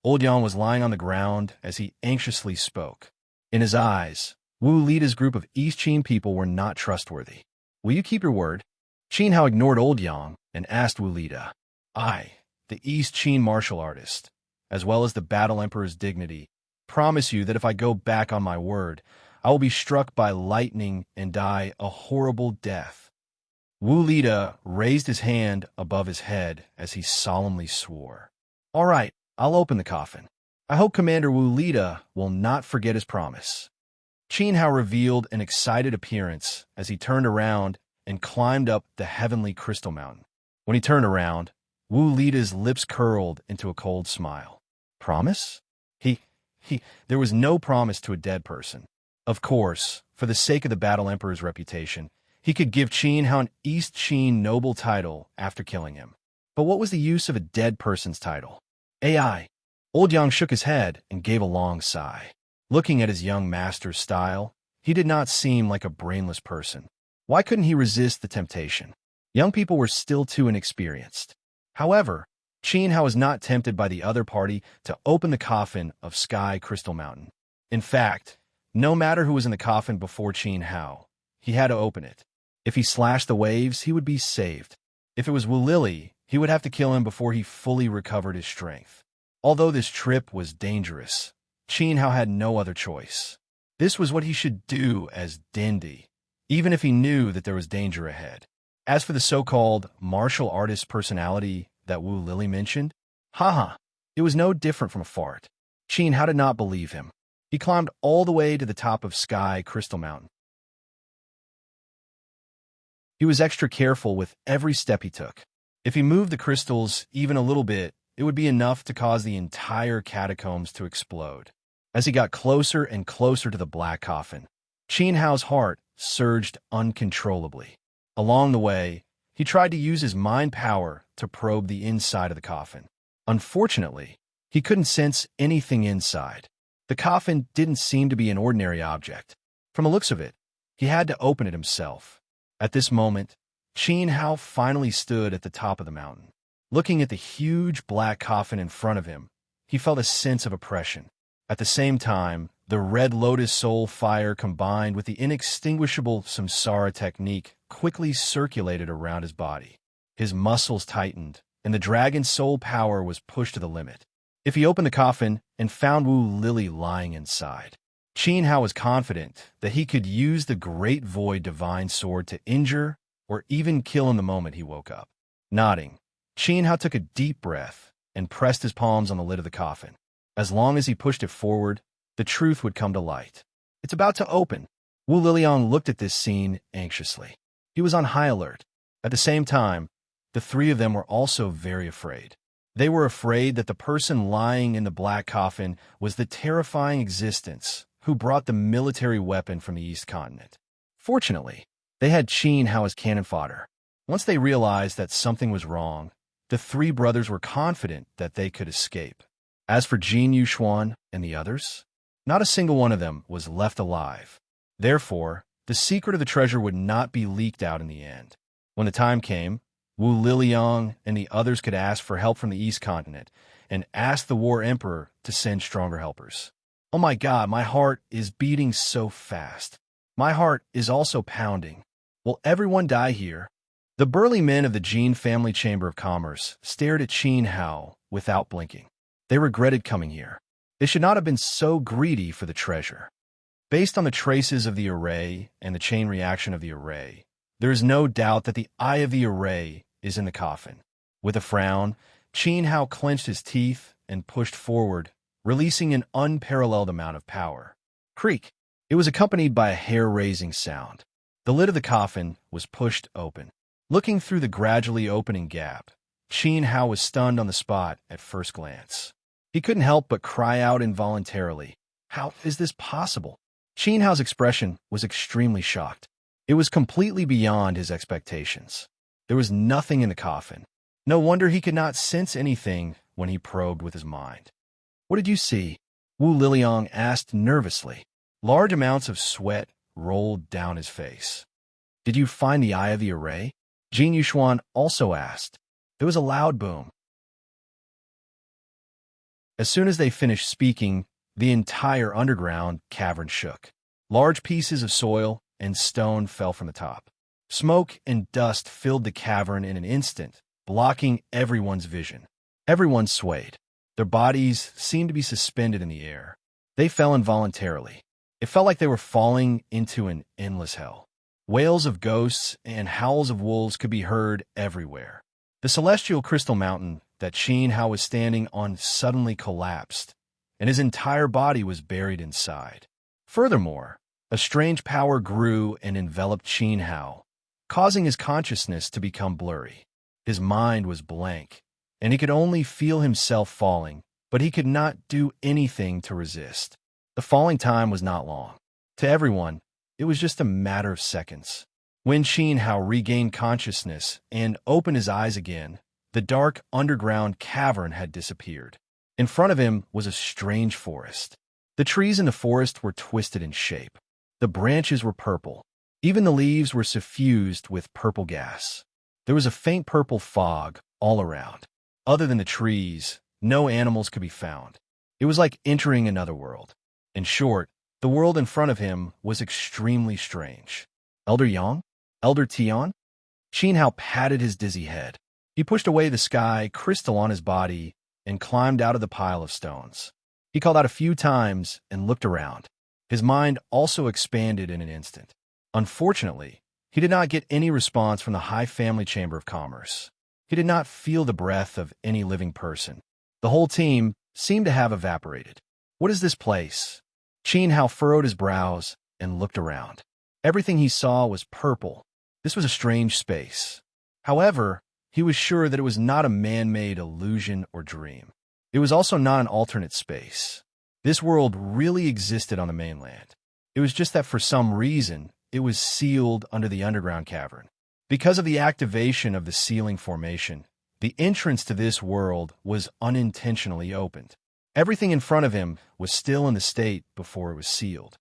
Old Yang was lying on the ground as he anxiously spoke. In his eyes, Wu Lida's group of East Qin people were not trustworthy. Will you keep your word? Qin Hao ignored Old Yang and asked Wu Lida. I, the East Qin martial artist, as well as the Battle Emperor's dignity, promise you that if I go back on my word, I will be struck by lightning and die a horrible death. Wu Lida raised his hand above his head as he solemnly swore. All right, I'll open the coffin. I hope Commander Wu Lida will not forget his promise. Qin Hao revealed an excited appearance as he turned around and climbed up the heavenly crystal mountain. When he turned around, Wu Lida's lips curled into a cold smile. Promise? There was no promise to a dead person. Of course, for the sake of the Battle Emperor's reputation, he could give Qin Hao an East Qin noble title after killing him. But what was the use of a dead person's title? AI. Old Yang shook his head and gave a long sigh. Looking at his young master's style, he did not seem like a brainless person. Why couldn't he resist the temptation? Young people were still too inexperienced. However, Qin Hao was not tempted by the other party to open the coffin of Sky Crystal Mountain. In fact, no matter who was in the coffin before Qin Hao, he had to open it. If he slashed the waves, he would be saved. If it was Wu Lili, he would have to kill him before he fully recovered his strength. Although this trip was dangerous, Qin Hao had no other choice. This was what he should do as Dindi, even if he knew that there was danger ahead. As for the so-called martial artist personality that Wu Lili mentioned, it was no different from a fart. Qin Hao did not believe him. He climbed all the way to the top of Sky Crystal Mountain. He was extra careful with every step he took. If he moved the crystals even a little bit, it would be enough to cause the entire catacombs to explode. As he got closer and closer to the black coffin, Qin Hao's heart surged uncontrollably. Along the way, he tried to use his mind power to probe the inside of the coffin. Unfortunately, he couldn't sense anything inside. The coffin didn't seem to be an ordinary object. From the looks of it, he had to open it himself. At this moment, Qin Hao finally stood at the top of the mountain. Looking at the huge black coffin in front of him, he felt a sense of oppression. At the same time, the red lotus soul fire combined with the inextinguishable samsara technique quickly circulated around his body. His muscles tightened, and the dragon's soul power was pushed to the limit. If he opened the coffin and found Wu Lili lying inside, Qin Hao was confident that he could use the Great Void Divine Sword to injure or even kill in the moment he woke up. Nodding, Qin Hao took a deep breath and pressed his palms on the lid of the coffin. As long as he pushed it forward, the truth would come to light. It's about to open. Wu Liliang looked at this scene anxiously. He was on high alert. At the same time, the three of them were also very afraid. They were afraid that the person lying in the black coffin was the terrifying existence who brought the military weapon from the East Continent. Fortunately, they had Qin Hao as cannon fodder. Once they realized that something was wrong, the three brothers were confident that they could escape. As for Jin Yuxuan and the others, not a single one of them was left alive. Therefore, the secret of the treasure would not be leaked out in the end. When the time came, Wu Liliang and the others could ask for help from the East Continent and ask the War Emperor to send stronger helpers. Oh my God, my heart is beating so fast. My heart is also pounding. Will everyone die here? The burly men of the Jin family Chamber of Commerce stared at Qin Hao without blinking. They regretted coming here. They should not have been so greedy for the treasure. Based on the traces of the array and the chain reaction of the array, there is no doubt that the eye of the array is in the coffin. With a frown, Qin Hao clenched his teeth and pushed forward, releasing an unparalleled amount of power. Creak! It was accompanied by a hair-raising sound. The lid of the coffin was pushed open. Looking through the gradually opening gap, Qin Hao was stunned on the spot at first glance. He couldn't help but cry out involuntarily. How is this possible? Qin Hao's expression was extremely shocked. It was completely beyond his expectations. There was nothing in the coffin. No wonder he could not sense anything when he probed with his mind. What did you see? Wu Liliang asked nervously. Large amounts of sweat rolled down his face. Did you find the eye of the array? Jin Yuxuan also asked. There was a loud boom. As soon as they finished speaking, the entire underground cavern shook. Large pieces of soil and stone fell from the top. Smoke and dust filled the cavern in an instant, blocking everyone's vision. Everyone swayed. Their bodies seemed to be suspended in the air. They fell involuntarily. It felt like they were falling into an endless hell. Wails of ghosts and howls of wolves could be heard everywhere. The celestial crystal mountain that Qin Hao was standing on suddenly collapsed, and his entire body was buried inside. Furthermore, a strange power grew and enveloped Qin Hao, causing his consciousness to become blurry. His mind was blank, and he could only feel himself falling, but he could not do anything to resist. The falling time was not long. To everyone, it was just a matter of seconds. When Qin Hao regained consciousness and opened his eyes again, the dark underground cavern had disappeared. In front of him was a strange forest. The trees in the forest were twisted in shape. The branches were purple. Even the leaves were suffused with purple gas. There was a faint purple fog all around. Other than the trees, no animals could be found. It was like entering another world. In short, the world in front of him was extremely strange. Elder Yang? Elder Tian? Qin Hao patted his dizzy head. He pushed away the sky crystal on his body and climbed out of the pile of stones. He called out a few times and looked around. His mind also expanded in an instant. Unfortunately, he did not get any response from the High Family Chamber of Commerce. He did not feel the breath of any living person. The whole team seemed to have evaporated. What is this place? Qin Hao furrowed his brows and looked around. Everything he saw was purple. This was a strange space. However, he was sure that it was not a man-made illusion or dream. It was also not an alternate space. This world really existed on the mainland. It was just that for some reason, it was sealed under the underground cavern. Because of the activation of the sealing formation, the entrance to this world was unintentionally opened. Everything in front of him was still in the state before it was sealed.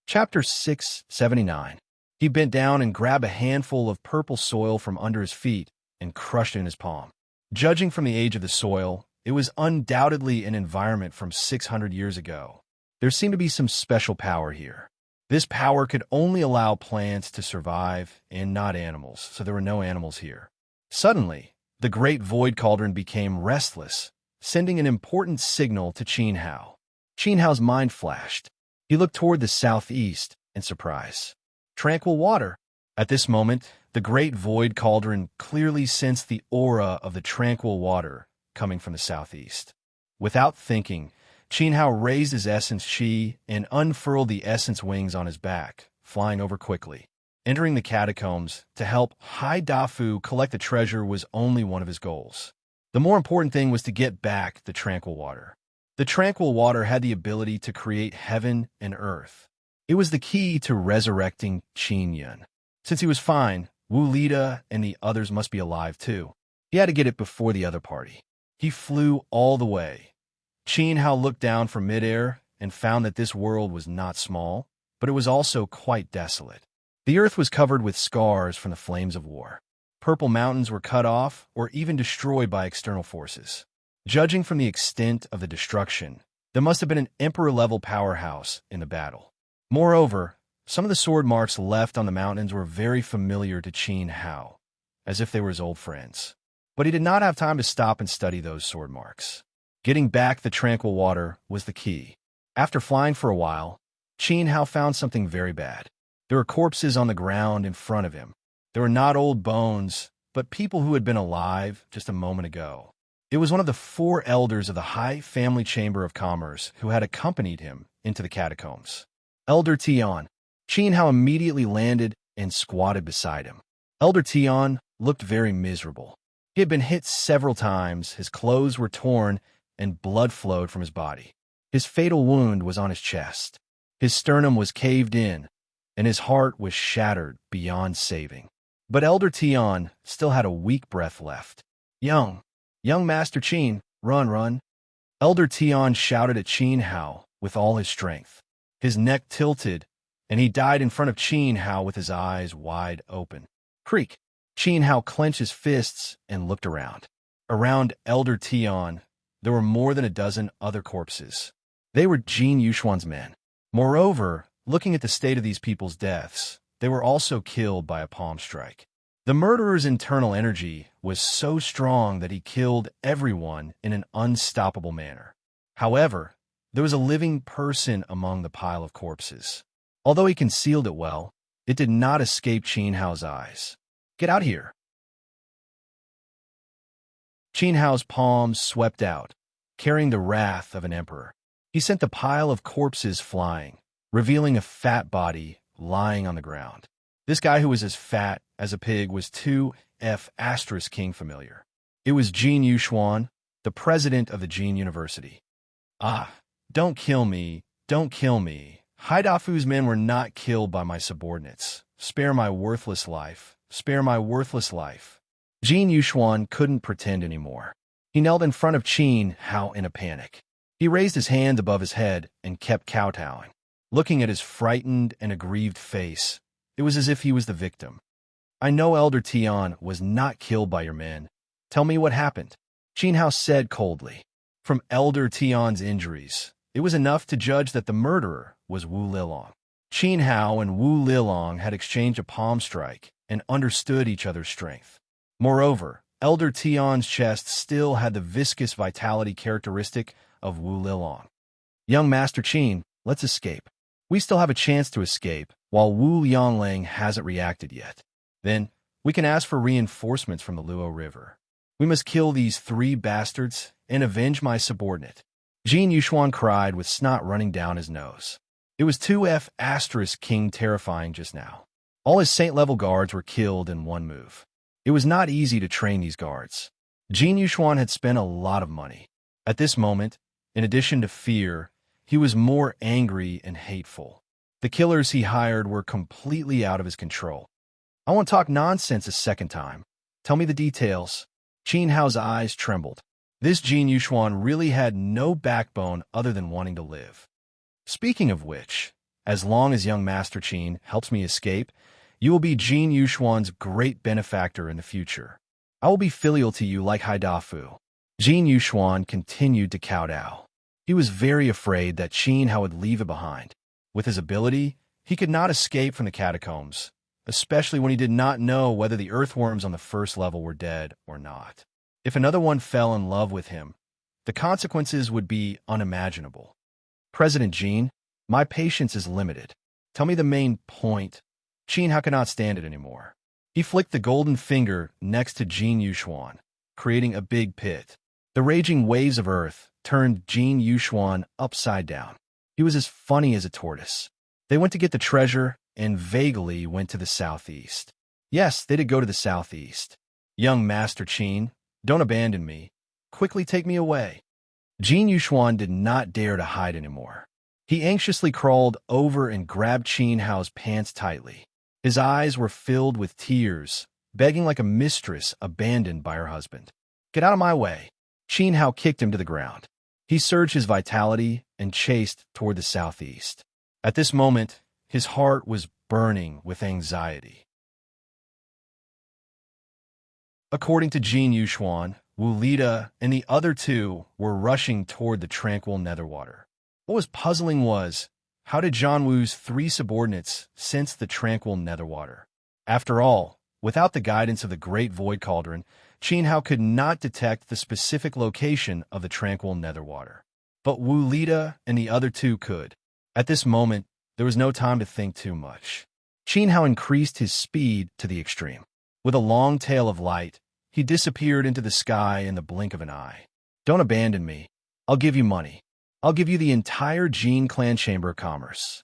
Chapter 679. He bent down and grabbed a handful of purple soil from under his feet and crushed it in his palm. Judging from the age of the soil, it was undoubtedly an environment from 600 years ago. There seemed to be some special power here. This power could only allow plants to survive and not animals, so there were no animals here. Suddenly, the great void cauldron became restless, sending an important signal to Qin Hao. Qin Hao's mind flashed. He looked toward the southeast in surprise. Tranquil water. At this moment, the great void cauldron clearly sensed the aura of the tranquil water coming from the southeast. Without thinking, Qin Hao raised his essence chi and unfurled the essence wings on his back, flying over quickly. Entering the catacombs to help Hai Dafu collect the treasure was only one of his goals. The more important thing was to get back the tranquil water. The tranquil water had the ability to create heaven and earth. It was the key to resurrecting Qin Yun. Since he was fine, Wu Lida and the others must be alive too. He had to get it before the other party. He flew all the way. Qin Hao looked down from midair and found that this world was not small, but it was also quite desolate. The earth was covered with scars from the flames of war. Purple mountains were cut off or even destroyed by external forces. Judging from the extent of the destruction, there must have been an emperor-level powerhouse in the battle. Moreover, some of the sword marks left on the mountains were very familiar to Qin Hao, as if they were his old friends. But he did not have time to stop and study those sword marks. Getting back the tranquil water was the key. After flying for a while, Qin Hao found something very bad. There were corpses on the ground in front of him. There were not old bones, but people who had been alive just a moment ago. It was one of the 4 elders of the High Family Chamber of Commerce who had accompanied him into the catacombs. Elder Tian. Qin Hao immediately landed and squatted beside him. Elder Tian looked very miserable. He had been hit several times, his clothes were torn, and blood flowed from his body. His fatal wound was on his chest. His sternum was caved in, and his heart was shattered beyond saving. But Elder Tian still had a weak breath left. Young Master Qin, run. Elder Tian shouted at Qin Hao with all his strength. His neck tilted, and he died in front of Qin Hao with his eyes wide open. Creak! Qin Hao clenched his fists and looked around. Around Elder Tian, there were more than a dozen other corpses. They were Jin Yuxuan's men. Moreover, looking at the state of these people's deaths, they were also killed by a palm strike. The murderer's internal energy was so strong that he killed everyone in an unstoppable manner. However, there was a living person among the pile of corpses. Although he concealed it well, it did not escape Qin Hao's eyes. Get out here! Qin Hao's palms swept out, carrying the wrath of an emperor. He sent the pile of corpses flying, revealing a fat body lying on the ground. This guy who was as fat as a pig was 2F** King familiar. It was Jin Yuxuan, the president of the Jin University. Ah, don't kill me, don't kill me. Haidafu's men were not killed by my subordinates. Spare my worthless life, spare my worthless life. Jin Yuxuan couldn't pretend anymore. He knelt in front of Qin Hao in a panic. He raised his hand above his head and kept kowtowing. Looking at his frightened and aggrieved face, it was as if he was the victim. I know Elder Tian was not killed by your men. Tell me what happened. Qin Hao said coldly. From Elder Tian's injuries, it was enough to judge that the murderer was Wu Lilong. Qin Hao and Wu Lilong had exchanged a palm strike and understood each other's strength. Moreover, Elder Tian's chest still had the viscous vitality characteristic of Wu Lilong. Young Master Qin, let's escape. We still have a chance to escape, while Wu Yonglang hasn't reacted yet. Then, we can ask for reinforcements from the Luo River. We must kill these 3 bastards and avenge my subordinate. Jin Yuxuan cried with snot running down his nose. It was 2F** King terrifying just now. All his saint-level guards were killed in one move. It was not easy to train these guards. Jin Yuxuan had spent a lot of money. At this moment, in addition to fear, he was more angry and hateful. The killers he hired were completely out of his control. I won't talk nonsense a second time. Tell me the details. Qin Hao's eyes trembled. This Jin Yuxuan really had no backbone other than wanting to live. Speaking of which, as long as young Master Qin helps me escape, you will be Jin Yuxuan's great benefactor in the future. I will be filial to you like Haidafu. Jin Yuxuan continued to kowtow. He was very afraid that Qin Hao would leave it behind. With his ability, he could not escape from the catacombs, especially when he did not know whether the earthworms on the first level were dead or not. If another one fell in love with him, the consequences would be unimaginable. President Jin, my patience is limited. Tell me the main point. Qin Hao cannot stand it anymore. He flicked the golden finger next to Jin Yuxuan, creating a big pit. The raging waves of earth turned Jin Yuxuan upside down. He was as funny as a tortoise. They went to get the treasure and vaguely went to the southeast. Yes, they did go to the southeast. Young Master Qin, don't abandon me. Quickly take me away. Jin Yuxuan did not dare to hide anymore. He anxiously crawled over and grabbed Qin Hao's pants tightly. His eyes were filled with tears, begging like a mistress abandoned by her husband. Get out of my way. Qin Hao kicked him to the ground. He surged his vitality and chased toward the southeast. At this moment, his heart was burning with anxiety. According to Jin Yuxuan, Wu Lida and the other 2 were rushing toward the tranquil netherwater. What was puzzling was, how did Zhang Wu's 3 subordinates sense the tranquil netherwater? After all, without the guidance of the Great Void Cauldron, Qin Hao could not detect the specific location of the tranquil netherwater. But Wu Lida and the other 2 could. At this moment, there was no time to think too much. Qin Hao increased his speed to the extreme. With a long tail of light, he disappeared into the sky in the blink of an eye. Don't abandon me. I'll give you money. I'll give you the entire Jin clan chamber of commerce.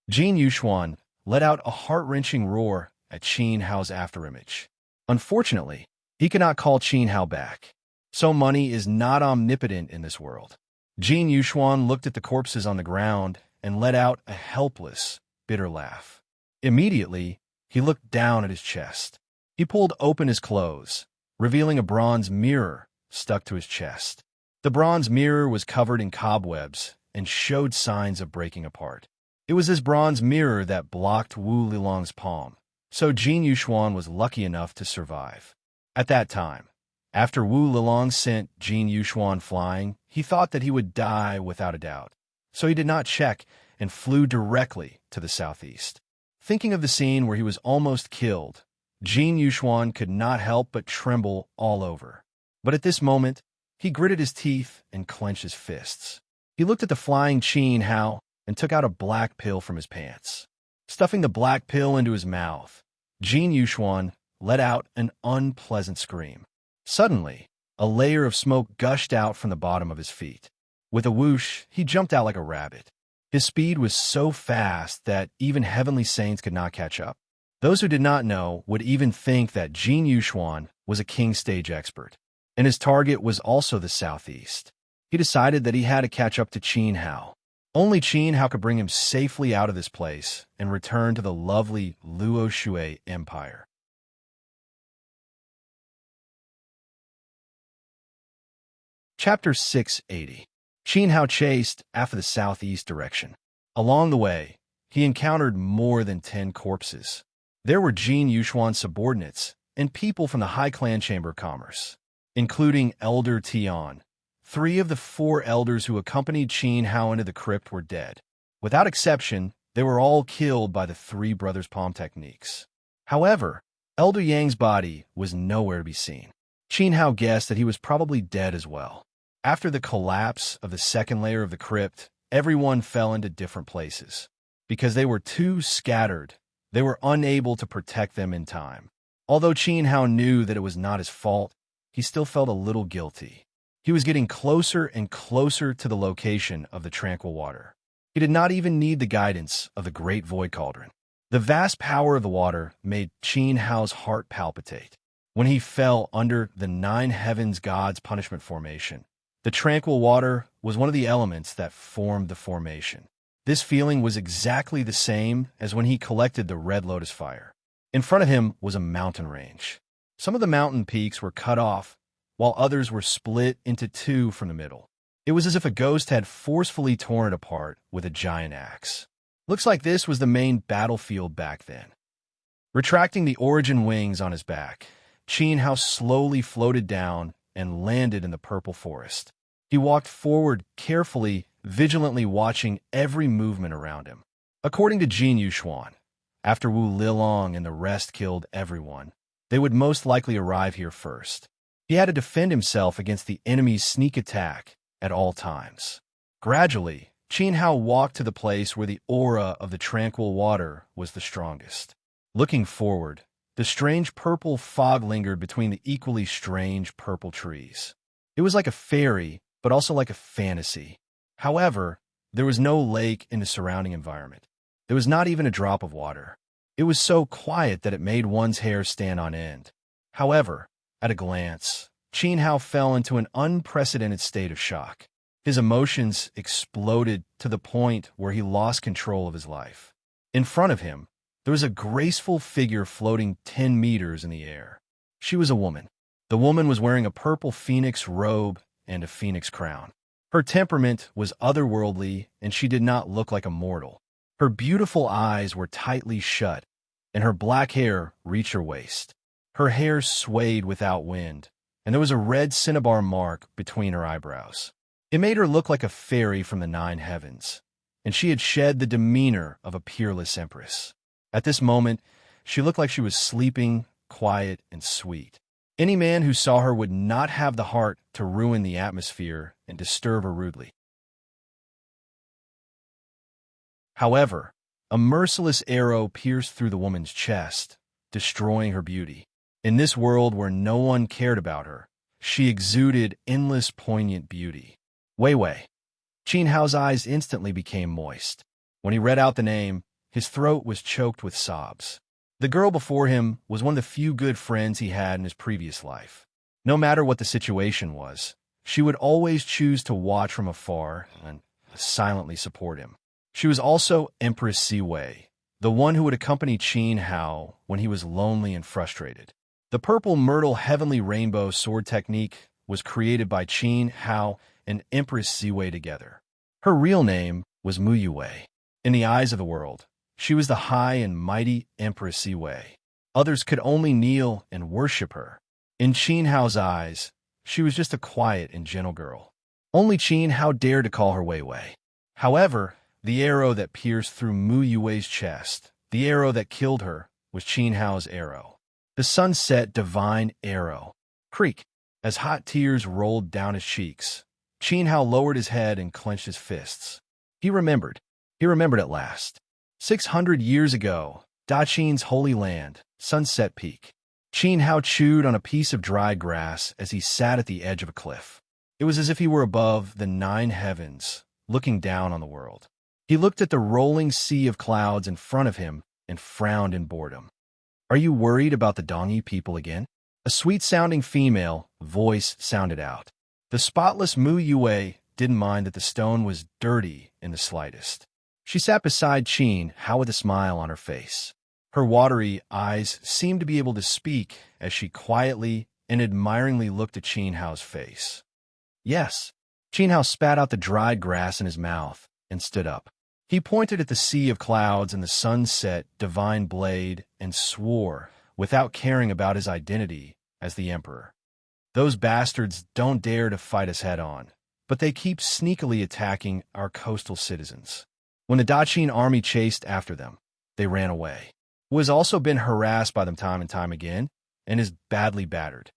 Jin Yuxuan let out a heart-wrenching roar at Qin Hao's afterimage. Unfortunately, he could not call Qin Hao back. So money is not omnipotent in this world. Jin Yuxuan looked at the corpses on the ground and let out a helpless, bitter laugh. Immediately, he looked down at his chest. He pulled open his clothes, revealing a bronze mirror stuck to his chest. The bronze mirror was covered in cobwebs and showed signs of breaking apart. It was this bronze mirror that blocked Wu Lilong's palm, so Jin Yuxuan was lucky enough to survive. At that time, after Wu Lilong sent Jin Yuxuan flying, he thought that he would die without a doubt, so he did not check and flew directly to the southeast. Thinking of the scene where he was almost killed, Jin Yuxuan could not help but tremble all over. But at this moment, he gritted his teeth and clenched his fists. He looked at the flying Qin Hao and took out a black pill from his pants. Stuffing the black pill into his mouth, Jin Yuxuan let out an unpleasant scream. Suddenly, A layer of smoke gushed out from the bottom of his feet. With a whoosh, he jumped out like a rabbit. His speed was so fast that even heavenly saints could not catch up. Those who did not know would even think that Jin Yuxuan was a king stage expert, and his target was also the southeast. He decided that he had to catch up to Qin Hao. Only Qin Hao could bring him safely out of this place and return to the lovely Luo Shui Empire. Chapter 680. Qin Hao chased after the southeast direction. Along the way, he encountered more than 10 corpses. There were Jin Yuxuan's subordinates and people from the High Clan Chamber of Commerce, including Elder Tian. 3 of the 4 elders who accompanied Qin Hao into the crypt were dead. Without exception, they were all killed by the 3 brothers' palm techniques. However, Elder Yang's body was nowhere to be seen. Qin Hao guessed that he was probably dead as well. After the collapse of the second layer of the crypt, everyone fell into different places. Because they were too scattered, they were unable to protect them in time. Although Qin Hao knew that it was not his fault, he still felt a little guilty. He was getting closer and closer to the location of the tranquil water. He did not even need the guidance of the great void cauldron. The vast power of the water made Qin Hao's heart palpitate. When he fell under the 9 heavens god's punishment formation, the tranquil water was one of the elements that formed the formation. This feeling was exactly the same as when he collected the red lotus fire. In front of him was a mountain range. Some of the mountain peaks were cut off, while others were split into 2 from the middle. It was as if a ghost had forcefully torn it apart with a giant axe. Looks like this was the main battlefield back then. Retracting the origin wings on his back, Qin Hao slowly floated down and landed in the purple forest. He walked forward carefully, vigilantly watching every movement around him. According to Jin Yuxuan, after Wu Lilong and the rest killed everyone, they would most likely arrive here first. He had to defend himself against the enemy's sneak attack at all times. Gradually, Qin Hao walked to the place where the aura of the tranquil water was the strongest. Looking forward, the strange purple fog lingered between the equally strange purple trees. It was like a fairy, but also like a fantasy. However, there was no lake in the surrounding environment. There was not even a drop of water. It was so quiet that it made one's hair stand on end. However, at a glance, Qin Hao fell into an unprecedented state of shock. His emotions exploded to the point where he lost control of his life. In front of him, there was a graceful figure floating 10 meters in the air. She was a woman. The woman was wearing a purple phoenix robe and a phoenix crown. Her temperament was otherworldly, and she did not look like a mortal. Her beautiful eyes were tightly shut, and her black hair reached her waist. Her hair swayed without wind, and there was a red cinnabar mark between her eyebrows. It made her look like a fairy from the 9 heavens, and she had shed the demeanor of a peerless empress. At this moment, she looked like she was sleeping, quiet, and sweet. Any man who saw her would not have the heart to ruin the atmosphere and disturb her rudely. However, a merciless arrow pierced through the woman's chest, destroying her beauty. In this world where no one cared about her, she exuded endless poignant beauty. Wei Wei. Qin Hao's eyes instantly became moist. When he read out the name, his throat was choked with sobs. The girl before him was one of the few good friends he had in his previous life. No matter what the situation was, she would always choose to watch from afar and silently support him. She was also Empress Siwei, the one who would accompany Qin Hao when he was lonely and frustrated. The purple myrtle heavenly rainbow sword technique was created by Qin Hao and Empress Siwei together. Her real name was Mu Yue. In the eyes of the world, she was the high and mighty Empress Siwei. Others could only kneel and worship her. In Qin Hao's eyes, she was just a quiet and gentle girl. Only Qin Hao dared to call her Wei Wei. However, the arrow that pierced through Mu Yue's chest, the arrow that killed her, was Qin Hao's arrow. The sunset divine arrow. Creak. As hot tears rolled down his cheeks, Qin Hao lowered his head and clenched his fists. He remembered. He remembered at last. 600 years ago, Daqin's holy land, Sunset Peak. Qin Hao chewed on a piece of dry grass as he sat at the edge of a cliff. It was as if he were above the 9 heavens, looking down on the world. He looked at the rolling sea of clouds in front of him and frowned in boredom. "Are you worried about the Dongyi people again?" A sweet-sounding female voice sounded out. The spotless Mu Yue didn't mind that the stone was dirty in the slightest. She sat beside Qin Hao with a smile on her face. Her watery eyes seemed to be able to speak as she quietly and admiringly looked at Qin Hao's face. "Yes." Qin Hao spat out the dried grass in his mouth and stood up. He pointed at the sea of clouds and the sunset divine blade and swore, without caring about his identity as the emperor. "Those bastards don't dare to fight us head-on, but they keep sneakily attacking our coastal citizens. When the Daqin army chased after them, they ran away. Who has also been harassed by them time and time again, and is badly battered."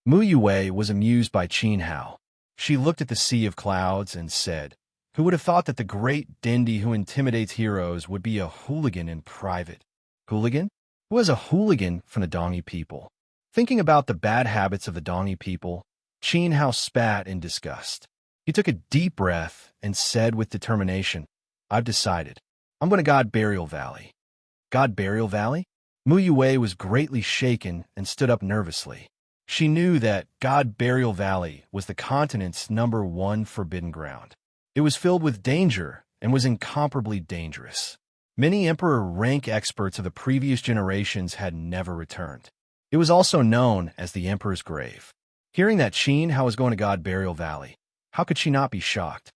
Mu Yue was amused by Qin Hao. She looked at the sea of clouds and said, "Who would have thought that the great Dindi who intimidates heroes would be a hooligan in private?" "Hooligan? Who is a hooligan from the Dongyi people?" Thinking about the bad habits of the Dongyi people, Qin Hao spat in disgust. He took a deep breath and said with determination, "I've decided. I'm going to God Burial Valley." God Burial Valley? Mu Yue was greatly shaken and stood up nervously. She knew that God Burial Valley was the continent's #1 forbidden ground. It was filled with danger and was incomparably dangerous. Many Emperor rank experts of the previous generations had never returned. It was also known as the Emperor's Grave. Hearing that Qin Hao was going to God Burial Valley, how could she not be shocked?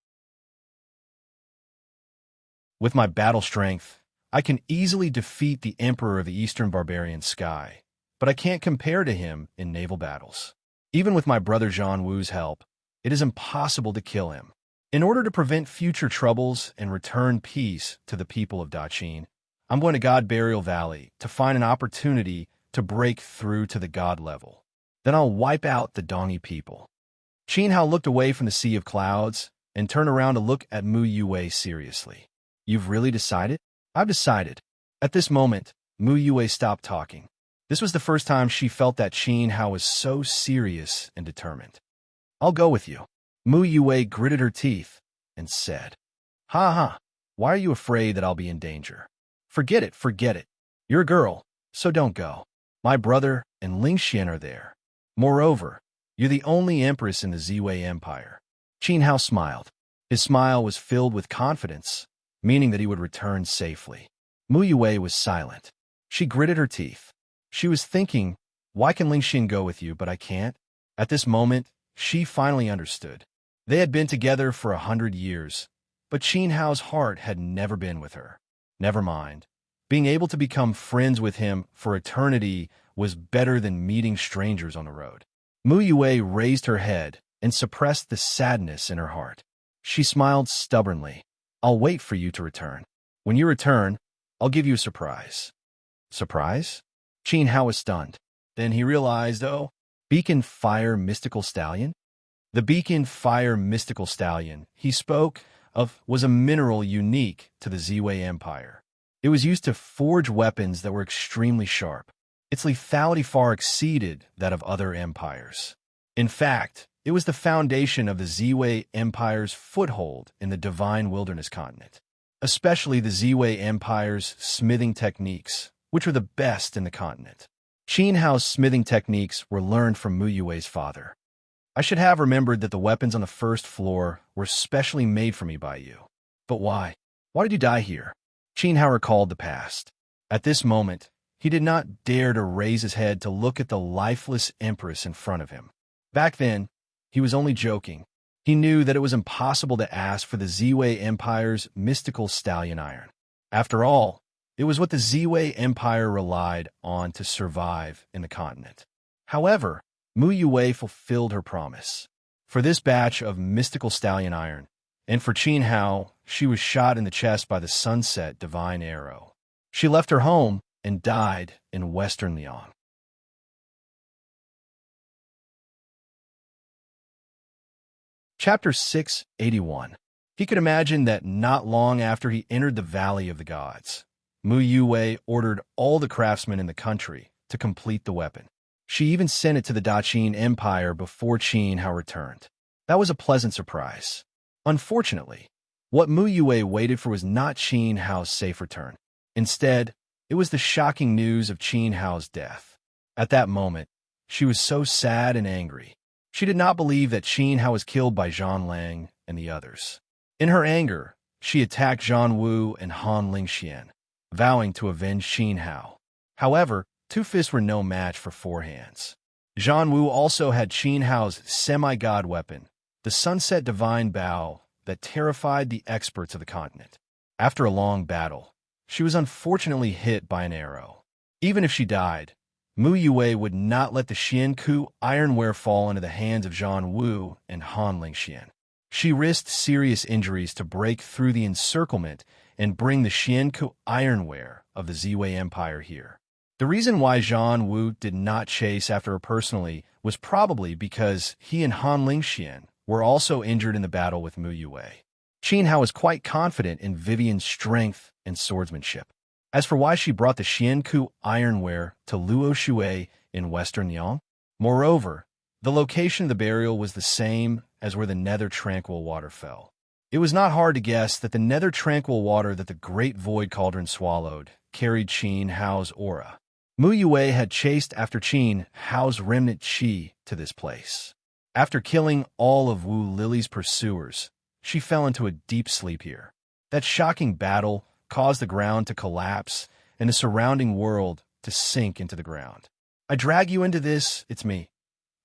"With my battle strength, I can easily defeat the Emperor of the Eastern Barbarian Sky, but I can't compare to him in naval battles. Even with my brother Zhang Wu's help, it is impossible to kill him. In order to prevent future troubles and return peace to the people of Daqin, I'm going to God Burial Valley to find an opportunity to break through to the god level. Then I'll wipe out the Dongyi people." Qin Hao looked away from the sea of clouds and turned around to look at Mu Yue seriously. "You've really decided?" "I've decided." At this moment, Mu Yue stopped talking. This was the first time she felt that Qin Hao was so serious and determined. "I'll go with you." Mu Yue gritted her teeth and said, "Ha ha, why are you afraid that I'll be in danger? Forget it, forget it. You're a girl, so don't go. My brother and Ling Xian are there. Moreover, you're the only empress in the Ziwei Empire." Qin Hao smiled. His smile was filled with confidence, meaning that he would return safely. Mu Yue was silent. She gritted her teeth. She was thinking, why can Ling Xian go with you, but I can't? At this moment, she finally understood. They had been together for 100 years, but Qin Hao's heart had never been with her. Never mind. Being able to become friends with him for eternity was better than meeting strangers on the road. Mu Yue raised her head and suppressed the sadness in her heart. She smiled stubbornly. "I'll wait for you to return. When you return, I'll give you a surprise." "Surprise?" Qin Hao was stunned. Then he realized, Beacon Fire Mystical Stallion? The Beacon Fire Mystical Stallion he spoke of was a mineral unique to the Ziwei Empire. It was used to forge weapons that were extremely sharp. Its lethality far exceeded that of other empires. In fact, it was the foundation of the Ziwei Empire's foothold in the Divine Wilderness continent, especially the Ziwei Empire's smithing techniques, which were the best in the continent. Qin Hao's smithing techniques were learned from Mu Yue's father. "I should have remembered that the weapons on the first floor were specially made for me by you. But why? Why did you die here?" Qin Hao recalled the past. At this moment, he did not dare to raise his head to look at the lifeless empress in front of him. Back then, he was only joking. He knew that it was impossible to ask for the Ziwei Empire's mystical stallion iron. After all, it was what the Ziwei Empire relied on to survive in the continent. However, Mu Yue fulfilled her promise. For this batch of mystical stallion iron, and for Qin Hao, she was shot in the chest by the sunset divine arrow. She left her home and died in western Liang. Chapter 681. He could imagine that not long after he entered the Valley of the Gods, Mu Yue ordered all the craftsmen in the country to complete the weapon. She even sent it to the Daqin Empire before Qin Hao returned. That was a pleasant surprise. Unfortunately, what Mu Yue waited for was not Qin Hao's safe return. Instead, it was the shocking news of Qin Hao's death. At that moment, she was so sad and angry. She did not believe that Qin Hao was killed by Zhang Lang and the others. In her anger, she attacked Zhang Wu and Han Lingxian, vowing to avenge Qin Hao. However, two fists were no match for four hands. Zhang Wu also had Qin Hao's semi-god weapon, the Sunset Divine Bow, that terrified the experts of the continent. After a long battle, she was unfortunately hit by an arrow. Even if she died, Mu Yue would not let the Xianku ironware fall into the hands of Zhang Wu and Han Lingxian. She risked serious injuries to break through the encirclement and bring the Xianku ironware of the Ziwei Empire here. The reason why Zhang Wu did not chase after her personally was probably because he and Han Lingxian were also injured in the battle with Mu Yue. Qin Hao was quite confident in Vivian's strength and swordsmanship. As for why she brought the Xianku ironware to Luo Shui in western Yang, moreover, the location of the burial was the same as where the nether tranquil water fell. It was not hard to guess that the nether tranquil water that the great void cauldron swallowed carried Qin Hao's aura. Mu Yue had chased after Qin Hao's remnant qi to this place. After killing all of Wu Lily's pursuers, she fell into a deep sleep here. That shocking battle caused the ground to collapse and the surrounding world to sink into the ground. I drag you into this, it's me.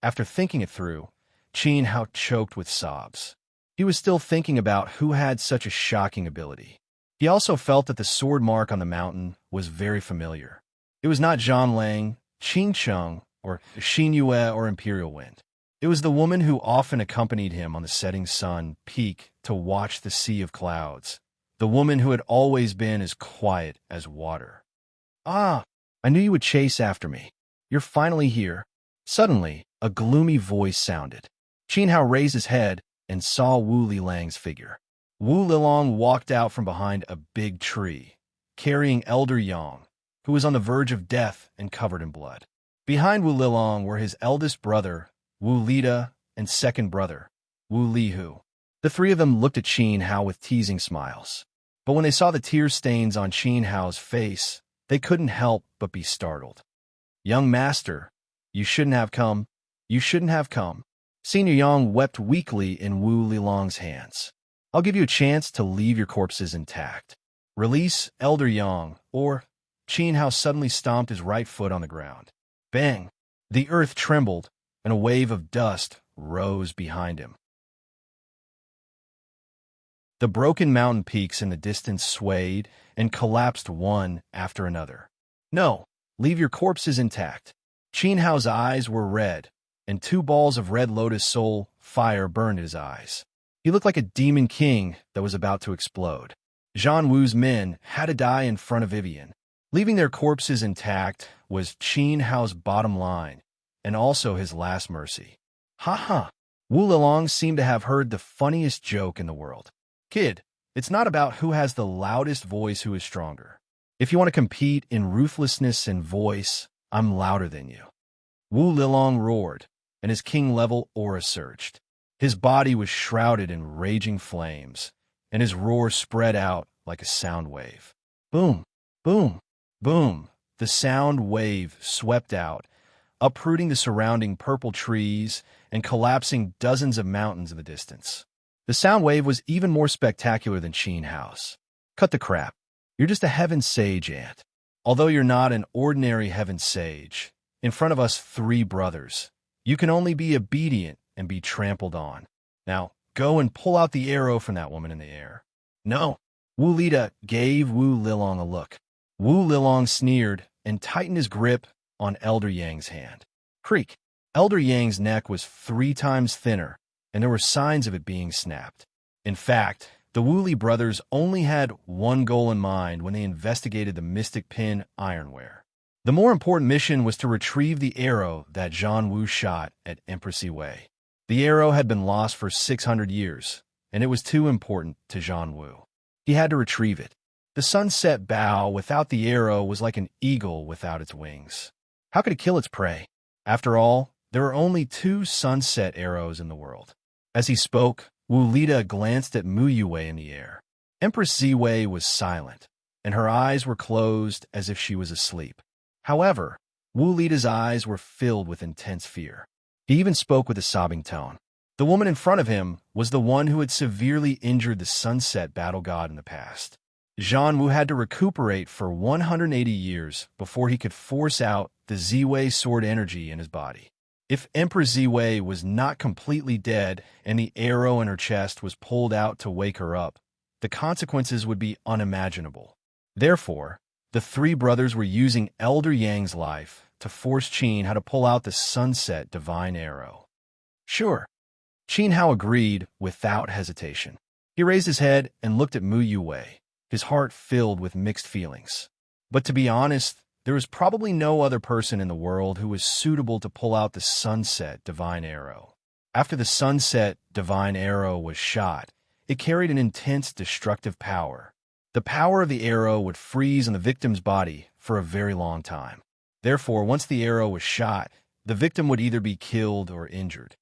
After thinking it through, Qin Hao choked with sobs. He was still thinking about who had such a shocking ability. He also felt that the sword mark on the mountain was very familiar. It was not Zhang Lang, Qing Cheng, or Xin Yue or Imperial Wind. It was the woman who often accompanied him on the setting sun peak to watch the sea of clouds, the woman who had always been as quiet as water. Ah, I knew you would chase after me. You're finally here. Suddenly, a gloomy voice sounded. Qin Hao raised his head and saw Wu Lilang's figure. Wu Lilong walked out from behind a big tree, carrying Elder Yang, who was on the verge of death and covered in blood. Behind Wu Lilong were his eldest brother, Wu Lida, and second brother, Wu Lihu. The three of them looked at Qin Hao with teasing smiles. But when they saw the tear stains on Qin Hao's face, they couldn't help but be startled. Young master, you shouldn't have come. You shouldn't have come. Senior Yang wept weakly in Wu Lilong's hands. I'll give you a chance to leave your corpses intact. Release Elder Yang, or... Qin Hao suddenly stomped his right foot on the ground. Bang! The earth trembled, and a wave of dust rose behind him. The broken mountain peaks in the distance swayed and collapsed one after another. No, leave your corpses intact. Qin Hao's eyes were red, and two balls of red lotus soul fire burned his eyes. He looked like a demon king that was about to explode. Zhang Wu's men had to die in front of Vivian. Leaving their corpses intact was Qin Hao's bottom line, and also his last mercy. Ha ha! Wu Lilong seemed to have heard the funniest joke in the world. Kid, it's not about who has the loudest voice who is stronger. If you want to compete in ruthlessness and voice, I'm louder than you. Wu Lilong roared, and his king-level aura surged. His body was shrouded in raging flames, and his roar spread out like a sound wave. Boom, boom, boom. The sound wave swept out, uprooting the surrounding purple trees and collapsing dozens of mountains in the distance. The sound wave was even more spectacular than Qin Hao's. Cut the crap. You're just a heaven sage ant. Although you're not an ordinary heaven sage, in front of us three brothers, you can only be obedient and be trampled on. Now, go and pull out the arrow from that woman in the air. No. Wu Lida gave Wu Lilong a look. Wu Lilong sneered and tightened his grip on Elder Yang's hand. Creak. Elder Yang's neck was 3 times thinner, and there were signs of it being snapped. In fact, the Wu Li brothers only had one goal in mind when they investigated the Mystic Pin ironware. The more important mission was to retrieve the arrow that Zhang Wu shot at Empress Wei. The arrow had been lost for 600 years, and it was too important to Zhang Wu. He had to retrieve it. The sunset bow without the arrow was like an eagle without its wings. How could it kill its prey? After all, there are only 2 sunset arrows in the world. As he spoke, Wu Lida glanced at Mu Yue in the air. Empress Ziwei was silent, and her eyes were closed as if she was asleep. However, Wu Lida's eyes were filled with intense fear. He even spoke with a sobbing tone. The woman in front of him was the one who had severely injured the sunset battle god in the past. Zhan Wu had to recuperate for 180 years before he could force out the Ziwei sword energy in his body. If Empress Ziwei was not completely dead and the arrow in her chest was pulled out to wake her up, the consequences would be unimaginable. Therefore, the 3 brothers were using Elder Yang's life to force Qin Hao to pull out the sunset divine arrow. Sure. Qin Hao agreed without hesitation. He raised his head and looked at Mu Yue, his heart filled with mixed feelings. But to be honest, there was probably no other person in the world who was suitable to pull out the sunset divine arrow. After the sunset divine arrow was shot, it carried an intense destructive power. The power of the arrow would freeze on the victim's body for a very long time. Therefore, once the arrow was shot, the victim would either be killed or injured.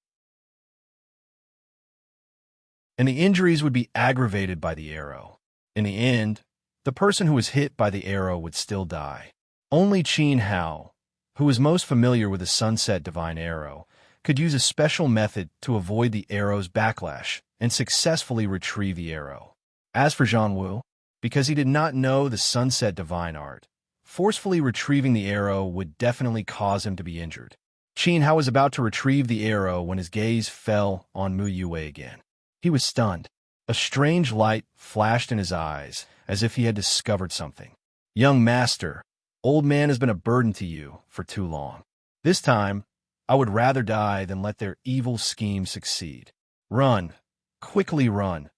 And the injuries would be aggravated by the arrow. In the end, the person who was hit by the arrow would still die. Only Qin Hao, who was most familiar with the sunset divine arrow, could use a special method to avoid the arrow's backlash and successfully retrieve the arrow. As for Zhan Wu, because he did not know the sunset divine art, forcefully retrieving the arrow would definitely cause him to be injured. Qin Hao was about to retrieve the arrow when his gaze fell on Mu Yue again. He was stunned. A strange light flashed in his eyes, as if he had discovered something. Young master, old man has been a burden to you for too long. This time, I would rather die than let their evil scheme succeed. Run. Quickly run.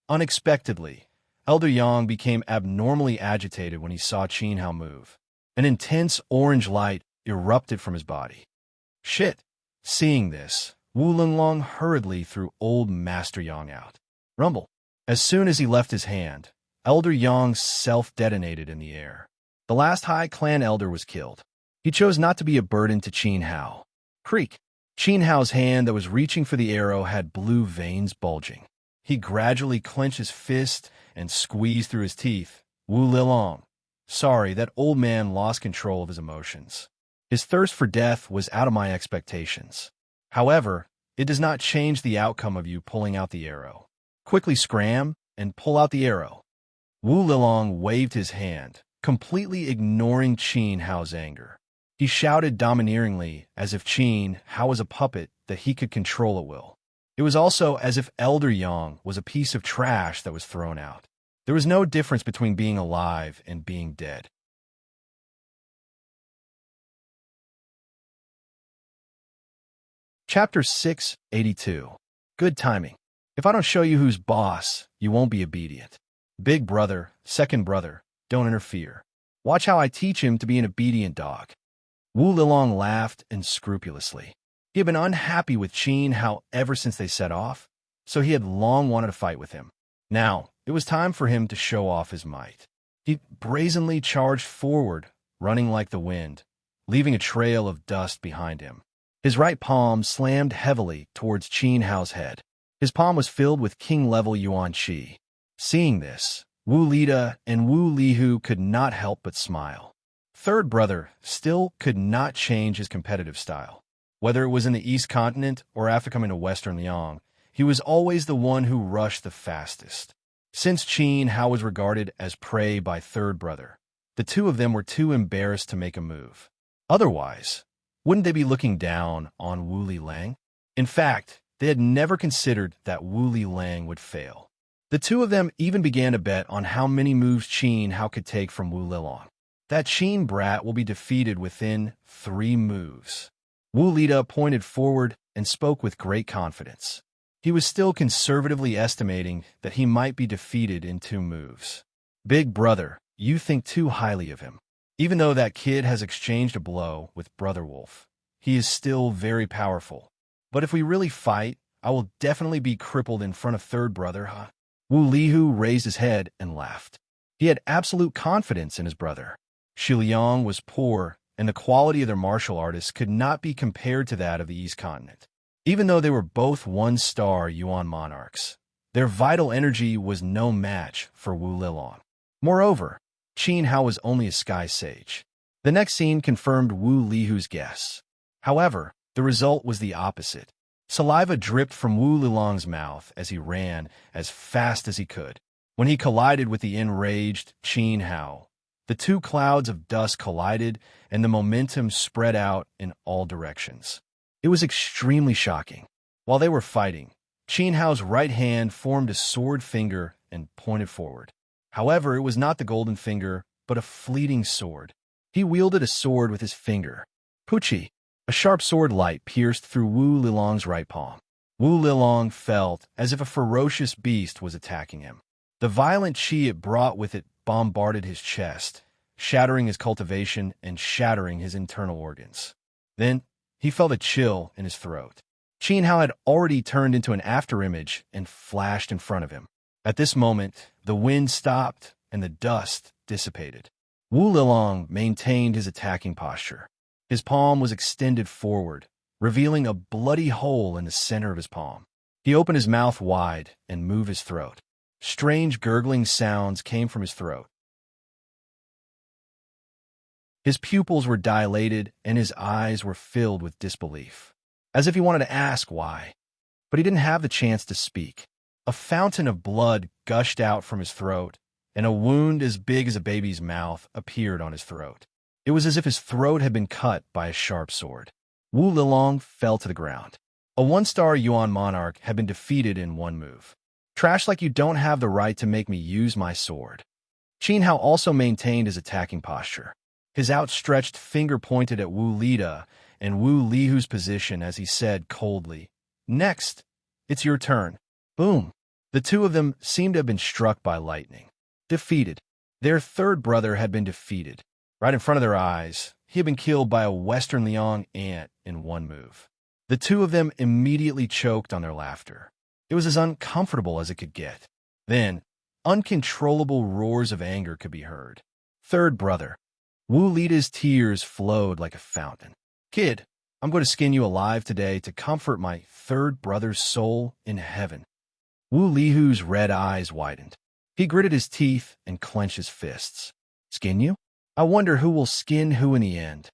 Unexpectedly, Elder Yang became abnormally agitated when he saw Qin Hao move. An intense orange light erupted from his body. Shit! Seeing this, Wu Linglong hurriedly threw old Master Yang out. Rumble. As soon as he left his hand, Elder Yang self-detonated in the air. The last High Clan elder was killed. He chose not to be a burden to Qin Hao. Creak. Qin Hao's hand that was reaching for the arrow had blue veins bulging. He gradually clenched his fist and squeezed through his teeth. Wu Lilong. Sorry, that old man lost control of his emotions. His thirst for death was out of my expectations. However, it does not change the outcome of you pulling out the arrow. Quickly scram and pull out the arrow. Wu Lilong waved his hand, completely ignoring Qin Hao's anger. He shouted domineeringly as if Qin Hao was a puppet that he could control at will. It was also as if Elder Yang was a piece of trash that was thrown out. There was no difference between being alive and being dead. Chapter 682. Good timing. If I don't show you who's boss, you won't be obedient. Big brother, second brother, don't interfere. Watch how I teach him to be an obedient dog. Wu Lilong laughed unscrupulously. He had been unhappy with Qin Hao ever since they set off, so he had long wanted to fight with him. Now, it was time for him to show off his might. He brazenly charged forward, running like the wind, leaving a trail of dust behind him. His right palm slammed heavily towards Qin Hao's head. His palm was filled with king-level yuan qi. Seeing this, Wu Lida and Wu Lihu could not help but smile. Third brother still could not change his competitive style. Whether it was in the East Continent or after coming to Western Liang, he was always the one who rushed the fastest. Since Qin Hao was regarded as prey by third brother, the two of them were too embarrassed to make a move. Otherwise, wouldn't they be looking down on Wu Lilang? In fact, they had never considered that Wu Lilang would fail. The two of them even began to bet on how many moves Qin Hao could take from Wu Lilong. That Qin brat will be defeated within 3 moves. Wu Lida pointed forward and spoke with great confidence. He was still conservatively estimating that he might be defeated in 2 moves. Big brother, you think too highly of him. Even though that kid has exchanged a blow with Brother Wolf, he is still very powerful. But if we really fight, I will definitely be crippled in front of third brother, huh? Wu Lihu raised his head and laughed. He had absolute confidence in his brother. Xiliang was poor and the quality of their martial artists could not be compared to that of the East Continent. Even though they were both one-star Yuan monarchs, their vital energy was no match for Wu Lilong. Moreover, Qin Hao was only a sky sage. The next scene confirmed Wu Lihu's guess. However, the result was the opposite. Saliva dripped from Wu Lilong's mouth as he ran as fast as he could. When he collided with the enraged Qin Hao, the two clouds of dust collided and the momentum spread out in all directions. It was extremely shocking. While they were fighting, Qin Hao's right hand formed a sword finger and pointed forward. However, it was not the golden finger, but a fleeting sword. He wielded a sword with his finger. Puchi, a sharp sword light pierced through Wu Lilong's right palm. Wu Lilong felt as if a ferocious beast was attacking him. The violent chi it brought with it bombarded his chest, shattering his cultivation and shattering his internal organs. Then, he felt a chill in his throat. Qin Hao had already turned into an afterimage and flashed in front of him. At this moment, the wind stopped and the dust dissipated. Wu Lilong maintained his attacking posture. His palm was extended forward, revealing a bloody hole in the center of his palm. He opened his mouth wide and moved his throat. Strange gurgling sounds came from his throat. His pupils were dilated and his eyes were filled with disbelief, as if he wanted to ask why. But he didn't have the chance to speak. A fountain of blood gushed out from his throat, and a wound as big as a baby's mouth appeared on his throat. It was as if his throat had been cut by a sharp sword. Wu Lilong fell to the ground. A one-star Yuan monarch had been defeated in one move. Trash like you don't have the right to make me use my sword. Qin Hao also maintained his attacking posture. His outstretched finger pointed at Wu Lida and Wu Lihu's position as he said coldly, "Next, it's your turn." Boom. The two of them seemed to have been struck by lightning. Defeated. Their third brother had been defeated. Right in front of their eyes, he had been killed by a Western Liang ant in one move. The two of them immediately choked on their laughter. It was as uncomfortable as it could get. Then, uncontrollable roars of anger could be heard. Third brother. Wu Lida's tears flowed like a fountain. "Kid, I'm going to skin you alive today to comfort my third brother's soul in heaven." Wu Lihu's red eyes widened. He gritted his teeth and clenched his fists. "Skin you? I wonder who will skin who in the end."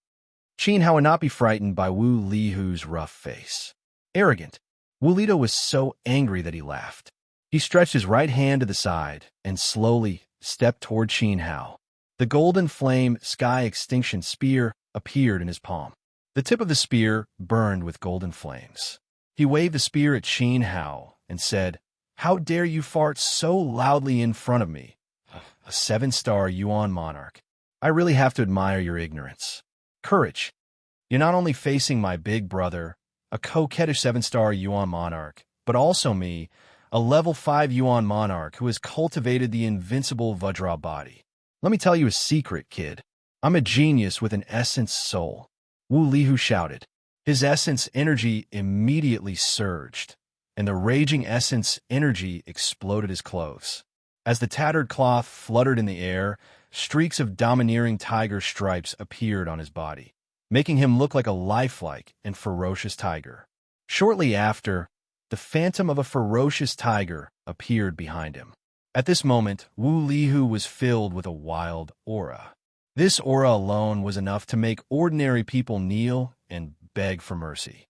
Qin Hao would not be frightened by Wu Lihu's rough face. Arrogant. Wu Lida was so angry that he laughed. He stretched his right hand to the side and slowly stepped toward Qin Hao. The golden flame sky extinction spear appeared in his palm. The tip of the spear burned with golden flames. He waved the spear at Qin Hao and said, "How dare you fart so loudly in front of me? A 7-star Yuan monarch. I really have to admire your ignorance. Courage. You're not only facing my big brother, a coquettish 7-star Yuan monarch, but also me, a level 5 Yuan monarch who has cultivated the invincible Vajra body. Let me tell you a secret, kid. I'm a genius with an essence soul." Wu Lihu shouted. His essence energy immediately surged, and the raging essence energy exploded his clothes. As the tattered cloth fluttered in the air, streaks of domineering tiger stripes appeared on his body, making him look like a lifelike and ferocious tiger. Shortly after, the phantom of a ferocious tiger appeared behind him. At this moment, Wu Lihu was filled with a wild aura. This aura alone was enough to make ordinary people kneel and beg for mercy.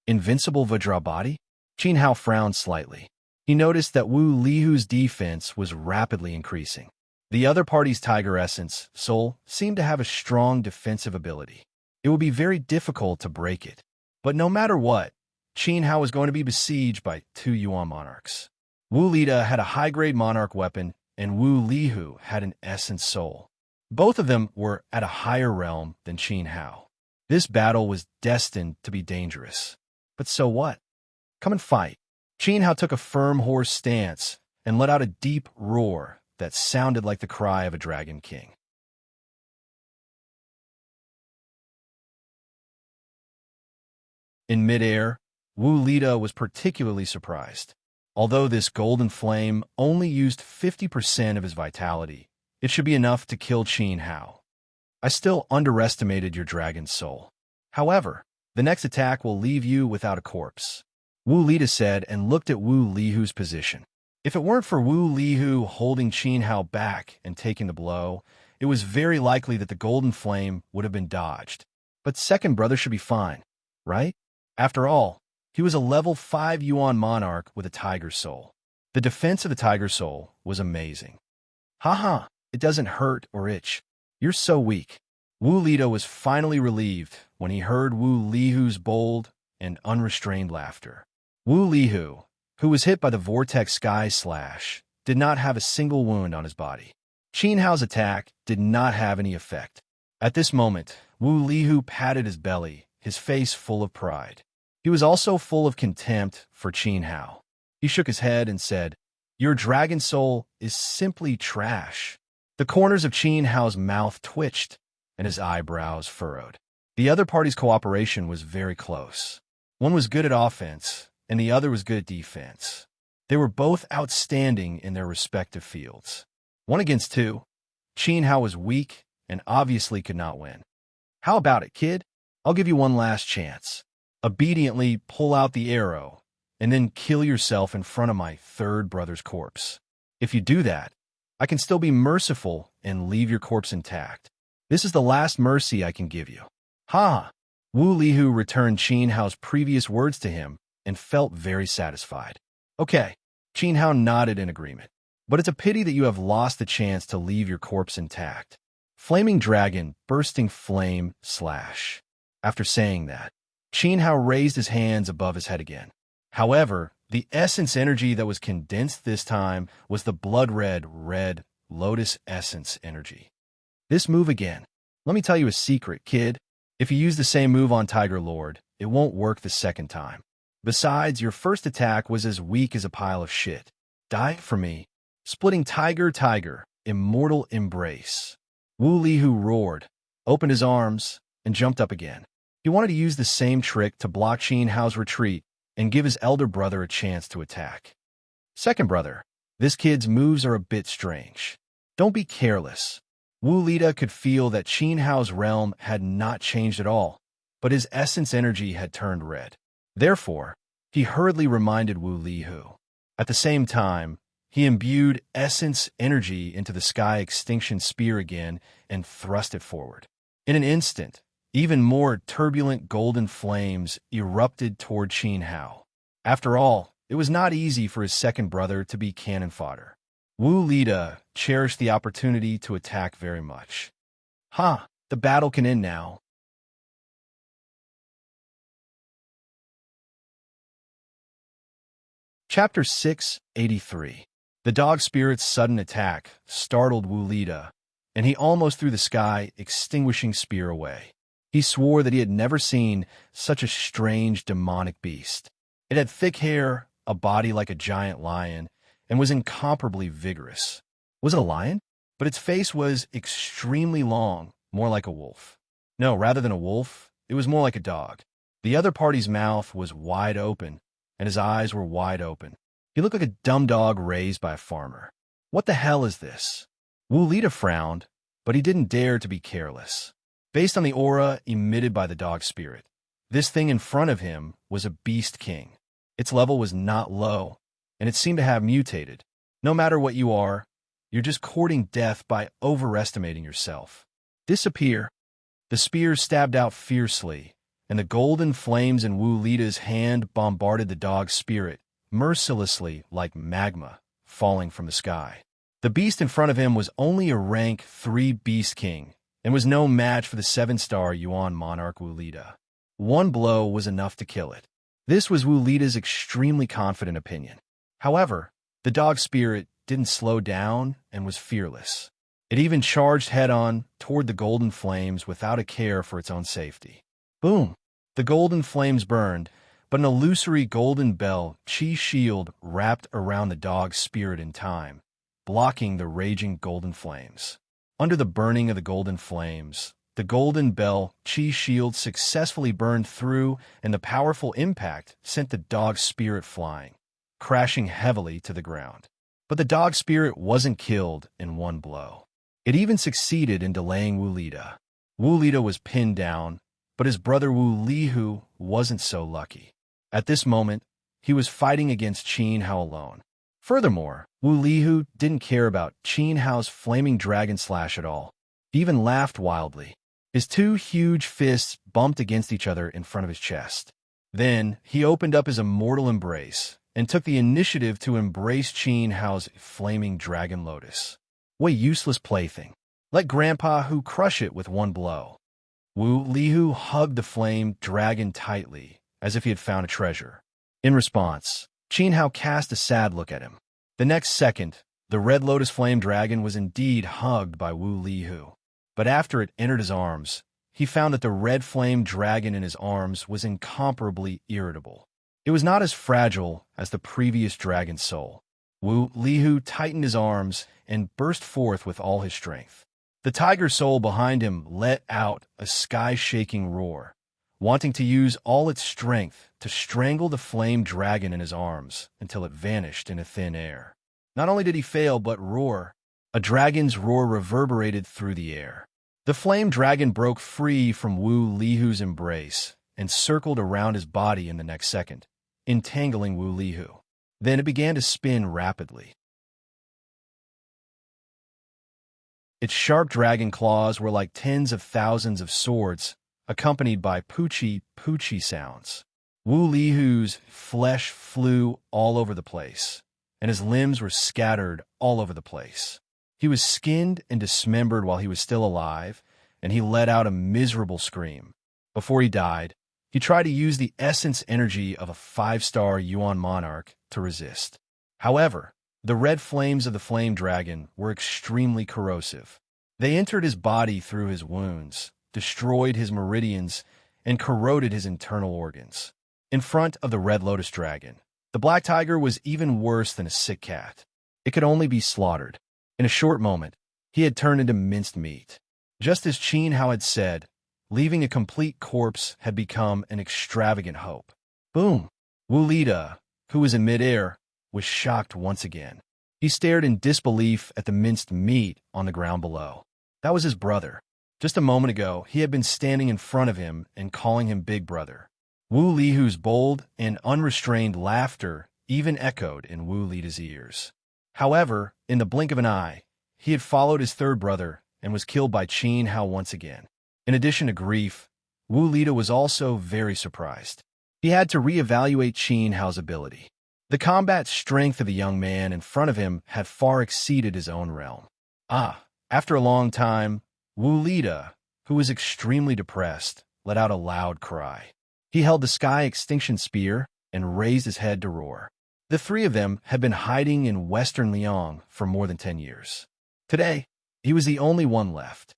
Invincible Vajra body? Qin Hao frowned slightly. He noticed that Wu Lihu's defense was rapidly increasing. The other party's tiger essence, soul, seemed to have a strong defensive ability. It would be very difficult to break it. But no matter what, Qin Hao was going to be besieged by 2 Yuan monarchs. Wu Lida had a high-grade monarch weapon, and Wu Lihu had an essence soul. Both of them were at a higher realm than Qin Hao. This battle was destined to be dangerous. But so what? Come and fight. Qin Hao took a firm horse stance and let out a deep roar that sounded like the cry of a dragon king. In midair, Wu Lida was particularly surprised. Although this golden flame only used 50% of his vitality, it should be enough to kill Qin Hao. I still underestimated your dragon's soul. However, the next attack will leave you without a corpse, Wu Lita said and looked at Wu Lihu's position. If it weren't for Wu Lihu holding Qin Hao back and taking the blow, it was very likely that the golden flame would have been dodged. But second brother should be fine, right? After all, he was a level 5 Yuan monarch with a tiger soul. The defense of the tiger soul was amazing. Haha, it doesn't hurt or itch. You're so weak. Wu Lita was finally relieved when he heard Wu Lihu's bold and unrestrained laughter. Wu Lihu, who was hit by the vortex sky slash, did not have a single wound on his body. Qin Hao's attack did not have any effect. At this moment, Wu Lihu patted his belly, his face full of pride. He was also full of contempt for Qin Hao. He shook his head and said, "Your dragon soul is simply trash." The corners of Qin Hao's mouth twitched, and his eyebrows furrowed. The other party's cooperation was very close. One was good at offense, and the other was good at defense. They were both outstanding in their respective fields. 1 against 2, Qin Hao was weak and obviously could not win. How about it, kid? I'll give you one last chance. Obediently pull out the arrow, and then kill yourself in front of my third brother's corpse. If you do that, I can still be merciful and leave your corpse intact. This is the last mercy I can give you. Ha! Wu Lihu returned Qin Hao's previous words to him and felt very satisfied. Okay, Qin Hao nodded in agreement. But it's a pity that you have lost the chance to leave your corpse intact. Flaming dragon, bursting flame, slash. After saying that, Qin Hao raised his hands above his head again. However, the essence energy that was condensed this time was the blood-red, red lotus essence energy. This move again. Let me tell you a secret, kid. If you use the same move on Tiger Lord, it won't work the second time. Besides, your first attack was as weak as a pile of shit. Die for me. Splitting tiger, immortal embrace. Wu Lihu roared, opened his arms, and jumped up again. He wanted to use the same trick to block Qin Hao's retreat and give his elder brother a chance to attack. Second brother, this kid's moves are a bit strange. Don't be careless. Wu Lita could feel that Qin Hao's realm had not changed at all, but his essence energy had turned red. Therefore, he hurriedly reminded Wu Lihu. At the same time, he imbued essence energy into the sky extinction spear again and thrust it forward. In an instant, even more turbulent golden flames erupted toward Qin Hao. After all, it was not easy for his second brother to be cannon fodder. Wu Lita cherished the opportunity to attack very much. Ha! The battle can end now. Chapter 683. The dog spirit's sudden attack startled Wu Lita, and he almost threw the sky extinguishing spear away. He swore that he had never seen such a strange demonic beast. It had thick hair, a body like a giant lion, and was incomparably vigorous. Was it a lion? But its face was extremely long, more like a wolf. No, rather than a wolf, it was more like a dog. The other party's mouth was wide open, and his eyes were wide open. He looked like a dumb dog raised by a farmer. What the hell is this? Wu Lita frowned, but he didn't dare to be careless. Based on the aura emitted by the dog spirit, this thing in front of him was a beast king. Its level was not low, and it seemed to have mutated. No matter what you are, you're just courting death by overestimating yourself. Disappear. The spear stabbed out fiercely, and the golden flames in Wu Lita's hand bombarded the dog's spirit, mercilessly like magma falling from the sky. The beast in front of him was only a rank 3 beast king, and was no match for the 7-star Yuan monarch Wu Lita. One blow was enough to kill it. This was Wu Lita's extremely confident opinion. However, the dog spirit didn't slow down and was fearless. It even charged head-on toward the golden flames without a care for its own safety. Boom! The golden flames burned, but an illusory golden bell chi shield wrapped around the dog's spirit in time, blocking the raging golden flames. Under the burning of the golden flames, the golden bell chi shield successfully burned through, and the powerful impact sent the dog's spirit flying, crashing heavily to the ground. But the dog spirit wasn't killed in one blow. It even succeeded in delaying Wu Lita. Wu Lida was pinned down, but his brother Wu Lihu wasn't so lucky. At this moment, he was fighting against Qin Hao alone. Furthermore, Wu Lihu didn't care about Qin Hao's flaming dragon slash at all. He even laughed wildly. His two huge fists bumped against each other in front of his chest. Then, he opened up his immortal embrace and took the initiative to embrace Qin Hao's flaming dragon lotus. What a useless plaything. Let Grandpa Hu crush it with one blow. Wu Lihu hugged the flame dragon tightly, as if he had found a treasure. In response, Qin Hao cast a sad look at him. The next second, the red lotus flame dragon was indeed hugged by Wu Lihu. But after it entered his arms, he found that the red flame dragon in his arms was incomparably irritable. It was not as fragile as the previous dragon's soul. Wu Lihu tightened his arms and burst forth with all his strength. The tiger soul behind him let out a sky-shaking roar, wanting to use all its strength to strangle the flame dragon in his arms until it vanished into thin air. Not only did he fail, but roar. A dragon's roar reverberated through the air. The flame dragon broke free from Wu Lihu's embrace and circled around his body in the next second, entangling Wu Lihu. Then it began to spin rapidly. Its sharp dragon claws were like tens of thousands of swords, accompanied by poochie sounds. Wu Lihu's flesh flew all over the place, and his limbs were scattered all over the place. He was skinned and dismembered while he was still alive, and he let out a miserable scream. Before he died, he tried to use the essence energy of a 5-star Yuan Monarch to resist. However, the red flames of the flame dragon were extremely corrosive. They entered his body through his wounds, destroyed his meridians, and corroded his internal organs. In front of the red lotus dragon, the black tiger was even worse than a sick cat. It could only be slaughtered. In a short moment, he had turned into minced meat. Just as Qin Hao had said, leaving a complete corpse had become an extravagant hope. Boom! Wu Lida, who was in midair, was shocked once again. He stared in disbelief at the minced meat on the ground below. That was his brother. Just a moment ago, he had been standing in front of him and calling him Big Brother. Wu Lihu's bold and unrestrained laughter even echoed in Wu Lida's ears. However, in the blink of an eye, he had followed his third brother and was killed by Qin Hao once again. In addition to grief, Wu Lida was also very surprised. He had to reevaluate Qin Hao's ability. The combat strength of the young man in front of him had far exceeded his own realm. After a long time, Wu Lida, who was extremely depressed, let out a loud cry. He held the sky extinction spear and raised his head to roar. The three of them had been hiding in western Liang for more than 10 years. Today, he was the only one left.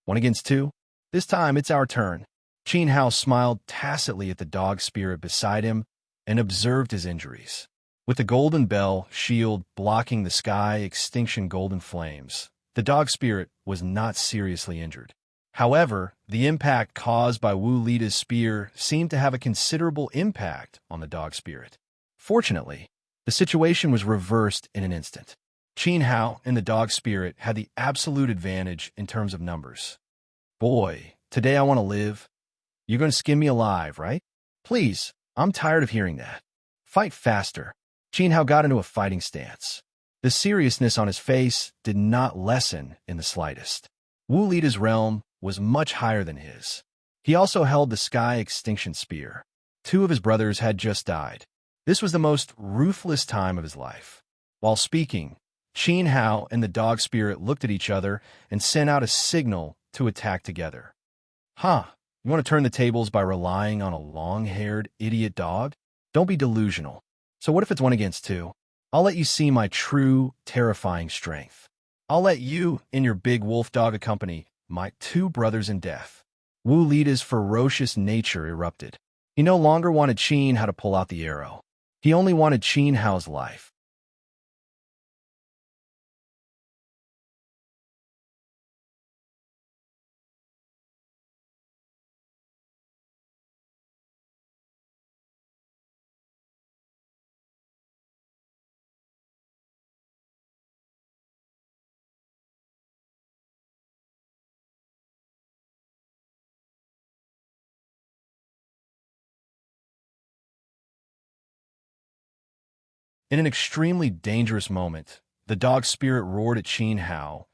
1 against 2? This time, it's our turn. Qin Hao smiled tacitly at the dog spirit beside him and observed his injuries. With the golden bell shield blocking the sky extinction golden flames, the dog spirit was not seriously injured. However, the impact caused by Wu Lida's spear seemed to have a considerable impact on the dog spirit. Fortunately, the situation was reversed in an instant. Qin Hao and the dog spirit had the absolute advantage in terms of numbers. Boy, today I want to live. You're going to skin me alive, right? Please, I'm tired of hearing that. Fight faster. Qin Hao got into a fighting stance. The seriousness on his face did not lessen in the slightest. Wu Lida's realm was much higher than his. He also held the sky extinction spear. 2 of his brothers had just died. This was the most ruthless time of his life. While speaking, Qin Hao and the dog spirit looked at each other and sent out a signal to attack together. You want to turn the tables by relying on a long-haired idiot dog? Don't be delusional. So what if it's 1 against 2? I'll let you see my true, terrifying strength. I'll let you and your big wolf dog accompany my 2 brothers in death. Wu Lida's ferocious nature erupted. He no longer wanted Qin Hao to pull out the arrow. He only wanted Qin Hao's life. In an extremely dangerous moment, the dog spirit roared at Qin Hao,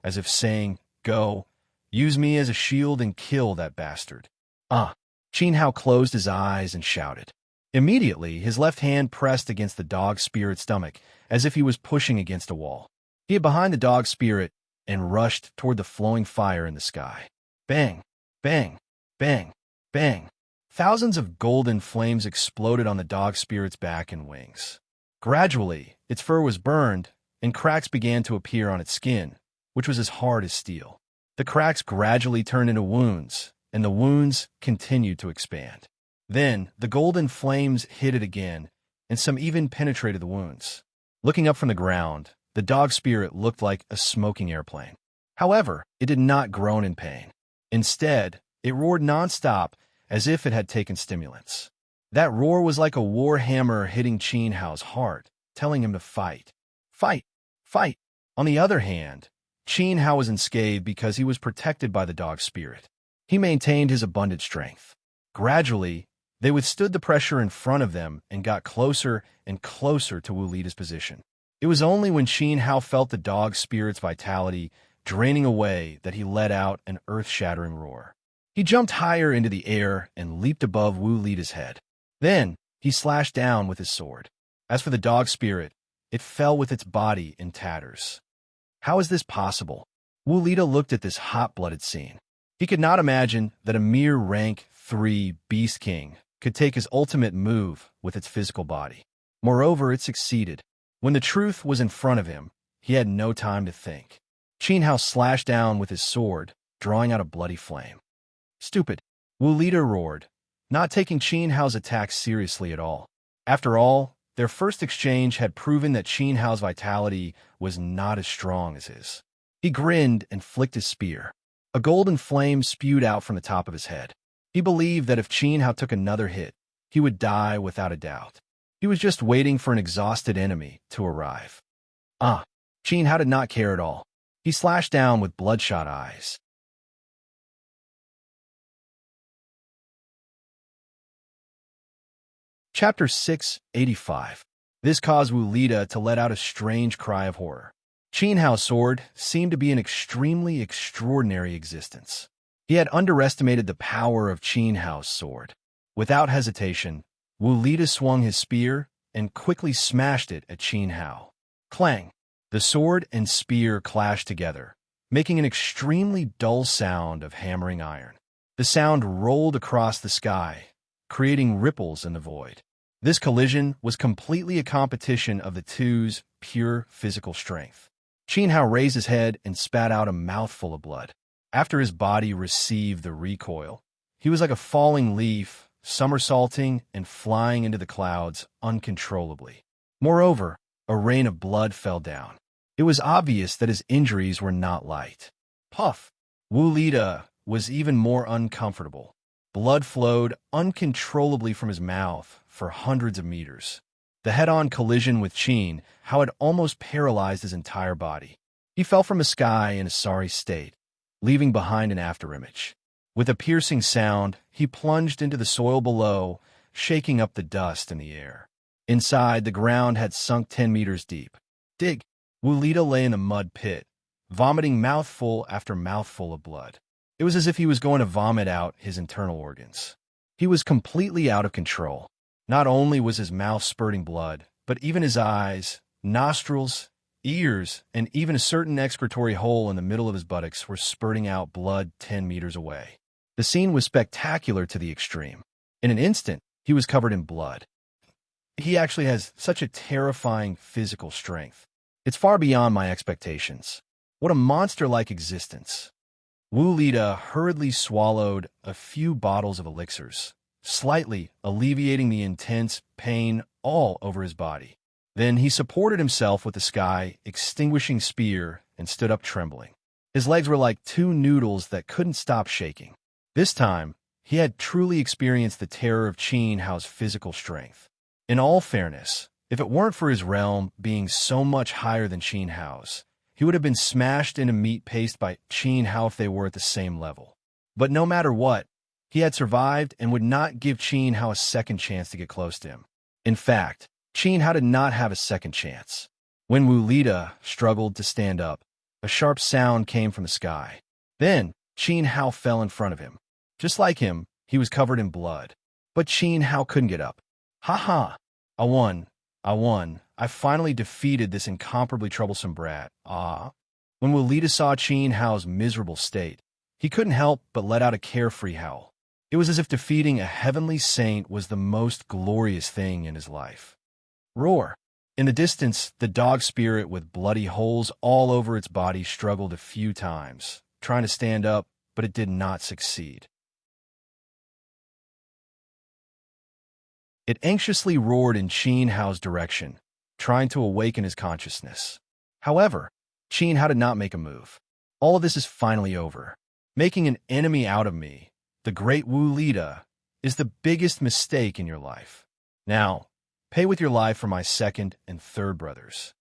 as if saying, "Go, use me as a shield and kill that bastard." Ah! Qin Hao closed his eyes and shouted. Immediately, his left hand pressed against the dog spirit's stomach, as if he was pushing against a wall. He hid behind the dog spirit and rushed toward the flowing fire in the sky. Bang! Bang! Bang! Bang! Thousands of golden flames exploded on the dog spirit's back and wings. Gradually, its fur was burned, and cracks began to appear on its skin, which was as hard as steel. The cracks gradually turned into wounds, and the wounds continued to expand. Then, the golden flames hit it again, and some even penetrated the wounds. Looking up from the ground, the dog spirit looked like a smoking airplane. However, it did not groan in pain. Instead, it roared nonstop, as if it had taken stimulants. That roar was like a war hammer hitting Qin Hao's heart, telling him to fight. Fight! Fight! On the other hand, Qin Hao was unscathed because he was protected by the dog spirit. He maintained his abundant strength. Gradually, they withstood the pressure in front of them and got closer and closer to Wu Lida's position. It was only when Qin Hao felt the dog spirit's vitality draining away that he let out an earth-shattering roar. He jumped higher into the air and leaped above Wu Lida's head. Then, he slashed down with his sword. As for the dog spirit, it fell with its body in tatters. How is this possible? Wu Lida looked at this hot-blooded scene. He could not imagine that a mere rank 3 Beast King could take his ultimate move with its physical body. Moreover, it succeeded. When the truth was in front of him, he had no time to think. Qin Hao slashed down with his sword, drawing out a bloody flame. Stupid! Wu Lida roared, not taking Qin Hao's attack seriously at all. After all, their first exchange had proven that Qin Hao's vitality was not as strong as his. He grinned and flicked his spear. A golden flame spewed out from the top of his head. He believed that if Qin Hao took another hit, he would die without a doubt. He was just waiting for an exhausted enemy to arrive. Qin Hao did not care at all. He slashed down with bloodshot eyes. Chapter 685. This caused Wu Lida to let out a strange cry of horror. Qin Hao's sword seemed to be an extremely extraordinary existence. He had underestimated the power of Qin Hao's sword. Without hesitation, Wu Lida swung his spear and quickly smashed it at Qin Hao. Clang! The sword and spear clashed together, making an extremely dull sound of hammering iron. The sound rolled across the sky, creating ripples in the void. This collision was completely a competition of the two's pure physical strength. Qin Hao raised his head and spat out a mouthful of blood. After his body received the recoil, he was like a falling leaf, somersaulting and flying into the clouds uncontrollably. Moreover, a rain of blood fell down. It was obvious that his injuries were not light. Puff! Wu Lida was even more uncomfortable. Blood flowed uncontrollably from his mouth for hundreds of meters. The head-on collision with Qin Hao had almost paralyzed his entire body. He fell from the sky in a sorry state, leaving behind an afterimage. With a piercing sound, he plunged into the soil below, shaking up the dust in the air. Inside, the ground had sunk 10 meters deep. Dig! Wu Lida lay in a mud pit, vomiting mouthful after mouthful of blood. It was as if he was going to vomit out his internal organs. He was completely out of control. Not only was his mouth spurting blood, but even his eyes, nostrils, ears, and even a certain excretory hole in the middle of his buttocks were spurting out blood 10 meters away. The scene was spectacular to the extreme. In an instant, he was covered in blood. He actually has such a terrifying physical strength. It's far beyond my expectations. What a monster-like existence. Wu Lida hurriedly swallowed a few bottles of elixirs, slightly alleviating the intense pain all over his body. Then he supported himself with the sky, extinguishing spear, and stood up trembling. His legs were like two noodles that couldn't stop shaking. This time, he had truly experienced the terror of Qin Hao's physical strength. In all fairness, if it weren't for his realm being so much higher than Qin Hao's, he would have been smashed into meat paste by Qin Hao if they were at the same level. But no matter what, he had survived and would not give Qin Hao a second chance to get close to him. In fact, Qin Hao did not have a second chance. When Wu Lida struggled to stand up, a sharp sound came from the sky. Then, Qin Hao fell in front of him. Just like him, he was covered in blood. But Qin Hao couldn't get up. Ha ha! I won. I won. I finally defeated this incomparably troublesome brat. Ah. When Wu Lida saw Qin Hao's miserable state, he couldn't help but let out a carefree howl. It was as if defeating a heavenly saint was the most glorious thing in his life. Roar! In the distance, the dog spirit with bloody holes all over its body struggled a few times, trying to stand up, but it did not succeed. It anxiously roared in Qin Hao's direction, trying to awaken his consciousness. However, Qin Hao did not make a move. All of this is finally over. Making an enemy out of me, the great Wu Lida, is the biggest mistake in your life. Now, pay with your life for my second and third brothers.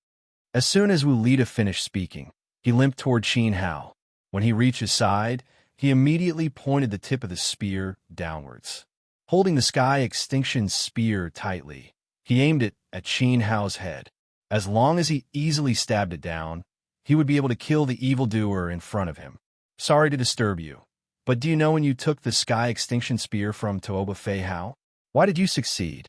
As soon as Wu Lida finished speaking, he limped toward Qin Hao. When he reached his side, he immediately pointed the tip of the spear downwards. Holding the sky extinction spear tightly, he aimed it at Qin Hao's head. As long as he easily stabbed it down, he would be able to kill the evildoer in front of him. Sorry to disturb you, but do you know when you took the sky extinction spear from Tuoba Fei Hao? Why did you succeed?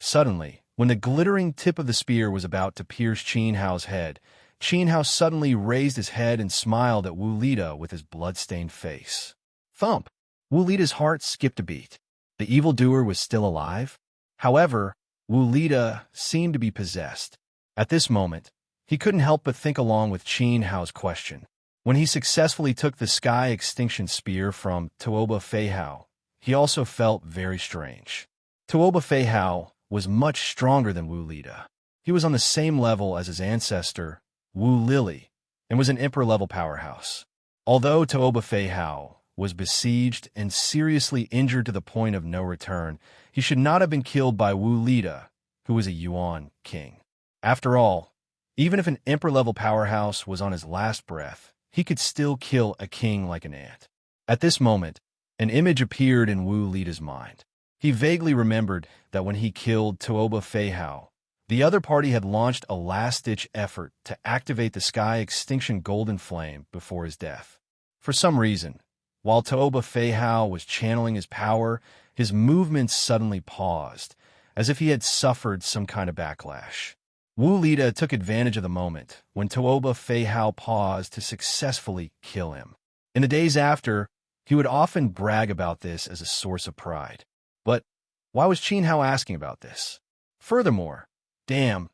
Suddenly, when the glittering tip of the spear was about to pierce Qin Hao's head, Qin Hao suddenly raised his head and smiled at Wu Lida with his blood-stained face. Thump! Wu Lida's heart skipped a beat. The evildoer was still alive? However, Wu Lida seemed to be possessed. At this moment, he couldn't help but think along with Qin Hao's question. When he successfully took the sky extinction spear from Tuoba Fei Hao, he also felt very strange. Tuoba Fei Hao was much stronger than Wu Lida. He was on the same level as his ancestor, Wu Lili, and was an emperor-level powerhouse. Although Tuoba Fei Hao was besieged and seriously injured to the point of no return, he should not have been killed by Wu Lida, who was a Yuan king. After all, even if an emperor-level powerhouse was on his last breath, he could still kill a king like an ant. At this moment, an image appeared in Wu Lida's mind. He vaguely remembered that when he killed Tuoba Fei Hao, the other party had launched a last-ditch effort to activate the sky extinction golden flame before his death. For some reason, while Tuoba Fei Hao was channeling his power, his movements suddenly paused, as if he had suffered some kind of backlash. Wu Lida took advantage of the moment when Tuoba Fei Hao paused to successfully kill him. In the days after, he would often brag about this as a source of pride. But why was Qin Hao asking about this? Furthermore, damn,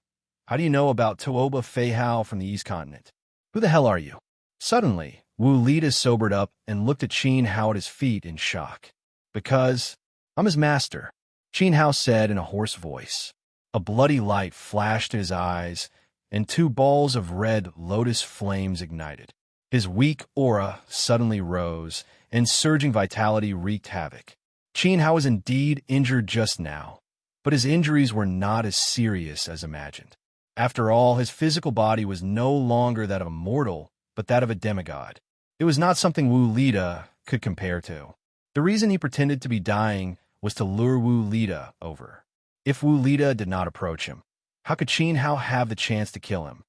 how do you know about Tuoba Fei Hao from the East Continent? Who the hell are you? Suddenly, Wu Lida sobered up and looked at Qin Hao at his feet in shock. Because I'm his master, Qin Hao said in a hoarse voice. A bloody light flashed in his eyes, and two balls of red lotus flames ignited. His weak aura suddenly rose, and surging vitality wreaked havoc. Qin Hao was indeed injured just now, but his injuries were not as serious as imagined. After all, his physical body was no longer that of a mortal, but that of a demigod. It was not something Wu Lida could compare to. The reason he pretended to be dying was to lure Wu Lida over. If Wu Lida did not approach him, how could Qin Hao have the chance to kill him?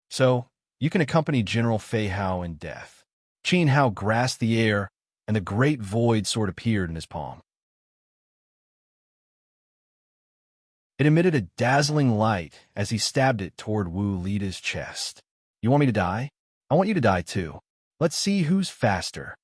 So, you can accompany General Fei Hao in death. Qin Hao grasped the air, and the great void sword appeared in his palm. It emitted a dazzling light as he stabbed it toward Wu Lida's chest. You want me to die? I want you to die too. Let's see who's faster.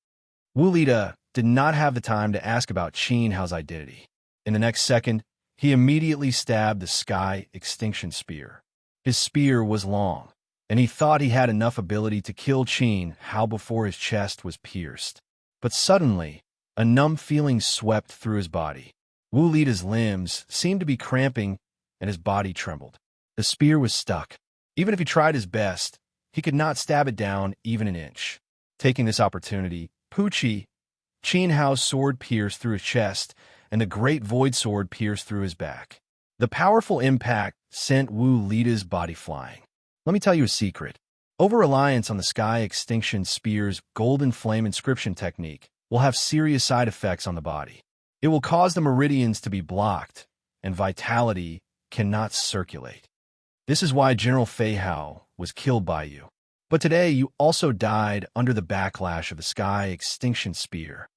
Wu Lida did not have the time to ask about Qin Hao's identity. In the next second, he immediately stabbed the sky extinction spear. His spear was long, and he thought he had enough ability to kill Qin Hao before his chest was pierced. But suddenly, a numb feeling swept through his body. Wu Lida's limbs seemed to be cramping, and his body trembled. The spear was stuck. Even if he tried his best, he could not stab it down even an inch. Taking this opportunity, Qin Hao's sword pierced through his chest, and the great void sword pierced through his back. The powerful impact sent Wu Lida's body flying. Let me tell you a secret. Over-reliance on the sky extinction spear's golden flame inscription technique will have serious side effects on the body. It will cause the meridians to be blocked, and vitality cannot circulate. This is why General Fei Hao was killed by you. But today you also died under the backlash of the Sky Extinction Spear.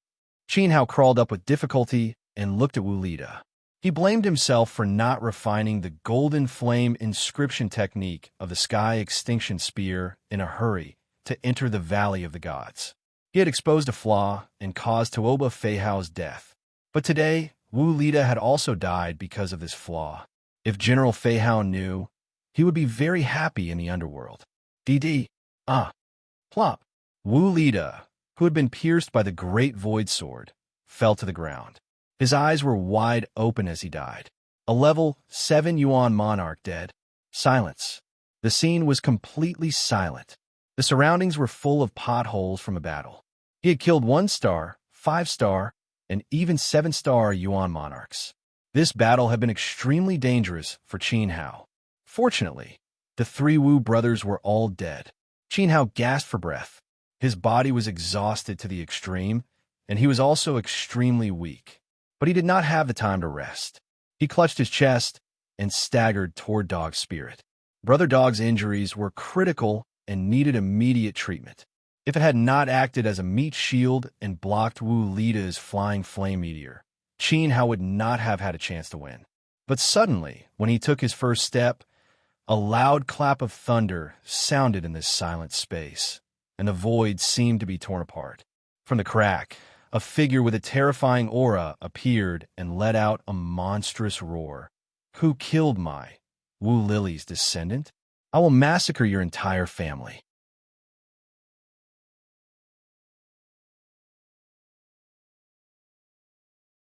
Qin Hao crawled up with difficulty and looked at Wu Lida. He blamed himself for not refining the golden flame inscription technique of the Sky Extinction Spear in a hurry to enter the Valley of the Gods. He had exposed a flaw and caused Tuoba Fei Hao's death. But today, Wu Lida had also died because of this flaw. If General Fei Hao knew, he would be very happy in the underworld. Plop. Wu Lida, who had been pierced by the great void sword, fell to the ground. His eyes were wide open as he died. A level 7 Yuan Monarch dead. Silence. The scene was completely silent. The surroundings were full of potholes from a battle. He had killed 1-star, 5-star, and even 7-star Yuan monarchs. This battle had been extremely dangerous for Qin Hao. Fortunately, the 3 Wu brothers were all dead. Qin Hao gasped for breath. His body was exhausted to the extreme, and he was also extremely weak. But he did not have the time to rest. He clutched his chest and staggered toward Dog's spirit. Brother Dog's injuries were critical and needed immediate treatment. If it had not acted as a meat shield and blocked Wu Lida's flying flame meteor, Qin Hao would not have had a chance to win. But suddenly, when he took his first step, a loud clap of thunder sounded in this silent space, and the void seemed to be torn apart. From the crack, a figure with a terrifying aura appeared and let out a monstrous roar. Who killed my Wu Lily's descendant? I will massacre your entire family.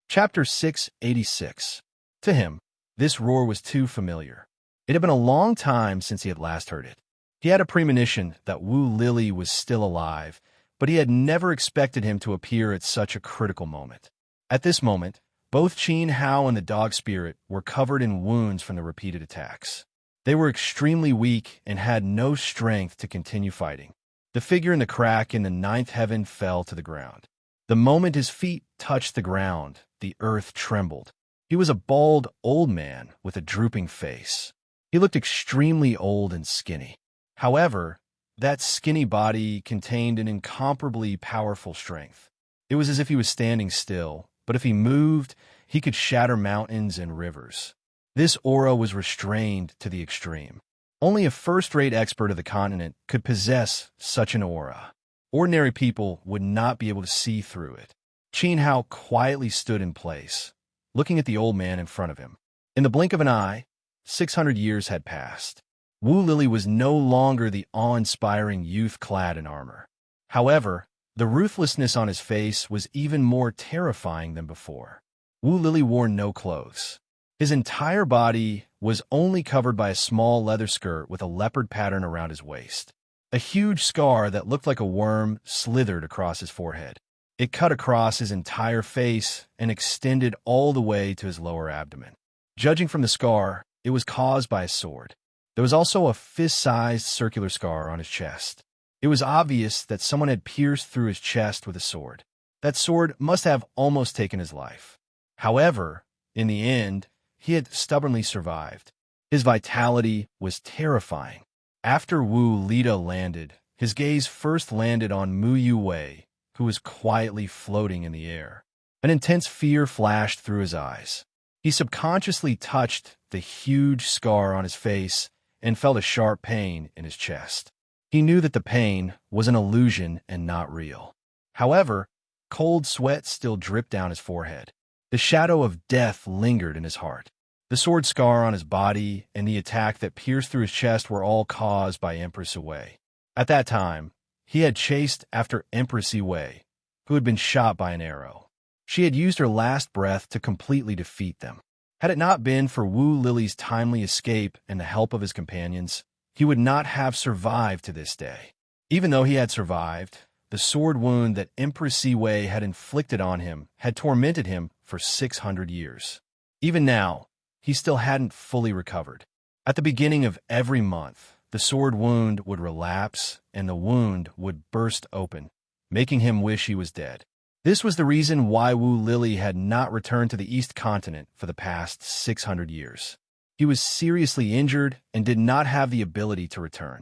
Chapter 686. To him, this roar was too familiar. It had been a long time since he had last heard it. He had a premonition that Wu Lily was still alive, but he had never expected him to appear at such a critical moment. At this moment, both Qin Hao and the dog spirit were covered in wounds from the repeated attacks. They were extremely weak and had no strength to continue fighting. The figure in the crack in the 9th heaven fell to the ground. The moment his feet touched the ground, the earth trembled. He was a bald, old man with a drooping face. He looked extremely old and skinny. However, that skinny body contained an incomparably powerful strength. It was as if he was standing still, but if he moved, he could shatter mountains and rivers. This aura was restrained to the extreme. Only a first-rate expert of the continent could possess such an aura. Ordinary people would not be able to see through it. Qin Hao quietly stood in place, looking at the old man in front of him. In the blink of an eye, 600 years had passed. Wu Lily was no longer the awe-inspiring youth clad in armor. However, the ruthlessness on his face was even more terrifying than before. Wu Lily wore no clothes. His entire body was only covered by a small leather skirt with a leopard pattern around his waist. A huge scar that looked like a worm slithered across his forehead. It cut across his entire face and extended all the way to his lower abdomen. Judging from the scar, it was caused by a sword. There was also a fist-sized circular scar on his chest. It was obvious that someone had pierced through his chest with a sword. That sword must have almost taken his life. However, in the end, he had stubbornly survived. His vitality was terrifying. After Wu Lida landed, his gaze first landed on Mu Yu Wei, who was quietly floating in the air. An intense fear flashed through his eyes. He subconsciously touched the huge scar on his face and felt a sharp pain in his chest. He knew that the pain was an illusion and not real. However, cold sweat still dripped down his forehead. The shadow of death lingered in his heart. The sword scar on his body and the attack that pierced through his chest were all caused by Empress Wei. At that time, he had chased after Empress Wei, who had been shot by an arrow. She had used her last breath to completely defeat them. Had it not been for Wu Lily's timely escape and the help of his companions, he would not have survived to this day. Even though he had survived, the sword wound that Empress Wei had inflicted on him had tormented him for 600 years. Even now, he still hadn't fully recovered. At the beginning of every month, the sword wound would relapse and the wound would burst open, making him wish he was dead. This was the reason why Wu Lily had not returned to the East Continent for the past 600 years. He was seriously injured and did not have the ability to return.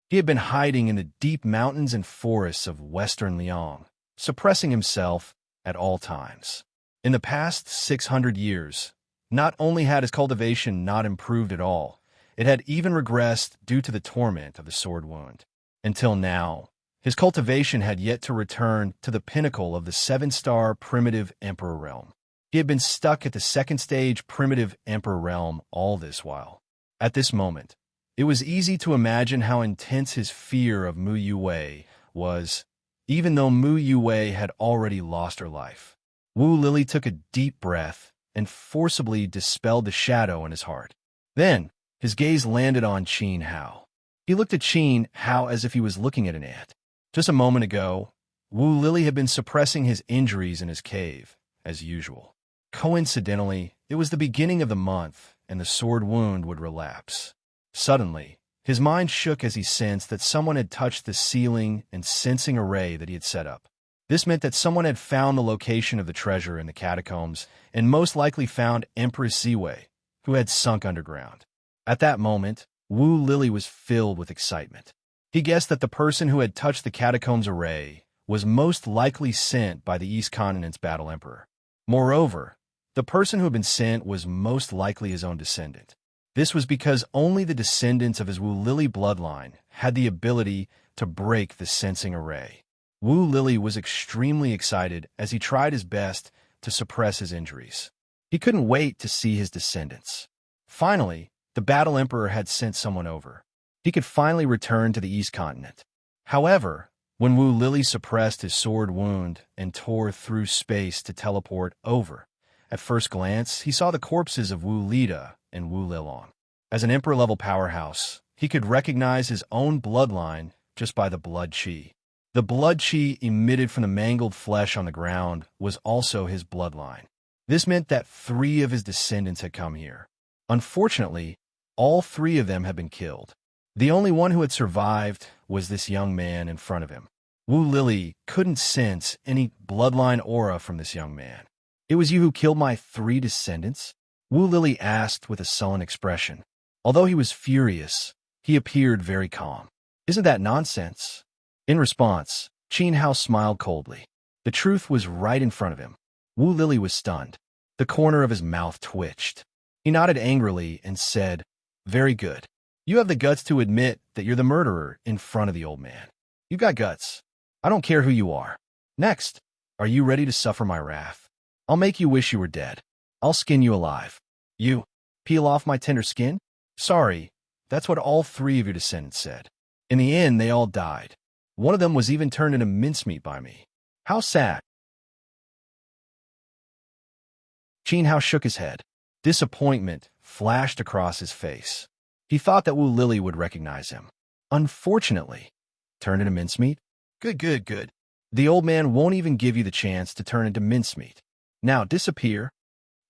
He had been hiding in the deep mountains and forests of western Liang, suppressing himself at all times. In the past 600 years, not only had his cultivation not improved at all, it had even regressed due to the torment of the sword wound. Until now, his cultivation had yet to return to the pinnacle of the 7-star primitive emperor realm. He had been stuck at the 2nd stage primitive emperor realm all this while. At this moment, it was easy to imagine how intense his fear of Mu Yue was, even though Mu Yue had already lost her life. Wu Lily took a deep breath and forcibly dispelled the shadow in his heart. Then, his gaze landed on Qin Hao. He looked at Qin Hao as if he was looking at an ant. Just a moment ago, Wu Lily had been suppressing his injuries in his cave, as usual. Coincidentally, it was the beginning of the month, and the sword wound would relapse. Suddenly, his mind shook as he sensed that someone had touched the ceiling and sensing array that he had set up. This meant that someone had found the location of the treasure in the catacombs and most likely found Empress Ziwei, who had sunk underground. At that moment, Wu Lily was filled with excitement. He guessed that the person who had touched the catacombs array was most likely sent by the East Continent's Battle Emperor. Moreover, the person who had been sent was most likely his own descendant. This was because only the descendants of his Wu Lily bloodline had the ability to break the sensing array. Wu Lily was extremely excited as he tried his best to suppress his injuries. He couldn't wait to see his descendants. Finally, the Battle Emperor had sent someone over. He could finally return to the East Continent. However, when Wu Lily suppressed his sword wound and tore through space to teleport over, at first glance, he saw the corpses of Wu Lida and Wu Lilong. As an emperor-level powerhouse, he could recognize his own bloodline just by the blood qi. The blood qi emitted from the mangled flesh on the ground was also his bloodline. This meant that 3 of his descendants had come here. Unfortunately, all 3 of them had been killed. The only one who had survived was this young man in front of him. Wu Lily couldn't sense any bloodline aura from this young man. "It was you who killed my 3 descendants?" Wu Lily asked with a sullen expression. Although he was furious, he appeared very calm. "Isn't that nonsense?" In response, Qin Hao smiled coldly. The truth was right in front of him. Wu Lily was stunned. The corner of his mouth twitched. He nodded angrily and said, "Very good. You have the guts to admit that you're the murderer in front of the old man. You've got guts. I don't care who you are. Next, are you ready to suffer my wrath? I'll make you wish you were dead. I'll skin you alive." "You peel off my tender skin?" "Sorry, that's what all 3 of your descendants said. In the end, they all died. One of them was even turned into mincemeat by me. How sad." Qin Hao shook his head. Disappointment flashed across his face. He thought that Wu Lily would recognize him. Unfortunately, turned into mincemeat? Good. The old man won't even give you the chance to turn into mincemeat. Now disappear.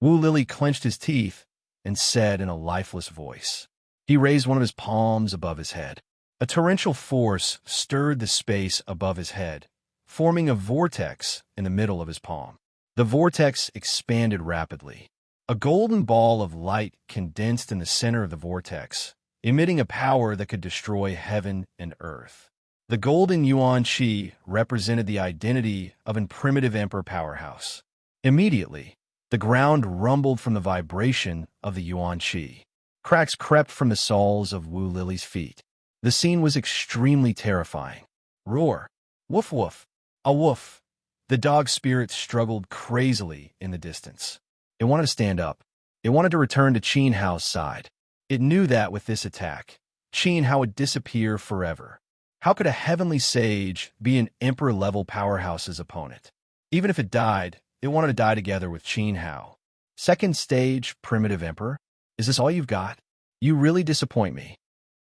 Wu Lily clenched his teeth and said in a lifeless voice. He raised one of his palms above his head. A torrential force stirred the space above his head, forming a vortex in the middle of his palm. The vortex expanded rapidly. A golden ball of light condensed in the center of the vortex, emitting a power that could destroy heaven and earth. The golden Yuan Qi represented the identity of a primitive emperor powerhouse. Immediately, the ground rumbled from the vibration of the Yuan Qi. Cracks crept from the soles of Wu Lily's feet. The scene was extremely terrifying. Roar! Woof woof! A woof! The dog spirit struggled crazily in the distance. It wanted to stand up. It wanted to return to Qin Hao's side. It knew that with this attack, Qin Hao would disappear forever. How could a heavenly sage be an emperor-level powerhouse's opponent? Even if it died, it wanted to die together with Qin Hao. 2nd stage primitive emperor? Is this all you've got? You really disappoint me.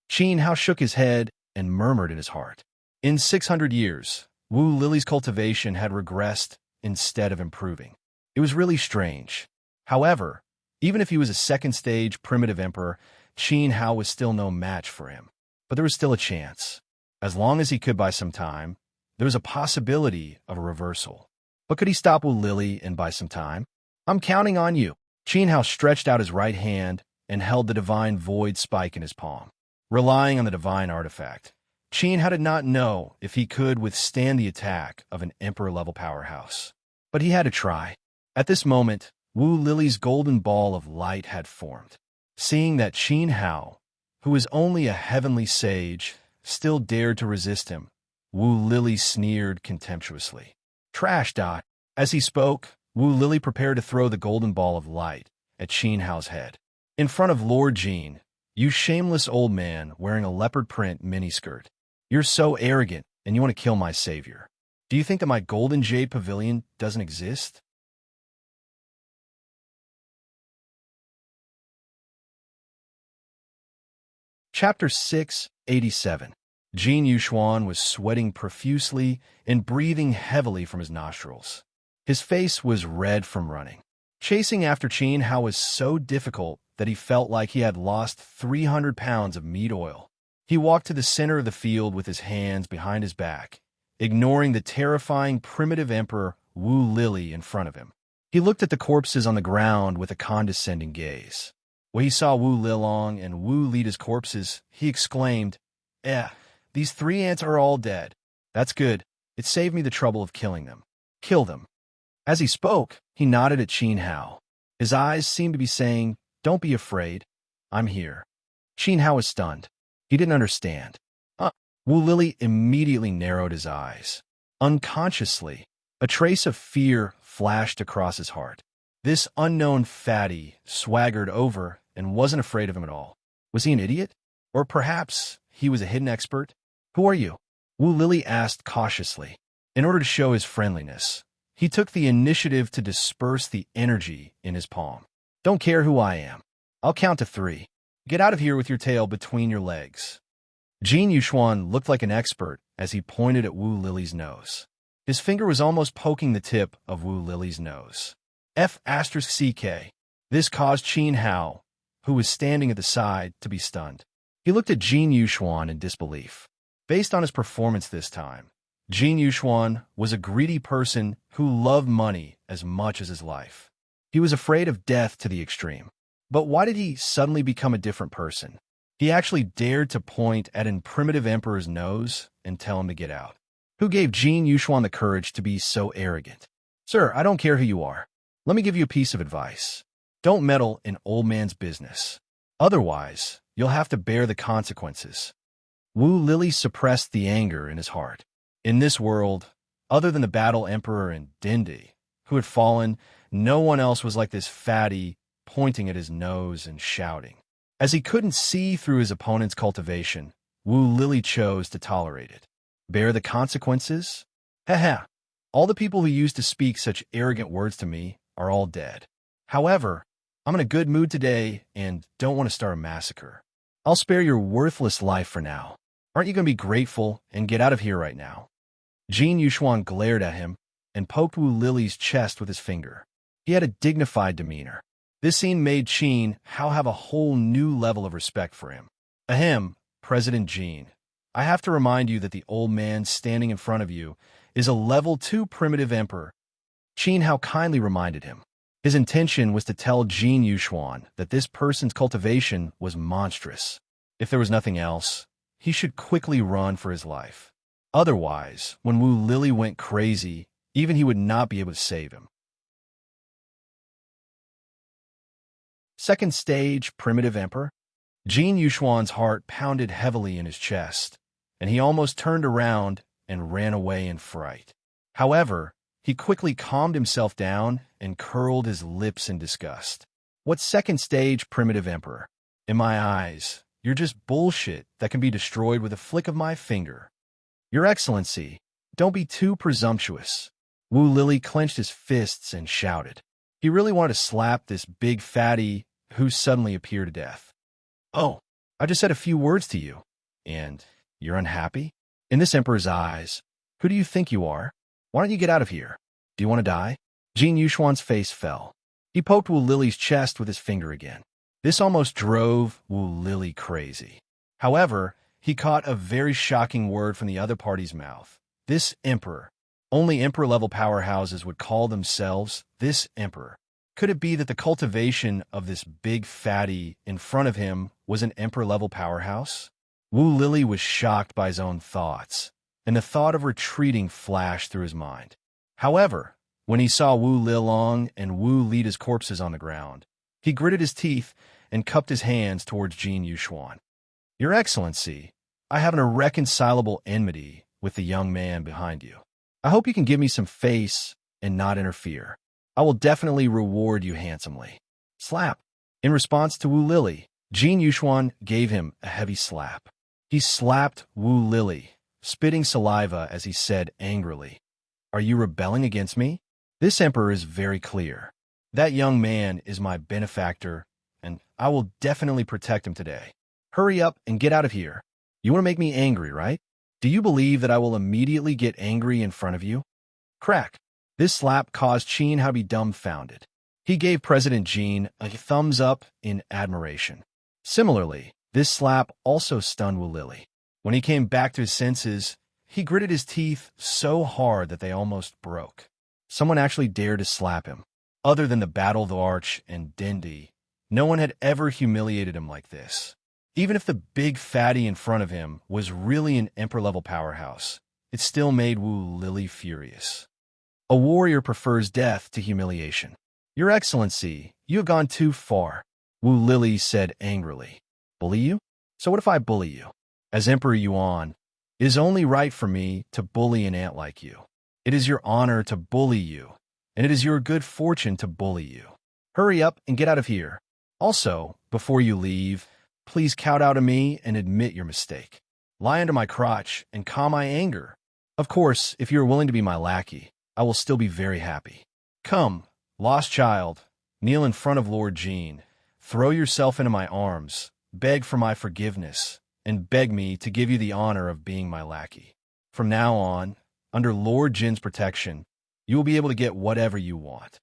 Qin Hao shook his head and murmured in his heart. In 600 years, Wu Lily's cultivation had regressed instead of improving. It was really strange. However, even if he was a 2nd stage primitive emperor, Qin Hao was still no match for him. But there was still a chance. As long as he could buy some time, there was a possibility of a reversal. But could he stop Wu Lily and buy some time? I'm counting on you. Qin Hao stretched out his right hand and held the divine void spike in his palm. Relying on the divine artifact, Qin Hao did not know if he could withstand the attack of an emperor-level powerhouse. But he had to try. At this moment, Wu Lily's golden ball of light had formed. Seeing that Qin Hao, who was only a heavenly sage, still dared to resist him, Wu Lily sneered contemptuously. Trash dot. As he spoke, Wu Lily prepared to throw the golden ball of light at Qin Hao's head. In front of Lord Jin, you shameless old man wearing a leopard print miniskirt. You're so arrogant, and you want to kill my savior. Do you think that my golden jade pavilion doesn't exist? Chapter 687. Jin Yuxuan was sweating profusely and breathing heavily from his nostrils. His face was red from running. Chasing after Qin Hao was so difficult that he felt like he had lost 300 pounds of meat oil. He walked to the center of the field with his hands behind his back, ignoring the terrifying primitive emperor Wu Lily in front of him. He looked at the corpses on the ground with a condescending gaze. When he saw Wu Lilong and Wu Lita's corpses, he exclaimed, these 3 ants are all dead. That's good. It saved me the trouble of killing them. Kill them. As he spoke, he nodded at Qin Hao. His eyes seemed to be saying, don't be afraid. I'm here. Qin Hao was stunned. He didn't understand. Wu Lily immediately narrowed his eyes. Unconsciously, a trace of fear flashed across his heart. This unknown fatty swaggered over and wasn't afraid of him at all. Was he an idiot? Or perhaps he was a hidden expert? Who are you? Wu Lily asked cautiously. In order to show his friendliness, he took the initiative to disperse the energy in his palm. Don't care who I am. I'll count to 3. Get out of here with your tail between your legs. Jin Yuxuan looked like an expert as he pointed at Wu Lily's nose. His finger was almost poking the tip of Wu Lily's nose. F***CK. This caused Qin Hao, who was standing at the side, to be stunned. He looked at Jin Yuxuan in disbelief. Based on his performance this time, Jin Yuxuan was a greedy person who loved money as much as his life. He was afraid of death to the extreme. But why did he suddenly become a different person? He actually dared to point at an primitive emperor's nose and tell him to get out. Who gave Jin Yuxuan the courage to be so arrogant? Sir, I don't care who you are. Let me give you a piece of advice. Don't meddle in old man's business. Otherwise, you'll have to bear the consequences. Wu Lily suppressed the anger in his heart. In this world, other than the battle emperor and Dindi, who had fallen, no one else was like this fatty, pointing at his nose and shouting. As he couldn't see through his opponent's cultivation, Wu Lily chose to tolerate it. Bear the consequences? All the people who used to speak such arrogant words to me are all dead. However, I'm in a good mood today and don't want to start a massacre. I'll spare your worthless life for now. Aren't you going to be grateful and get out of here right now? Jin Yuxuan glared at him and poked Wu Lily's chest with his finger. He had a dignified demeanor. This scene made Qin Hao have a whole new level of respect for him. President Jin, I have to remind you that the old man standing in front of you is a level 2 primitive emperor. Qin Hao kindly reminded him. His intention was to tell Jin Yuxuan that this person's cultivation was monstrous. If there was nothing else, he should quickly run for his life. Otherwise, when Wu Lily went crazy, even he would not be able to save him. Second stage, Primitive Emperor. Jin Yuxuan's heart pounded heavily in his chest, and he almost turned around and ran away in fright. However, he quickly calmed himself down and curled his lips in disgust. What's second stage, Primitive Emperor? In my eyes, you're just bullshit that can be destroyed with a flick of my finger. Your Excellency, don't be too presumptuous. Wu Lily clenched his fists and shouted. He really wanted to slap this big fatty who suddenly appeared to death. Oh, I just said a few words to you, and you're unhappy? In this emperor's eyes, who do you think you are? Why don't you get out of here? Do you want to die? Jin Yuxuan's face fell. He poked Wu Lily's chest with his finger again. This almost drove Wu Lily crazy. However, he caught a very shocking word from the other party's mouth. This emperor. Only emperor-level powerhouses would call themselves this emperor. Could it be that the cultivation of this big fatty in front of him was an emperor-level powerhouse? Wu Lily was shocked by his own thoughts, and the thought of retreating flashed through his mind. However, when he saw Wu Lilong and Wu Lita's corpses on the ground, he gritted his teeth and cupped his hands towards Jin Yuxuan. Your Excellency, I have an irreconcilable enmity with the young man behind you. I hope you can give me some face and not interfere. I will definitely reward you handsomely. Slap. In response to Wu Lily, Jin Yuxuan gave him a heavy slap. He slapped Wu Lily, spitting saliva as he said angrily, Are you rebelling against me? This emperor is very clear. That young man is my benefactor, and I will definitely protect him today. Hurry up and get out of here. You want to make me angry, right? Do you believe that I will immediately get angry in front of you? Crack. This slap caused Qin Hao to be dumbfounded. He gave President Jin a thumbs up in admiration. Similarly, this slap also stunned Wu Lily. When he came back to his senses, he gritted his teeth so hard that they almost broke. Someone actually dared to slap him. Other than the Battle of the Arch and Dendi, no one had ever humiliated him like this. Even if the big fatty in front of him was really an emperor-level powerhouse, it still made Wu Lily furious. A warrior prefers death to humiliation. Your Excellency, you have gone too far, Wu Lily said angrily. Bully you? So what if I bully you? As Emperor Yuan, it is only right for me to bully an ant like you. It is your honor to bully you, and it is your good fortune to bully you. Hurry up and get out of here. Also, before you leave, please kowtow to me and admit your mistake. Lie under my crotch and calm my anger. Of course, if you are willing to be my lackey, I will still be very happy. Come, lost child, kneel in front of Lord Jin, throw yourself into my arms, beg for my forgiveness, and beg me to give you the honor of being my lackey. From now on, under Lord Jin's protection, you will be able to get whatever you want.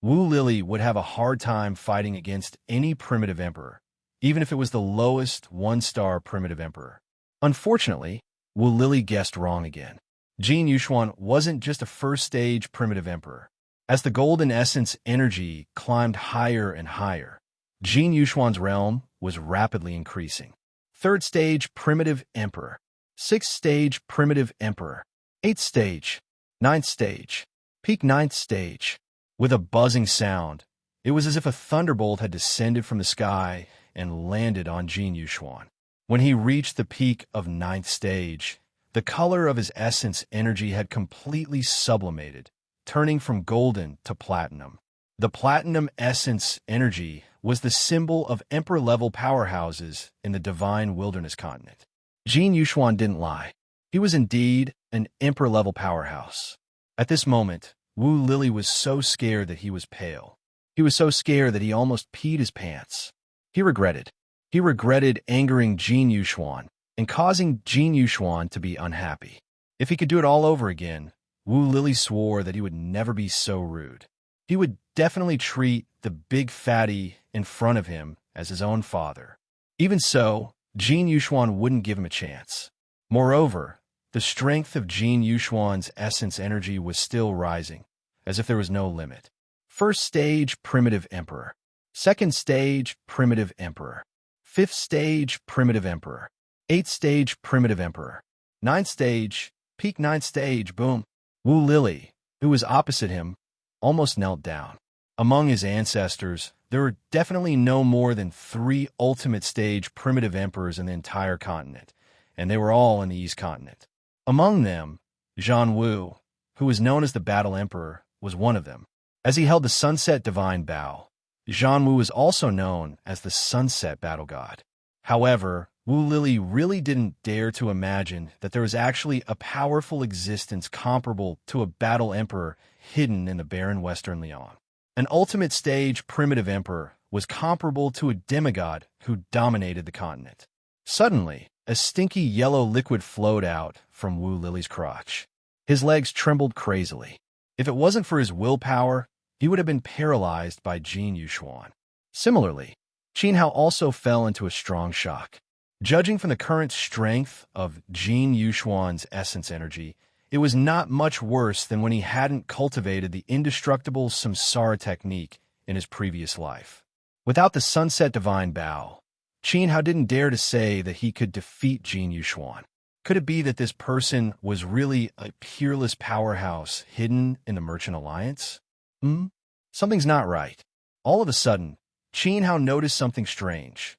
Wu Lily would have a hard time fighting against any primitive emperor, even if it was the lowest one-star primitive emperor. Unfortunately, Wu Lily guessed wrong again. Jin Yuxuan wasn't just a first-stage primitive emperor. As the golden essence energy climbed higher and higher, Jin Yuxuan's realm was rapidly increasing. Third stage primitive emperor, sixth stage primitive emperor, eighth stage, ninth stage, peak ninth stage. With a buzzing sound, it was as if a thunderbolt had descended from the sky and landed on Jin Yuxuan. When he reached the peak of ninth stage, the color of his essence energy had completely sublimated, turning from golden to platinum. The platinum essence energy was the symbol of emperor-level powerhouses in the divine wilderness continent. Jin Yuxuan didn't lie. He was indeed an emperor-level powerhouse. At this moment, Wu Lily was so scared that he was pale. He was so scared that he almost peed his pants. He regretted angering Jin Yuxuan and causing Jin Yuxuan to be unhappy. If he could do it all over again, Wu Lily swore that he would never be so rude. He would definitely treat the big fatty in front of him as his own father. Even so, Jin Yuxuan wouldn't give him a chance. Moreover, the strength of Jin Yuxuan's essence energy was still rising, as if there was no limit. First stage, primitive emperor. Second stage, primitive emperor. Fifth stage, primitive emperor. Eighth stage, primitive emperor. Ninth stage, peak ninth stage, boom. Wu Lily, who was opposite him, almost knelt down. Among his ancestors, there were definitely no more than 3 ultimate stage primitive emperors in the entire continent, and they were all in the East Continent. Among them, Zhan Wu, who was known as the Battle Emperor, was one of them. As he held the Sunset Divine Bow, Zhan Wu was also known as the Sunset Battle God. However, Wu Lily really didn't dare to imagine that there was actually a powerful existence comparable to a Battle Emperor hidden in the barren Western Lyon. An ultimate stage primitive emperor was comparable to a demigod who dominated the continent. Suddenly, a stinky yellow liquid flowed out from Wu Lily's crotch. His legs trembled crazily. If it wasn't for his willpower, he would have been paralyzed by Jin Yuxuan. Similarly, Qin Hao also fell into a strong shock. Judging from the current strength of Jin Yuxuan's essence energy, it was not much worse than when he hadn't cultivated the indestructible samsara technique in his previous life. Without the Sunset Divine Bow, Qin Hao didn't dare to say that he could defeat Jin Yuxuan. Could it be that this person was really a peerless powerhouse hidden in the Merchant Alliance? Something's not right. All of a sudden, Qin Hao noticed something strange.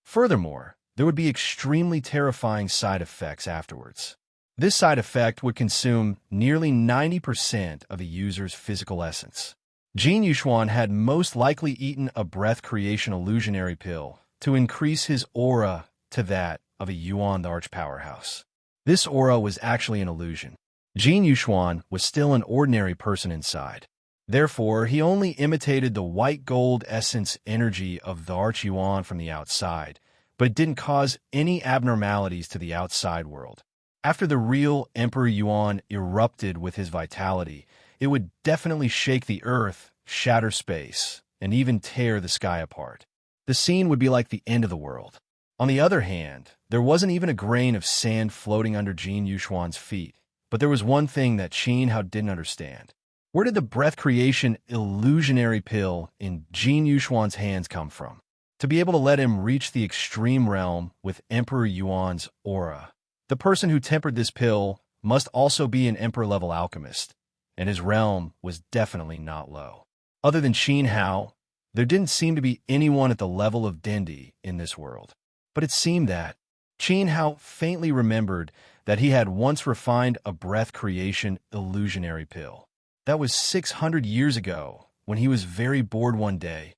Furthermore, there would be extremely terrifying side effects afterwards. This side effect would consume nearly 90% of a user's physical essence. Jin Yuxuan had most likely eaten a breath creation illusionary pill to increase his aura to that of a Yuan the Arch Powerhouse. This aura was actually an illusion. Jin Yuxuan was still an ordinary person inside. Therefore, he only imitated the white gold essence energy of the Arch Yuan from the outside, but it didn't cause any abnormalities to the outside world. After the real Emperor Yuan erupted with his vitality, it would definitely shake the earth, shatter space, and even tear the sky apart. The scene would be like the end of the world. On the other hand, there wasn't even a grain of sand floating under Jin Yuxuan's feet, but there was one thing that Qin Hao didn't understand. Where did the breath creation illusionary pill in Jin Yuxuan's hands come from? To be able to let him reach the extreme realm with Emperor Yuan's aura. The person who tempered this pill must also be an emperor-level alchemist, and his realm was definitely not low. Other than Qin Hao, there didn't seem to be anyone at the level of Dendi in this world. But it seemed that Qin Hao faintly remembered that he had once refined a breath creation illusionary pill. That was 600 years ago, when he was very bored one day.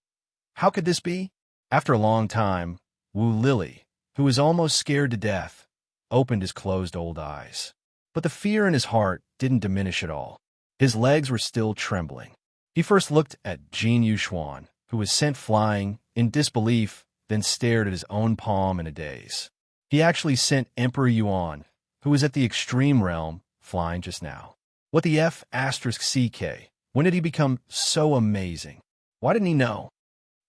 How could this be? After a long time, Wu Lily, who was almost scared to death, opened his closed old eyes. But the fear in his heart didn't diminish at all. His legs were still trembling. He first looked at Jin Yuxuan, who was sent flying, in disbelief, then stared at his own palm in a daze. He actually sent Emperor Yuan, who was at the extreme realm, flying just now. What the F***CK? When did he become so amazing? Why didn't he know?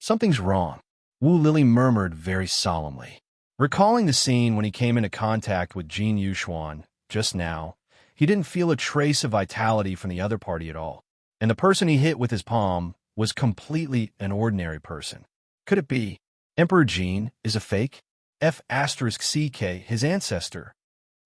Something's wrong, Wu Lily murmured very solemnly. Recalling the scene when he came into contact with Jin Yuxuan just now, he didn't feel a trace of vitality from the other party at all. And the person he hit with his palm was completely an ordinary person. Could it be Emperor Jin is a fake? F***CK, his ancestor.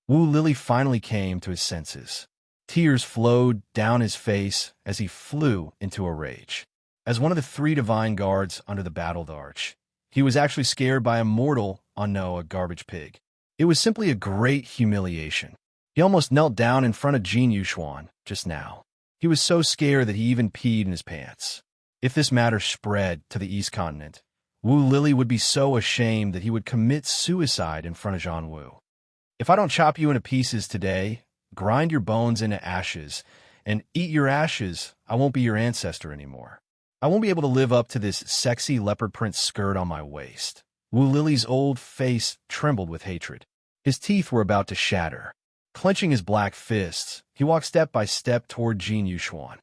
Wu Lily finally came to his senses. Tears flowed down his face as he flew into a rage. As one of the 3 divine guards under the battled arch, he was actually scared by a mortal, a garbage pig. It was simply a great humiliation. He almost knelt down in front of Jin Yuxuan just now. He was so scared that he even peed in his pants. If this matter spread to the East Continent, Wu Lily would be so ashamed that he would commit suicide in front of Zhan Wu. If I don't chop you into pieces today, grind your bones into ashes, and eat your ashes, I won't be your ancestor anymore. I won't be able to live up to this sexy leopard print skirt on my waist. Wu Lily's old face trembled with hatred. His teeth were about to shatter. Clenching his black fists, he walked step by step toward Jin Yuxuan.